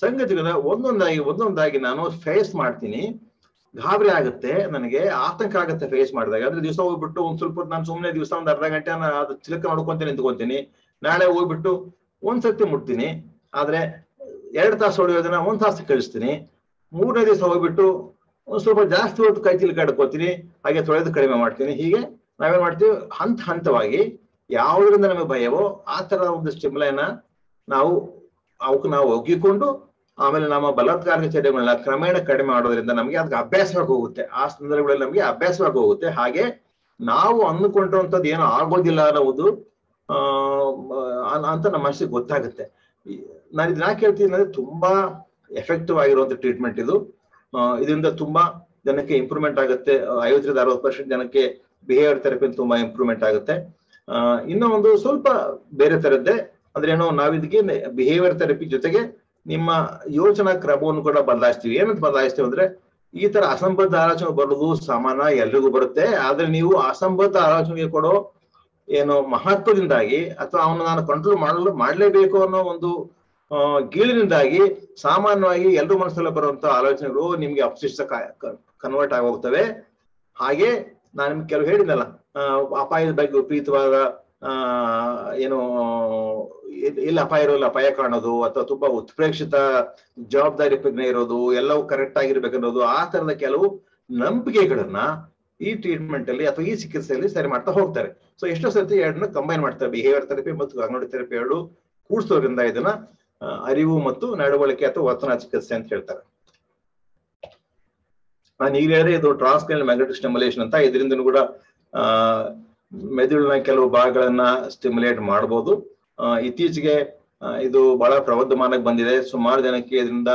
ಸಂಗತಿಗಳ ಒಂದೊಂದಾಗಿ ನಾನು ಫೇಸ್ ಮಾಡ್ತೀನಿ. ಗಾಬರಿ ಆಗುತ್ತೆ, ನನಗೆ ಆತಂಕ ಆಗುತ್ತೆ ಫೇಸ್ ಮಾಡಿದಾಗ. ಅಂದ್ರೆ ದಿವಸ ಹೋಗ್ಬಿಟ್ಟು ಒಂದ್ ಸ್ವಲ್ಪ ನಾನು ಸುಮ್ಮನೆ ದಿವಸ ಒಂದು ಅರ್ಧ ಗಂಟೆ ಅದು ಚಿಲಕ ನೋಡ್ಕೊಂತ ನಿಂತ್ಕೊಂತೀನಿ. ನಾಳೆ ಹೋಗ್ಬಿಟ್ಟು ಒಂದ್ಸತಿ ಮುಟ್ತೀನಿ, ಆದ್ರೆ 2 ತಾಸು ಹೊಡೆಯೋದನ್ನ 1 ತಾಸು ಕಳಿಸ್ತೀನಿ. 3ನೇ ದಿವಸ ಹೋಗ್ಬಿಟ್ಟು ಒಂದ್ ಸ್ವಲ್ಪ ಜಾಸ್ತಿ ಹೊತ್ತು ಕೈ ಚಿಲಕಾಡ್ಕೋತೀನಿ, ಹಾಗೆ ತೊಳೆದು ಕಡಿಮೆ ಮಾಡ್ತೀನಿ. ಹೀಗೆ ನಾವೇನ್ ಮಾಡ್ತೀವಿ, ಹಂತವಾಗಿ ಯಾವುದರಿಂದ ನಮಗೆ ಭಯವೋ ಆ ತರ ಒಂದು ಸ್ಟಿಮ್ಯುಲೈನ ಅವಕ್ಕೆ ನಾವು ಒಗ್ಗಿಕೊಂಡು ಆಮೇಲೆ ನಮ್ಮ ಬಲಾತ್ಕಾರಕ ಚರ್ಯಗಳನ್ನ ಕ್ರಮೇಣ ಕಡಿಮೆ ಮಾಡೋದ್ರಿಂದ ನಮಗೆ ಅದಕ್ಕೆ ಅಭ್ಯಾಸವಾಗಿ ಹೋಗುತ್ತೆ. ಆ ಸಂದರ್ಭಗಳಲ್ಲಿ ನಮಗೆ ಅಭ್ಯಾಸವಾಗಿ ಹೋಗುತ್ತೆ. ಹಾಗೆ ನಾವು ಅಂದುಕೊಂಡಿರುವಂಥದ್ದು ಏನೋ ಆಗೋದಿಲ್ಲ ಅನ್ನೋದು ಅಂತ ನಮ್ಮ ಮನಸ್ಸಿಗೆ ಗೊತ್ತಾಗುತ್ತೆ. ನಾನು ಇದನ್ನ ಕೇಳ್ತೀನಿ ಅಂದ್ರೆ ತುಂಬಾ ಎಫೆಕ್ಟಿವ್ ಆಗಿರುವಂತ ಟ್ರೀಟ್ಮೆಂಟ್ ಇದು. ಇದರಿಂದ ತುಂಬಾ ಜನಕ್ಕೆ ಇಂಪ್ರೂವ್ಮೆಂಟ್ ಆಗುತ್ತೆ. 50ರಿಂದ 60% ಜನಕ್ಕೆ ಬಿಹೇವಿಯರ್ ಥೆರಪಿ ತುಂಬಾ ಇಂಪ್ರೂವ್ಮೆಂಟ್ ಆಗುತ್ತೆ. ಇನ್ನೂ ಒಂದು ಸ್ವಲ್ಪ ಬೇರೆ ತರದ್ದೇ ಅಂದ್ರೆ ಏನೋ ನಾವಿದಕ್ಕೆ ಬಿಹೇವಿಯರ್ ಥೆರಪಿ ಜೊತೆಗೆ ನಿಮ್ಮ ಯೋಚನಾ ಕ್ರಮವನ್ನು ಕೂಡ ಬದಲಾಯಿಸ್ತೀವಿ. ಏನಂತ ಬದಲಾಯಿಸ್ತೀವಿ ಅಂದ್ರೆ, ಈ ತರ ಅಸಂಬದ್ಧ ಆಲೋಚನೆ ಬರೋದು ಸಾಮಾನ್ಯ ಎಲ್ರಿಗೂ ಬರುತ್ತೆ. ಆದ್ರೆ ನೀವು ಅಸಂಬದ್ಧ ಆಲೋಚನೆಗೆ ಕೊಡೋ ಏನೋ ಮಹತ್ವದಿಂದಾಗಿ ಅಥವಾ ಅವನು ನಾನು ಕಂಟ್ರೋಲ್ ಮಾಡಲೇಬೇಕು ಅನ್ನೋ ಒಂದು ಗೀಳಿನಿಂದಾಗಿ ಸಾಮಾನ್ಯವಾಗಿ ಎಲ್ಲರೂ ಮನಸ್ಸಲ್ಲಿ ಬರುವಂತ ಆಲೋಚನೆಗಳು ನಿಮ್ಗೆ ಅಪಶಿಷ್ಟ ಕನ್ವರ್ಟ್ ಆಗೋಗ್ತವೆ. ಹಾಗೆ ನಾನು ನಿಮ್ಗೆ ಕೆಲವು ಹೇಳಿದ್ನಲ್ಲ, ಅಪಾಯದ ಬಗ್ಗೆ ವಿಪರೀತವಾದ ಏನು ಎಲ್ಲಿ ಅಪಾಯ ಇರೋಲ್ಲ ಅಪಾಯ ಕಾಣೋದು, ಅಥವಾ ತುಂಬಾ ಉತ್ಪ್ರೇಕ್ಷಿತ ಜವಾಬ್ದಾರಿ ಪ್ರಜ್ಞೆ ಇರೋದು, ಎಲ್ಲವೂ ಕರೆಕ್ಟ್ ಆಗಿರ್ಬೇಕನ್ನೋದು, ಆ ತರದ ಕೆಲವು ನಂಬಿಕೆಗಳನ್ನ ಈ ಟ್ರೀಟ್ಮೆಂಟ್ ಅಲ್ಲಿ ಅಥವಾ ಈ ಚಿಕಿತ್ಸೆಯಲ್ಲಿ ಸರಿ ಮಾಡ್ತಾ ಹೋಗ್ತಾರೆ. ಸೊ ಎಷ್ಟೋ ಸರ್ತಿ ಎರಡನ್ನ ಕಂಬೈನ್ ಮಾಡ್ತಾರೆ, ಬಿಹೇವಿಯರ್ ಥೆರಪಿ ಮತ್ತು ಕಾಗ್ನಿಟಿವ್ ಥೆರಪಿ ಎರಡು ಕೂಡಿಸೋದ್ರಿಂದ ಇದನ್ನ ಅರಿವು ಮತ್ತು ನಡವಳಿಕೆ ಅಥವಾ ವರ್ತನಾ ಚಿಕಿತ್ಸೆ ಅಂತ ಹೇಳ್ತಾರೆ. ನಾನು ಈಗ ಹೇಳಿದ್ರೆ ಇದು ಟ್ರಾನ್ಸ್ಕ್ರೈನಲ್ ಮ್ಯಾಗ್ನೆಟಿಕ್ ಸ್ಟಿಮ್ಯುಲೇಷನ್ ಅಂತ, ಇದರಿಂದ ಕೂಡ ಮೆದುಳಿನ ಕೆಲವು ಭಾಗಗಳನ್ನ ಸ್ಟಿಮ್ಯುಲೇಟ್ ಮಾಡಬಹುದು. ಇತ್ತೀಚೆಗೆ ಇದು ಬಹಳ ಪ್ರವರ್ಧಮಾನಕ್ಕೆ ಬಂದಿದೆ, ಸುಮಾರು ಜನಕ್ಕೆ ಇದರಿಂದ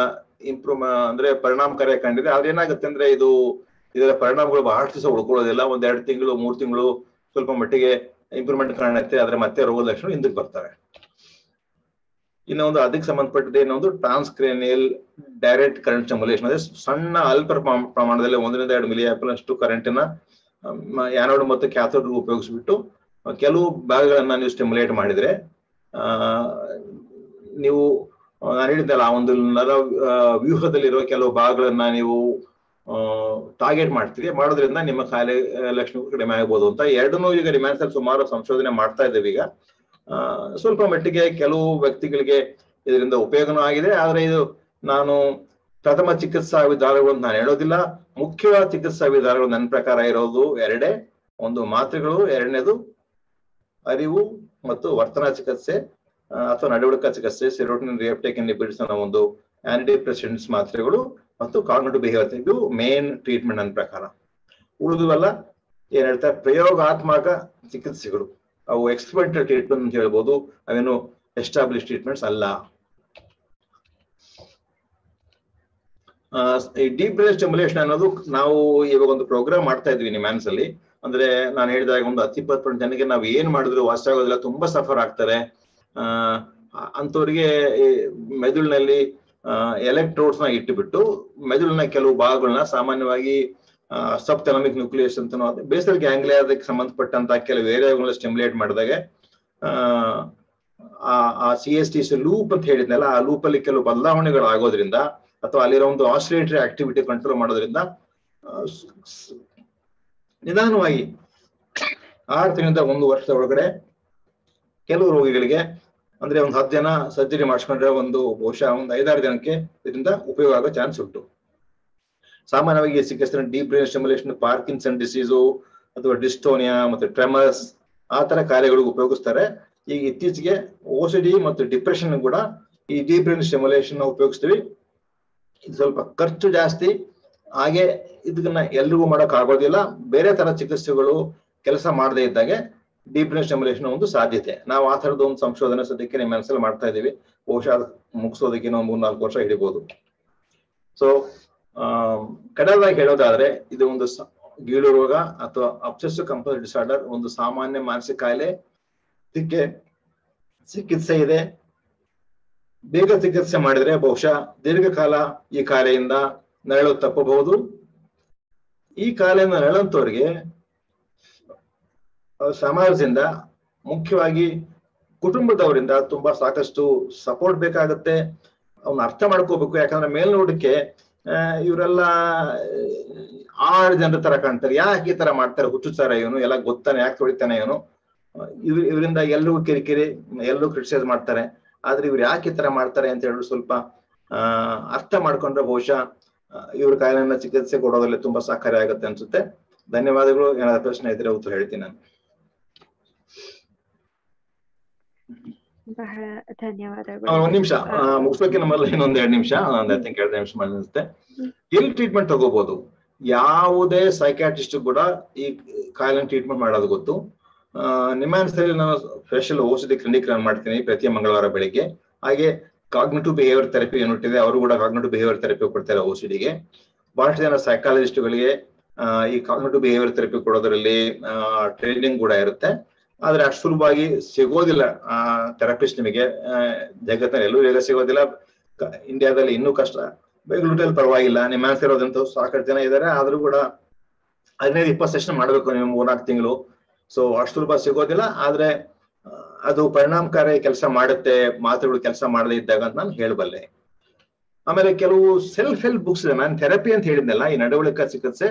ಅಂದ್ರೆ ಪರಿಣಾಮಕಾರಿ ಕಂಡಿದೆ. ಆದ್ರೆ ಏನಾಗುತ್ತೆ ಅಂದ್ರೆ ಇದರ ಪರಿಣಾಮಗಳು ಬಹಳಷ್ಟು ದಿವಸ ಉಳ್ಕೊಳ್ಳೋದಿಲ್ಲ. 1-2 ತಿಂಗಳು 3 ತಿಂಗಳು ಸ್ವಲ್ಪ ಮಟ್ಟಿಗೆ ಇಂಪ್ರೂವ್ಮೆಂಟ್ ಕಾಣುತ್ತೆ, ಆದ್ರೆ ಮತ್ತೆ ರೋಗದ ಲಕ್ಷಣ ಹಿಂದಕ್ಕೆ ಬರ್ತವೆ. ಇನ್ನೊಂದು ಅದಕ್ಕೆ ಸಂಬಂಧಪಟ್ಟಿದೆ, ಇನ್ನೊಂದು ಟ್ರಾನ್ಸ್ಕ್ರೇನಿಯಲ್ ಡೈರೆಕ್ಟ್ ಕರೆಂಟ್ ಸ್ಟಿಮ್ಯುಲೇಷನ್, ಅಂದ್ರೆ ಸಣ್ಣ ಅಲ್ಪ ಪ್ರಮಾಣದಲ್ಲಿ 1-2 ಮಿಲಿಆಂಪಿಯರ್ ಅಷ್ಟು ಕರೆಂಟಿನ ಆನೋಡ್ ಮತ್ತು ಕ್ಯಾಥೋಡ್ ಉಪಯೋಗಿಸ್ಬಿಟ್ಟು ಕೆಲವು ಭಾಗಗಳನ್ನ ನೀವು ಸ್ಟಿಮ್ಯುಲೇಟ್ ಮಾಡಿದ್ರೆ ನೀವು ನಾನು ಹೇಳಿದ್ದಲ್ಲ, ಆ ಒಂದು ನರ ವ್ಯೂಹದಲ್ಲಿರುವ ಕೆಲವು ಭಾಗಗಳನ್ನ ನೀವು ಟಾರ್ಗೆಟ್ ಮಾಡ್ತೀರಿ. ಮಾಡೋದ್ರಿಂದ ನಿಮ್ಮ ಕಾಯಿಲೆ ಲಕ್ಷಣಗಳು ಕಡಿಮೆ ಆಗ್ಬೋದು ಅಂತ ಎರಡನ್ನೂ ಈಗ ರಿಮ್ಯಾನ್ಸಲ್ಲಿ ಸುಮಾರು ಸಂಶೋಧನೆ ಮಾಡ್ತಾ ಇದ್ದೇವೆ. ಈಗ ಸ್ವಲ್ಪ ಮಟ್ಟಿಗೆ ಕೆಲವು ವ್ಯಕ್ತಿಗಳಿಗೆ ಇದರಿಂದ ಉಪಯೋಗನೂ ಆಗಿದೆ. ಆದ್ರೆ ಇದು ನಾನು ಪ್ರಥಮ ಚಿಕಿತ್ಸಾ ವಿಧಾನಗಳು ಅಂತ ನಾನು ಹೇಳೋದಿಲ್ಲ. ಮುಖ್ಯವಾದ ಚಿಕಿತ್ಸಾ ವಿಧಾನಗಳು ನನ್ನ ಪ್ರಕಾರ ಇರೋದು ಎರಡೇ, ಒಂದು ಮಾತ್ರೆಗಳು, ಎರಡನೇದು ಅರಿವು ಮತ್ತು ವರ್ತನಾ ಚಿಕಿತ್ಸೆ ಅಥವಾ ನಡವಳಿಕಾ ಚಿಕಿತ್ಸೆ, ಸೆರೋಟೋನಿನ್ ರಿಅಪ್ಟೇಕ್ ಇನ್ಹಿಬಿಟರ್ಸ್ ಅನ್ನೋ ಒಂದು ಆಂಟಿಡಿಪ್ರೆಸೆಂಟ್ಸ್ ಮಾತ್ರೆಗಳು ಮತ್ತು ಕಾಗ್ನಿಟಿವ್ ಬಿಹೇವಿಯರ್ ಥೆರಪಿ, ಇದು ಮೇನ್ ಟ್ರೀಟ್ಮೆಂಟ್ ನನ್ನ ಪ್ರಕಾರ. ಉಳಿದುವಲ್ಲ ಏನ್ ಹೇಳ್ತಾರೆ ಪ್ರಯೋಗಾತ್ಮಕ ಚಿಕಿತ್ಸೆಗಳು, ಅವು ಎಕ್ಸ್ಪೆರಿಮೆಂಟಲ್ ಟ್ರೀಟ್ಮೆಂಟ್ ಅಂತ ಹೇಳ್ಬೋದು, ಅವೇನು ಎಸ್ಟಾಬ್ಲಿಷ್ ಟ್ರೀಟ್ಮೆಂಟ್ಸ್ ಅಲ್ಲ. ಈ ಡೀಪ್ ಬ್ರೈನ್ ಸ್ಟಿಮ್ಯುಲೇಷನ್ ಅನ್ನೋದು ನಾವು ಇವಾಗ ಒಂದು ಪ್ರೋಗ್ರಾಮ್ ಮಾಡ್ತಾ ಇದ್ವಿ ನಿಮ್ಯಾನ್ಸ್ ಅಲ್ಲಿ. ಅಂದ್ರೆ ನಾನು ಹೇಳಿದಾಗ ಒಂದು 10-20% ಜನಕ್ಕೆ ನಾವು ಏನ್ ಮಾಡಿದ್ರು ವಾಸ ಆಗೋದಿಲ್ಲ, ತುಂಬಾ ಸಫರ್ ಆಗ್ತಾರೆ. ಅಂತವ್ರಿಗೆ ಮೆದುಳಿನಲ್ಲಿ ಎಲೆಕ್ಟ್ರೋಡ್ಸ್ ನ ಇಟ್ಟುಬಿಟ್ಟು ಮೆದುಳಿನ ಕೆಲವು ಭಾಗಗಳನ್ನ ಸಾಮಾನ್ಯವಾಗಿ ಸಬ್ ಥಾಲಮಿಕ್ ನ್ಯೂಕ್ಲಿಯಸ್ ಅಂತ ಬೇಸಲ್ ಗ್ಯಾಂಗ್ಲಿಯಾದಕ್ಕೆ ಸಂಬಂಧಪಟ್ಟಂತ ಕೆಲವು ಏರಿಯಾಗಳನ್ನ ಸ್ಟಿಮ್ಯುಲೇಟ್ ಮಾಡಿದಾಗ ಆ CST ಲೂಪ್ ಅಂತ ಹೇಳಿದ್ನಲ್ಲ, ಆ ಲೂಪ್ ಅಲ್ಲಿ ಕೆಲವು ಬದಲಾವಣೆಗಳು ಆಗೋದ್ರಿಂದ ಅಥವಾ ಅಲ್ಲಿರೋ ಒಂದು ಆಸಿಲೇಟರಿ ಆಕ್ಟಿವಿಟಿ ಕಂಟ್ರೋಲ್ ಮಾಡೋದ್ರಿಂದ ನಿಧಾನವಾಗಿ 6 ತಿಂಗಳಿಂದ 1 ವರ್ಷದ ಒಳಗಡೆ ಕೆಲವು ರೋಗಿಗಳಿಗೆ, ಅಂದ್ರೆ ಒಂದು 10 ಜನ ಸರ್ಜರಿ ಮಾಡಿಸ್ಕೊಂಡ್ರೆ ಬಹುಶಃ ಒಂದು 5-6 ಜನಕ್ಕೆ ಇದರಿಂದ ಉಪಯೋಗ ಆಗೋ ಚಾನ್ಸ್ ಉಂಟು. ಸಾಮಾನ್ಯವಾಗಿ ಚಿಕಿತ್ಸೆ deep brain stimulation Parkinson disease ಅಥವಾ ಡಿಸ್ಟೋನಿಯಾ ಮತ್ತು ಟ್ರೆಮರ್ಸ್ ಆ ತರ ಕಾರ್ಯಗಳಿಗೆ ಉಪಯೋಗಿಸ್ತಾರೆ. ಈಗ ಇತ್ತೀಚೆಗೆ OCD ಮತ್ತು ಡಿಪ್ರೆಷನ್ ಕೂಡ ಈ ಡೀಪ್ ಬ್ರೈನ್ ಸ್ಟಿಮ್ಯುಲೇಷನ್ ಉಪಯೋಗಿಸ್ತೀವಿ. ಇದು ಸ್ವಲ್ಪ ಖರ್ಚು ಜಾಸ್ತಿ, ಹಾಗೆ ಇದನ್ನ ಎಲ್ರಿಗೂ ಮಾಡಕ್ ಆಗೋದಿಲ್ಲ. ಬೇರೆ ತರ ಚಿಕಿತ್ಸೆಗಳು ಕೆಲಸ ಮಾಡದೇ ಇದ್ದಾಗೆ ಡೀಪ್ ಬ್ರೈನ್ ಸ್ಟಿಮ್ಯುಲೇಷನ್ ಒಂದು ಸಾಧ್ಯತೆ. ನಾವು ಆ ತರದ ಒಂದು ಸಂಶೋಧನೆ ಸದ್ಯಕ್ಕೆ ನಿಮ್ಮ ಮನಸ್ಸಲ್ಲಿ ಮಾಡ್ತಾ ಇದ್ದೀವಿ. ಬಹುಶಃ ಮುಗಿಸೋದಕ್ಕೆ ನಾವು 3-4 ವರ್ಷ ಹಿಡಿಬಹುದು. ಸೊ ಕಡೆಯದಾಗಿ ಹೇಳೋದಾದ್ರೆ ಇದು ಒಂದು ಗೀಳು ರೋಗ ಅಥವಾ ಅಬ್ಸೆಸಿವ್ ಕಂಪಲ್ಸಿವ್ ಡಿಸಾರ್ಡರ್, ಒಂದು ಸಾಮಾನ್ಯ ಮಾನಸಿಕ ಕಾಯಿಲೆ. ಇದಕ್ಕೆ ಚಿಕಿತ್ಸೆ ಇದೆ. ಬೇಗ ಚಿಕಿತ್ಸೆ ಮಾಡಿದ್ರೆ ಬಹುಶಃ ದೀರ್ಘಕಾಲ ಈ ಕಾಯಿಲೆಯಿಂದ ನರಳೋದು ತಪ್ಪಬಹುದು. ಈ ಕಾಯಿಲೆಯಿಂದ ನರಳಂತವ್ರಿಗೆ ಸಮಾಜದಿಂದ, ಮುಖ್ಯವಾಗಿ ಕುಟುಂಬದವರಿಂದ ತುಂಬಾ ಸಾಕಷ್ಟು ಸಪೋರ್ಟ್ ಬೇಕಾಗುತ್ತೆ. ಅವ್ನ ಅರ್ಥ ಮಾಡ್ಕೋಬೇಕು. ಯಾಕಂದ್ರೆ ಮೇಲ್ನೋಟಕ್ಕೆ ಇವರೆಲ್ಲ 6 ಜನರ ತರ ಕಾಣ್ತಾರೆ. ಯಾಕೆ ಈ ತರ ಮಾಡ್ತಾರೆ, ಹುಚ್ಚುಚ್ಚಾರ ಇವನು, ಎಲ್ಲ ಗೊತ್ತಾನೆ, ಯಾಕೆ ಹೊಡಿತಾನೆ ಇವನು, ಇವರಿಂದ ಎಲ್ಲರಿಗೂ ಕಿರಿಕಿರಿ, ಎಲ್ಲರೂ ಕ್ರಿಟಿಸೈಸ್ ಮಾಡ್ತಾರೆ. ಆದ್ರೆ ಇವ್ರು ಯಾಕೆ ಈ ತರ ಮಾಡ್ತಾರೆ ಅಂತ ಹೇಳಿ ಸ್ವಲ್ಪ ಅರ್ಥ ಮಾಡ್ಕೊಂಡ್ರೆ ಬಹುಶಃ ಇವ್ರ ಕಾಯಿಲೆಯನ್ನ ಚಿಕಿತ್ಸೆ ಕೊಡೋದ್ರಲ್ಲಿ ತುಂಬಾ ಸಹಕಾರಿ ಆಗುತ್ತೆ ಅನ್ಸುತ್ತೆ. ಧನ್ಯವಾದಗಳು. ಏನಾದ್ರು ಪ್ರಶ್ನೆ ಇದ್ರೆ ಉತ್ತರ ಹೇಳ್ತೀನಿ ನಾನು. ಬಹಳ ಧನ್ಯವಾದಗಳು. 1 ನಿಮಿಷ ಮುಗಿಸೋಕೆ ನಮ್ಮಲ್ಲಿ ಇನ್ನೊಂದ್ 2 ನಿಮಿಷ, ಐ ಥಿಂಕ್ 2 ನಿಮಿಷ ಅನ್ಸುತ್ತೆ. ಎಲ್ಲಿ ಟ್ರೀಟ್ಮೆಂಟ್ ತಗೋಬಹುದು? ಯಾವುದೇ ಸೈಕ್ಯಾಟ್ರಿಸ್ಟ್ ಕೂಡ ಈ ಕಾಯಿಲೆ ಟ್ರೀಟ್ಮೆಂಟ್ ಮಾಡೋದು ಗೊತ್ತು. ನಿಮ್ಯಾನ್ಸಲ್ಲಿ ನಾನು ಸ್ಪೆಷಲ್ OCD ಕ್ಲಿನಿಕ್ ರನ್ ಮಾಡ್ತೀನಿ ಪ್ರತಿ ಮಂಗಳವಾರ ಬೆಳಿಗ್ಗೆ. ಹಾಗೆ ಕಾಗ್ನಿಟಿವ್ ಬಿಹೇವಿಯರ್ ಥೆರಪಿ ಯೂನಿಟ್ ಇದೆ, ಅವರು ಕೂಡ ಕಾಗ್ನಿಟಿವ್ ಬಿಹೇವಿಯರ್ ಥೆರಪಿ ಕೊಡ್ತಾರೆ OCDಗೆ. ಬಹಳಷ್ಟು ಜನ ಸೈಕಾಲಜಿಸ್ಟ್ಗಳಿಗೆ ಈ ಕಾಗ್ನಿಟಿವ್ ಬಿಹೇವಿಯರ್ ಥೆರಪಿ ಕೊಡೋದ್ರಲ್ಲಿ ಟ್ರೈನಿಂಗ್ ಕೂಡ ಇರುತ್ತೆ. ಆದ್ರೆ ಅಷ್ಟು ಸುಲಭವಾಗಿ ಸಿಗೋದಿಲ್ಲ ಥೆರಪಿಸ್ಟ್. ನಿಮಗೆ ಜಗತ್ತಿನಲ್ಲಿ ಎಲ್ಲೂ ಬೇಗ ಸಿಗೋದಿಲ್ಲ. ಇಂಡಿಯಾದಲ್ಲಿ ಇನ್ನೂ ಕಷ್ಟ. ಬೆಂಗಳೂರಲ್ಲಿ ಪರವಾಗಿಲ್ಲ, ನಿಮ್ಮ ಇರೋದಂತೂ ಸಾಕಷ್ಟು ಜನ ಇದ್ದಾರೆ. ಆದ್ರೂ ಕೂಡ 15-20 ಸೆಷನ್ ಮಾಡ್ಬೇಕು ನೀವು 3-4 ತಿಂಗಳು. ಸೊ ಅಷ್ಟು ಸುಲಭ ಸಿಗೋದಿಲ್ಲ. ಆದ್ರೆ ಅದು ಪರಿಣಾಮಕಾರಿ ಕೆಲಸ ಮಾಡುತ್ತೆ, ಮಾತ್ರೆಗಳು ಕೆಲಸ ಮಾಡದೇ ಇದ್ದಾಗ ಅಂತ ನಾನು ಹೇಳಬಲ್ಲೆ. ಆಮೇಲೆ ಕೆಲವು ಸೆಲ್ಫ್ ಹೆಲ್ಪ್ ಬುಕ್ಸ್ ಇದೆ. ನಾನು ಥೆರಪಿ ಅಂತ ಹೇಳಿದ್ನಲ್ಲ, ಈ ನಡವಳಿಕೆ ಚಿಕಿತ್ಸೆ,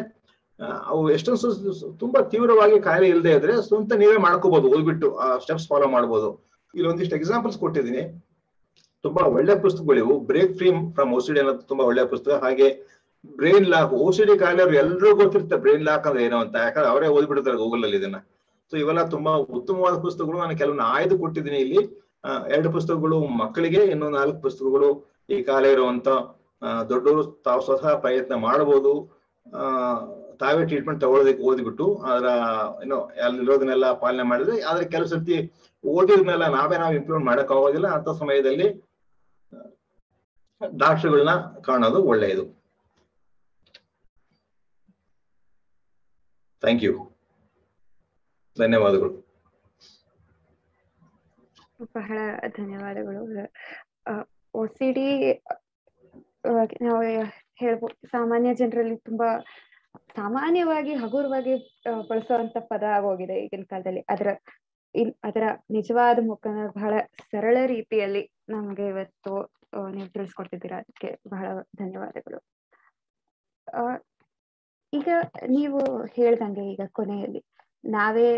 ಅವು ಎಷ್ಟೊಂದು ತುಂಬಾ ತೀವ್ರವಾಗಿ ಕಾಯಿಲೆ ಇಲ್ಲದೆ ಇದ್ರೆ ಸ್ವಂತ ನೀವೇ ಮಾಡ್ಕೋಬಹುದು, ಓದ್ಬಿಟ್ಟು ಆ ಸ್ಟೆಪ್ಸ್ ಫಾಲೋ ಮಾಡ್ಬೋದು. ಇಲ್ಲಿ ಒಂದಿಷ್ಟು ಎಕ್ಸಾಂಪಲ್ಸ್ ಕೊಟ್ಟಿದ್ದೀನಿ. ತುಂಬಾ ಒಳ್ಳೆ ಪುಸ್ತಕಗಳಿವು. ಬ್ರೇಕ್ ಫ್ರೀ ಫ್ರಮ್ ಓಸಿಡಿ ಅನ್ನೋದು ತುಂಬಾ ಒಳ್ಳೆ ಪುಸ್ತಕ. ಹಾಗೆ ಬ್ರೈನ್ ಲಾಕ್, ಓಸಿಡಿ ಕಾಯಿಲೆ ಅವ್ರು ಎಲ್ಲರೂ ಗೊತ್ತಿರ್ತಾರೆ ಬ್ರೈನ್ ಲಾಕ್ ಅಂದ್ರೆ ಏನೋ ಅಂತ, ಯಾಕಂದ್ರೆ ಅವರೇ ಓದ್ಬಿಡ್ತಾರೆ ಗೂಗಲ್ ಅಲ್ಲಿ ಇದನ್ನ. ಸೊ ಇವೆಲ್ಲ ತುಂಬಾ ಉತ್ತಮವಾದ ಪುಸ್ತಕಗಳು. ನಾನು ಕೆಲವನ್ನ ಆಯ್ದು ಕೊಟ್ಟಿದ್ದೀನಿ ಇಲ್ಲಿ. 2 ಪುಸ್ತಕಗಳು ಮಕ್ಕಳಿಗೆ, ಇನ್ನೂ 4 ಪುಸ್ತಕಗಳು ಈ ಕಾಯಿಲೆ ಇರುವಂತ ದೊಡ್ಡವರು ತಾವು ಸ್ವತಃ ಪ್ರಯತ್ನ ಮಾಡಬಹುದು. ತಾವೇ ಟ್ರೀಟ್ಮೆಂಟ್ ತಗೊಳ್ಳೋದಕ್ಕೆ ಓದ್ಬಿಟ್ಟು ಅದರ ಏನೋ ಅಲ್ಲಿರೋದನ್ನೆಲ್ಲ ಪಾಲನೆ ಮಾಡಿದ್ರೆ. ಆದ್ರೆ ಕೆಲವು ಸರ್ತಿ ಓದಿದ್ನೆಲ್ಲ ನಾವು ಇಂಪ್ಲಿಮೆಂಟ್ ಮಾಡಕ್ ಆಗೋದಿಲ್ಲ. ಅಂತ ಸಮಯದಲ್ಲಿ ಡಾಕ್ಟರ್ಗಳನ್ನ ಕಾಣೋದು ಒಳ್ಳೆಯದು. ಥ್ಯಾಂಕ್ ಯು, ಧನ್ಯವಾದಗಳು. ಬಹಳ ಧನ್ಯವಾದಗಳು. OCD ನಾವು ಹೇಳ್ಬೋದು ಸಾಮಾನ್ಯ ಜನರಲ್ಲಿ ತುಂಬಾ ಸಾಮಾನ್ಯವಾಗಿ ಹಗುರವಾಗಿ ಬಳಸುವಂತ ಪದ ಆಗೋಗಿದೆ ಈಗಿನ ಕಾಲದಲ್ಲಿ. ಅದರ ನಿಜವಾದ ಮುಖನ ಬಹಳ ಸರಳ ರೀತಿಯಲ್ಲಿ ನಮ್ಗೆ ಇವತ್ತು ನೀವು ತಿಳಿಸ್ಕೊಡ್ತಿದ್ದೀರಾ, ಅದಕ್ಕೆ ಬಹಳ ಧನ್ಯವಾದಗಳು. ಈಗ ನೀವು ಹೇಳ್ದಂಗೆ ಈಗ ಕೊನೆಯಲ್ಲಿ ನಾವೇ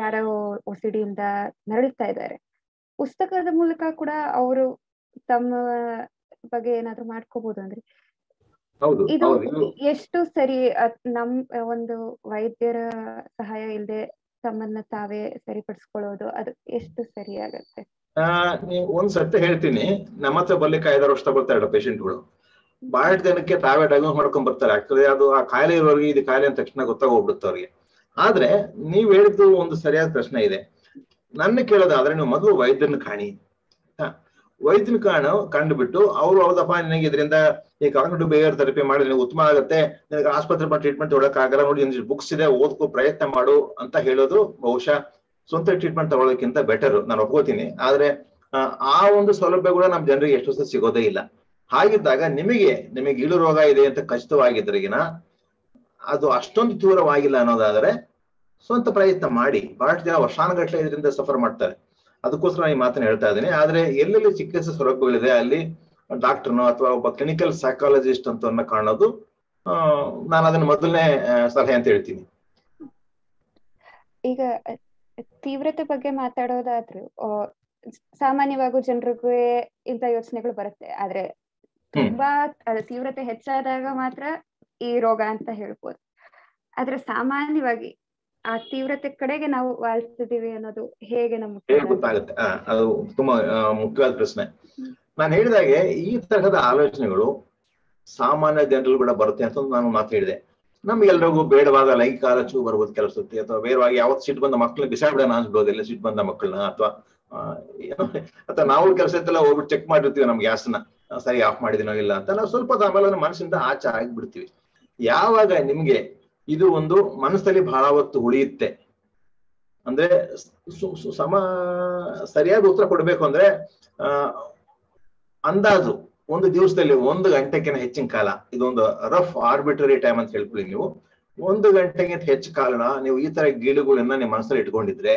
ಯಾರೋ OCD ಇಂದ ನರಳುತ್ತಾ ಇದ್ದಾರೆ, ಪುಸ್ತಕದ ಮೂಲಕ ಕೂಡ ಅವರು ತಮ್ಮ ಬಗ್ಗೆ ಏನಾದ್ರು ಮಾಡ್ಕೋಬಹುದು ಅಂದ್ರೆ ಇದು ಎಷ್ಟು ಸರಿ? ನಮ್ ಒಂದು ವೈದ್ಯರ ಸಹಾಯ ಇಲ್ಲದೆ ತಮ್ಮನ್ನ ತಾವೇ ಸರಿಪಡಿಸ್ಕೊಳ್ಳೋದು ಅದು ಎಷ್ಟು ಸರಿ ಆಗತ್ತೆ? ಒಂದ್ ಸತ್ಯ ಹೇಳ್ತೀನಿ, ನಮ್ಮ ಹತ್ರ ಬರ್ಲಿಕ್ಕೆ 5-6 ವರ್ಷ ತಗೊಳ್ತಾರೆ ಪೇಷಂಟ್ಗಳು. ಬಹಳ ಜನಕ್ಕೆ ತಾವೇ ಡಯಾಗ್ನೋಸ್ ಮಾಡ್ಕೊಂಡ್ ಬರ್ತಾರೆ. ಆಕ್ಚುಲಿ ಅದು ಆ ಕಾಯಿಲೆ ಇರೋರಿಗೆ ಇದು ಕಾಯಿಲೆ ಅಂದ ತಕ್ಷಣ ಗೊತ್ತಾಗೋಗ್ಬಿಡುತ್ತೆ ಅವ್ರಿಗೆ. ಆದ್ರೆ ನೀವ್ ಹೇಳಿದ್ದು ಒಂದು ಸರಿಯಾದ ಪ್ರಶ್ನೆ ಇದೆ. ನನ್ನ ಕೇಳೋದಾದ್ರೆ ನೀವು ಮೊದಲು ವೈದ್ಯರನ್ನ ಕಾಣಿ. ವೈದ್ಯನ ಕಂಡುಬಿಟ್ಟು ಅವ್ರು ಹೌದಪ್ಪ ನಿನಗೆ ಇದರಿಂದ ಈ ಕಾಗ್ನಿಟಿವ್ ಬಿಹೇವಿಯರ್ ಥೆರಪಿ ಮಾಡಿದ್ರೆ ಉತ್ತಮ ಆಗುತ್ತೆ, ನಿನಗೆ ಆಸ್ಪತ್ರೆ ಟ್ರೀಟ್ಮೆಂಟ್ ತೊಗೊಳಕ್ಕಾಗಲ್ಲ, ನೋಡಿ ಬುಕ್ಸ್ ಇದೆ ಓದ್ಕೋ, ಪ್ರಯತ್ನ ಮಾಡು ಅಂತ ಹೇಳೋದು ಬಹುಶಃ ಸ್ವಂತ ಟ್ರೀಟ್ಮೆಂಟ್ ತಗೊಳ್ಳೋಕ್ಕಿಂತ ಬೆಟರ್. ನಾನು ಒಪ್ಕೋತೀನಿ. ಆದ್ರೆ ಆ ಒಂದು ಸೌಲಭ್ಯ ಕೂಡ ನಮ್ ಜನರಿಗೆ ಎಷ್ಟು ವರ್ಷ ಸಿಗೋದೇ ಇಲ್ಲ. ಹಾಗಿದ್ದಾಗ ನಿಮಗೆ ಇಳು ರೋಗ ಇದೆ ಅಂತ ಖಚಿತವಾಗಿದ್ರಿಗಿನ ಅದು ಅಷ್ಟೊಂದು ತೀವ್ರವಾಗಿಲ್ಲ ಅನ್ನೋದಾದ್ರೆ ಸ್ವಂತ ಪ್ರಯತ್ನ ಮಾಡಿ. ಬಹಳಷ್ಟು ಜನ ವರ್ಷಾನುಗಟ್ಟಲೆ ಇದರಿಂದ ಸಫರ್ ಮಾಡ್ತಾರೆ. ಅದಕ್ಕೋಸ್ಕರ ಈ ಮಾತನ್ನ ಹೇಳ್ತಾ ಇದ್ದೀನಿ. ಆದ್ರೆ ಎಲ್ಲೆಲ್ಲಿ ಚಿಕಿತ್ಸೆ ಸೌಲಭ್ಯಗಳಿದೆ ಅಲ್ಲಿ ಡಾಕ್ಟರ್ನೋ ಅಥವಾ ಒಬ್ಬ ಕ್ಲಿನಿಕಲ್ ಸೈಕಾಲಜಿಸ್ಟ್ ಅಂತ ಕಾಣೋದು ನಾನು ಅದನ್ನ ಮೊದಲನೇ ಸಲಹೆ ಅಂತ ಹೇಳ್ತೀನಿ. ಈಗ ತೀವ್ರತೆ ಬಗ್ಗೆ ಮಾತಾಡೋದಾದ್ರೂ ಸಾಮಾನ್ಯವಾಗೂ ಜನರಿಗೆ ಇಂಥ ಯೋಚನೆಗಳು ಬರುತ್ತೆ. ಆದ್ರೆ ತುಂಬಾ ತೀವ್ರತೆ ಹೆಚ್ಚಾದಾಗ ಮಾತ್ರ ಈ ರೋಗ ಅಂತ ಹೇಳ್ಬೋದು. ಆದ್ರೆ ಸಾಮಾನ್ಯವಾಗಿ ಆ ತೀವ್ರತೆ ಕಡೆಗೆ ನಾವು ವಾಲ್ತಿದೀವಿ ಅನ್ನೋದು ಹೇಗೆ ನಮ್ಗೆ ಗೊತ್ತಾಗುತ್ತೆ? ಅದು ತುಂಬಾ ಮುಖ್ಯವಾದ ಪ್ರಶ್ನೆ. ನಾನು ಹೇಳಿದಾಗೆ ಈ ತರಹದ ಆಲೋಚನೆಗಳು ಸಾಮಾನ್ಯ ಜನರು ಕೂಡ ಬರುತ್ತೆ ಅಂತ ನಾನು ಮಾತು ಹೇಳಿದೆ. ನಮ್ಗೆಲ್ರಿಗೂ ಬೇಡವಾದ ಲೈಂಗಿಕ ಆಲೋಚನೆ ಬರ್ಬೋದು ಕೆಲವು ಸತಿ, ಅಥವಾ ಬೇಡವಾಗಿ ಯಾವತ್ತು ಸಿಟ್ಟು ಬಂದ ಮಕ್ಕಳನ್ನ ಬಿಸಾಡ್ಬಿಡೋಣ ಅನ್ಸ್ಬಿಡೋದಿಲ್ಲ, ಸಿಟ್ಟು ಬಂದ ಮಕ್ಕಳನ್ನ. ಅಥವಾ ನಾವು ಕೆಲಸ ಎಲ್ಲ ಹೋಗ್ಬಿಟ್ಟು ಚೆಕ್ ಮಾಡಿರ್ತೀವಿ ನಮ್ ಗ್ಯಾಸ್ನ ಸರಿ ಆಫ್ ಮಾಡಿದಿನೋ ಇಲ್ಲ ಅಂತ. ನಾವು ಸ್ವಲ್ಪ ಆಮೇಲೆ ಮನಸ್ಸಿಂದ ಆಚೆ ಆಗಿಬಿಡ್ತೀವಿ. ಯಾವಾಗ ನಿಮ್ಗೆ ಇದು ಒಂದು ಮನಸ್ಸಲ್ಲಿ ಬಹಳ ಹೊತ್ತು ಉಳಿಯುತ್ತೆ ಅಂದ್ರೆ ಸರಿಯಾದ ಉತ್ತರ ಕೊಡ್ಬೇಕು ಅಂದ್ರೆ ಅಂದಾಜು ಒಂದು ದಿವಸದಲ್ಲಿ 1 ಗಂಟೆಗಿಂತ ಹೆಚ್ಚಿನ ಕಾಲ, ಇದೊಂದು ರಫ್ ಆರ್ಬಿಟ್ರರಿ ಟೈಮ್ ಅಂತ ಹೇಳ್ಕೊಳ್ಳಿ, ನೀವು 1 ಗಂಟೆಗಿಂತ ಹೆಚ್ಚು ಕಾಲ ನೀವು ಈ ತರ ಗೀಳುಗಳನ್ನ ನಿಮ್ಮ ಮನಸ್ಸಲ್ಲಿ ಇಟ್ಕೊಂಡಿದ್ರೆ,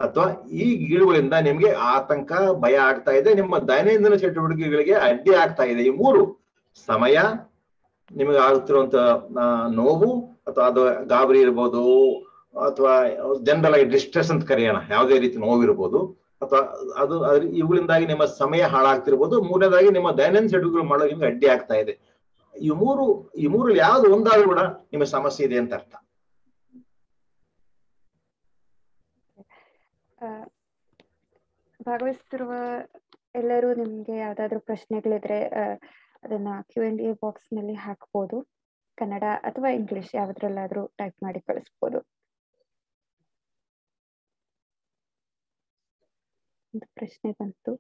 ಅಥವಾ ಈ ಗೀಳುಗಳಿಂದ ನಿಮ್ಗೆ ಆತಂಕ, ಭಯ ಆಗ್ತಾ ಇದೆ, ನಿಮ್ಮ ದೈನಂದಿನ ಚಟುವಟಿಕೆಗಳಿಗೆ ಅಡ್ಡಿ ಆಗ್ತಾ ಇದೆ, ಈ 3 ಸಮಯ, ನಿಮಗೆ ಆಗುತ್ತಿರುವಂತ ನೋವು ಅಥವಾ ಅದು ಗಾಬರಿ ಇರ್ಬೋದು, ಅಥವಾ ಜನರಲ್ ಆಗಿ ಡಿಸ್ಟ್ರೆಸ್ ಅಂತ ಕರೆಯೋಣ, ಯಾವುದೇ ರೀತಿ ನೋವಿರ್ಬೋದು, ಅಥವಾ ಇವುಗಳಿಂದಾಗಿ ನಿಮ್ಮ ಸಮಯ ಹಾಳಾಗ್ತಿರ್ಬೋದು. 3ನೇದಾಗಿ ನಿಮ್ಮ ದೈನಂದಿನ ಚಟುವಟಿಕೆಗಳು ಮಾಡೋದು ನಿಮ್ಗೆ ಅಡ್ಡಿ ಆಗ್ತಾ ಇದೆ. ಈ ಮೂರಲ್ಲಿ ಯಾವ್ದು ಒಂದಾದ್ರೂ ಕೂಡ ನಿಮ್ಮ ಸಮಸ್ಯೆ ಇದೆ ಅಂತ ಅರ್ಥ. ಭಾಗವಹಿಸ್ತಿರುವ ಎಲ್ಲರೂ ನಿಮ್ಗೆ ಯಾವ್ದಾದ್ರು ಪ್ರಶ್ನೆಗಳಿದ್ರೆ ಅದನ್ನ Q&A ಬಾಕ್ಸ್ ನಲ್ಲಿ ಹಾಕ್ಬೋದು. ಕನ್ನಡ ಅಥವಾ ಇಂಗ್ಲಿಷ್ ಯಾವ್ದ್ರಲ್ಲಾದ್ರೂ ಟೈಪ್ ಮಾಡಿ ಕಳಿಸ್ಬೋದು. ಒಂದು ಪ್ರಶ್ನೆ ಬಂತು.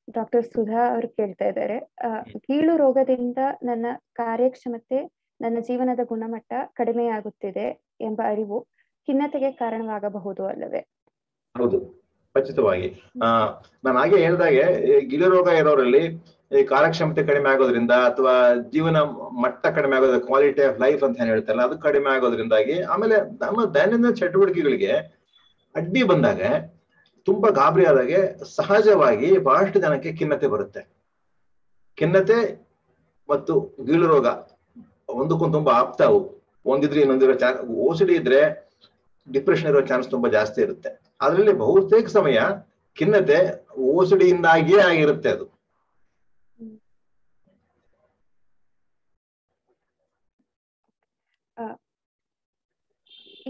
ಡಾಕ್ಟರ್ ಸುಧಾ ಅವರು ಕೇಳ್ತಾ ಇದ್ದಾರೆ, ಗೀಳು ರೋಗದಿಂದ ನನ್ನ ಕಾರ್ಯಕ್ಷಮತೆ, ನನ್ನ ಜೀವನದ ಗುಣಮಟ್ಟ ಕಡಿಮೆಯಾಗುತ್ತಿದೆ ಎಂಬ ಅರಿವು ಖಿನ್ನತೆಗೆ ಕಾರಣವಾಗಬಹುದು ಅಲ್ಲವೇ? ಹೌದು, ಖಚಿತವಾಗಿ. ನಾನು ಹಾಗೆ ಹೇಳ್ದಾಗೆ ಗೀಳು ರೋಗ ಇರೋರಲ್ಲಿ ಈ ಕಾರ್ಯಕ್ಷಮತೆ ಕಡಿಮೆ ಆಗೋದ್ರಿಂದ ಅಥವಾ ಜೀವನ ಮಟ್ಟ ಕಡಿಮೆ ಆಗೋದ್ರ, ಕ್ವಾಲಿಟಿ ಆಫ್ ಲೈಫ್ ಅಂತ ಏನ್ ಹೇಳ್ತಾರಲ್ಲ, ಅದು ಕಡಿಮೆ ಆಗೋದ್ರಿಂದಾಗಿ, ಆಮೇಲೆ ನಮ್ಮ ದೈನಂದಿನ ಚಟುವಟಿಕೆಗಳಿಗೆ ಅಡ್ಡಿ ಬಂದಾಗ ತುಂಬಾ ಗಾಬರಿ ಆದಾಗೆ ಸಹಜವಾಗಿ ಬಹಳಷ್ಟು ಜನಕ್ಕೆ ಖಿನ್ನತೆ ಬರುತ್ತೆ. ಖಿನ್ನತೆ ಮತ್ತು ಗೀಳು ರೋಗ ಒಂದಕ್ಕೊಂದು ತುಂಬಾ ಆಪ್ತಾವು. ಒಂದಿದ್ರೆ ಇನ್ನೊಂದಿರೋ OCD ಇದ್ರೆ ಡಿಪ್ರೆಷನ್ ಇರೋ ಚಾನ್ಸ್ ತುಂಬಾ ಜಾಸ್ತಿ ಇರುತ್ತೆ. ಅದರಲ್ಲಿ ಬಹುತೇಕ ಸಮಯ ಖಿನ್ನತೆ OCD ಇಂದಾಗಿಯೇ ಆಗಿರುತ್ತೆ ಅದು.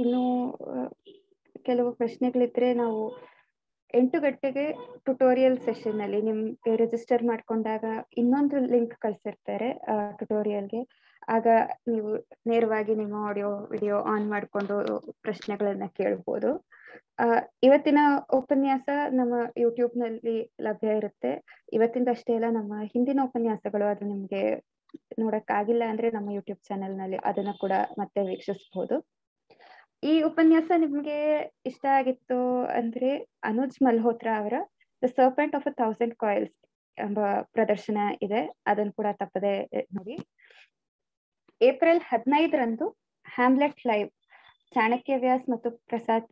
ಇನ್ನು ಕೆಲವು ಪ್ರಶ್ನೆಗಳಿದ್ರೆ ನಾವು 8 ಗಂಟೆಗೆ ಟ್ಯುಟೋರಿಯಲ್ ಸೆಷನ್ ಅಲ್ಲಿ ನಿಮ್ಗೆ ರಿಜಿಸ್ಟರ್ ಮಾಡ್ಕೊಂಡಾಗ ಇನ್ನೊಂದು ಲಿಂಕ್ ಕಳ್ಸಿರ್ತಾರೆ ಟ್ಯುಟೋರಿಯಲ್ಗೆ. ಆಗ ನೀವು ನೇರವಾಗಿ ನಿಮ್ಮ ಆಡಿಯೋ ವಿಡಿಯೋ ಆನ್ ಮಾಡಿಕೊಂಡು ಪ್ರಶ್ನೆಗಳನ್ನ ಕೇಳ್ಬೋದು. ಇವತ್ತಿನ ಉಪನ್ಯಾಸ ನಮ್ಮ ಯೂಟ್ಯೂಬ್ ನಲ್ಲಿ ಲಭ್ಯ ಇರುತ್ತೆ. ಇವತ್ತಿಂದ ಅಷ್ಟೇ ಅಲ್ಲ, ನಮ್ಮ ಹಿಂದಿನ ಉಪನ್ಯಾಸಗಳು ಅದು ನಿಮ್ಗೆ ನೋಡಕ್ಕಾಗಿಲ್ಲ ಅಂದ್ರೆ ನಮ್ಮ ಯೂಟ್ಯೂಬ್ ಚಾನೆಲ್ ನಲ್ಲಿ ಅದನ್ನ ಕೂಡ ಮತ್ತೆ ವೀಕ್ಷಿಸಬಹುದು. ಈ ಉಪನ್ಯಾಸ ನಿಮ್ಗೆ ಇಷ್ಟ ಆಗಿತ್ತು ಅಂದ್ರೆ ಅನುಜ್ ಮಲ್ಹೋತ್ರಾ ಅವರ ದ ಸರ್ಪೆಂಟ್ ಆಫ್ 1000 ಕಾಯಿಲ್ಸ್ ಎಂಬ ಪ್ರದರ್ಶನ ಇದೆ, ಅದನ್ನು ಕೂಡ ತಪ್ಪದೆ ನೋಡಿ. April 15ರಂದು Hamlet live Chanakya Vyas ಮತ್ತು ಪ್ರಸಾದ್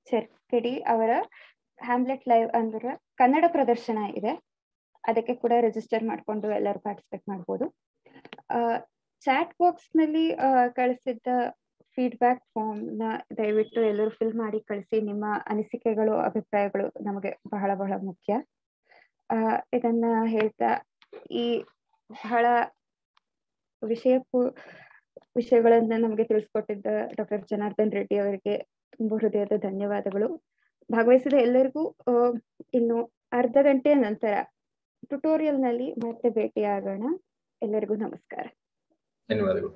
ಚೆರ್ಕೆಡಿ ಅವರ ಹ್ಯಾಮ್ಲೆಟ್ ಲೈವ್ ಅಂದ್ರೆ ಕನ್ನಡ ಪ್ರದರ್ಶನ ಇದೆ. ಅದಕ್ಕೆ ಕೂಡ ರಿಜಿಸ್ಟರ್ ಮಾಡ್ಕೊಂಡು ಎಲ್ಲರೂ ಪಾರ್ಟಿಸಿಪೇಟ್ ಮಾಡ್ಬೋದು. ಚಾಟ್ ಬಾಕ್ಸ್ ನಲ್ಲಿ ಕಳಿಸಿದ್ದ ಫೀಡ್ಬ್ಯಾಕ್ ಫಾರ್ಮ್ ನ ದಯವಿಟ್ಟು ಎಲ್ಲರೂ ಫಿಲ್ ಮಾಡಿ ಕಳಿಸಿ. ನಿಮ್ಮ ಅನಿಸಿಕೆಗಳು, ಅಭಿಪ್ರಾಯಗಳು ನಮಗೆ ಬಹಳ ಬಹಳ ಮುಖ್ಯ. ಇದನ್ನ ಹೇಳ್ತಾ ಈ ಬಹಳ ವಿಷಯಗಳನ್ನ ನಮಗೆ ತಿಳಿಸ್ಕೊಟ್ಟಿದ್ದ ಡಾಕ್ಟರ್ ಜನಾರ್ದನ್ ರೆಡ್ಡಿ ಅವರಿಗೆ ತುಂಬಾ ಹೃದಯದ ಧನ್ಯವಾದಗಳು. ಭಾಗವಹಿಸಿದ ಎಲ್ಲರಿಗೂ ಇನ್ನು ಅರ್ಧ ಗಂಟೆಯ ನಂತರ ಟ್ಯುಟೋರಿಯಲ್ ನಲ್ಲಿ ಮತ್ತೆ ಭೇಟಿಯಾಗೋಣ. ಎಲ್ಲರಿಗೂ ನಮಸ್ಕಾರ. ಧನ್ಯವಾದಗಳು.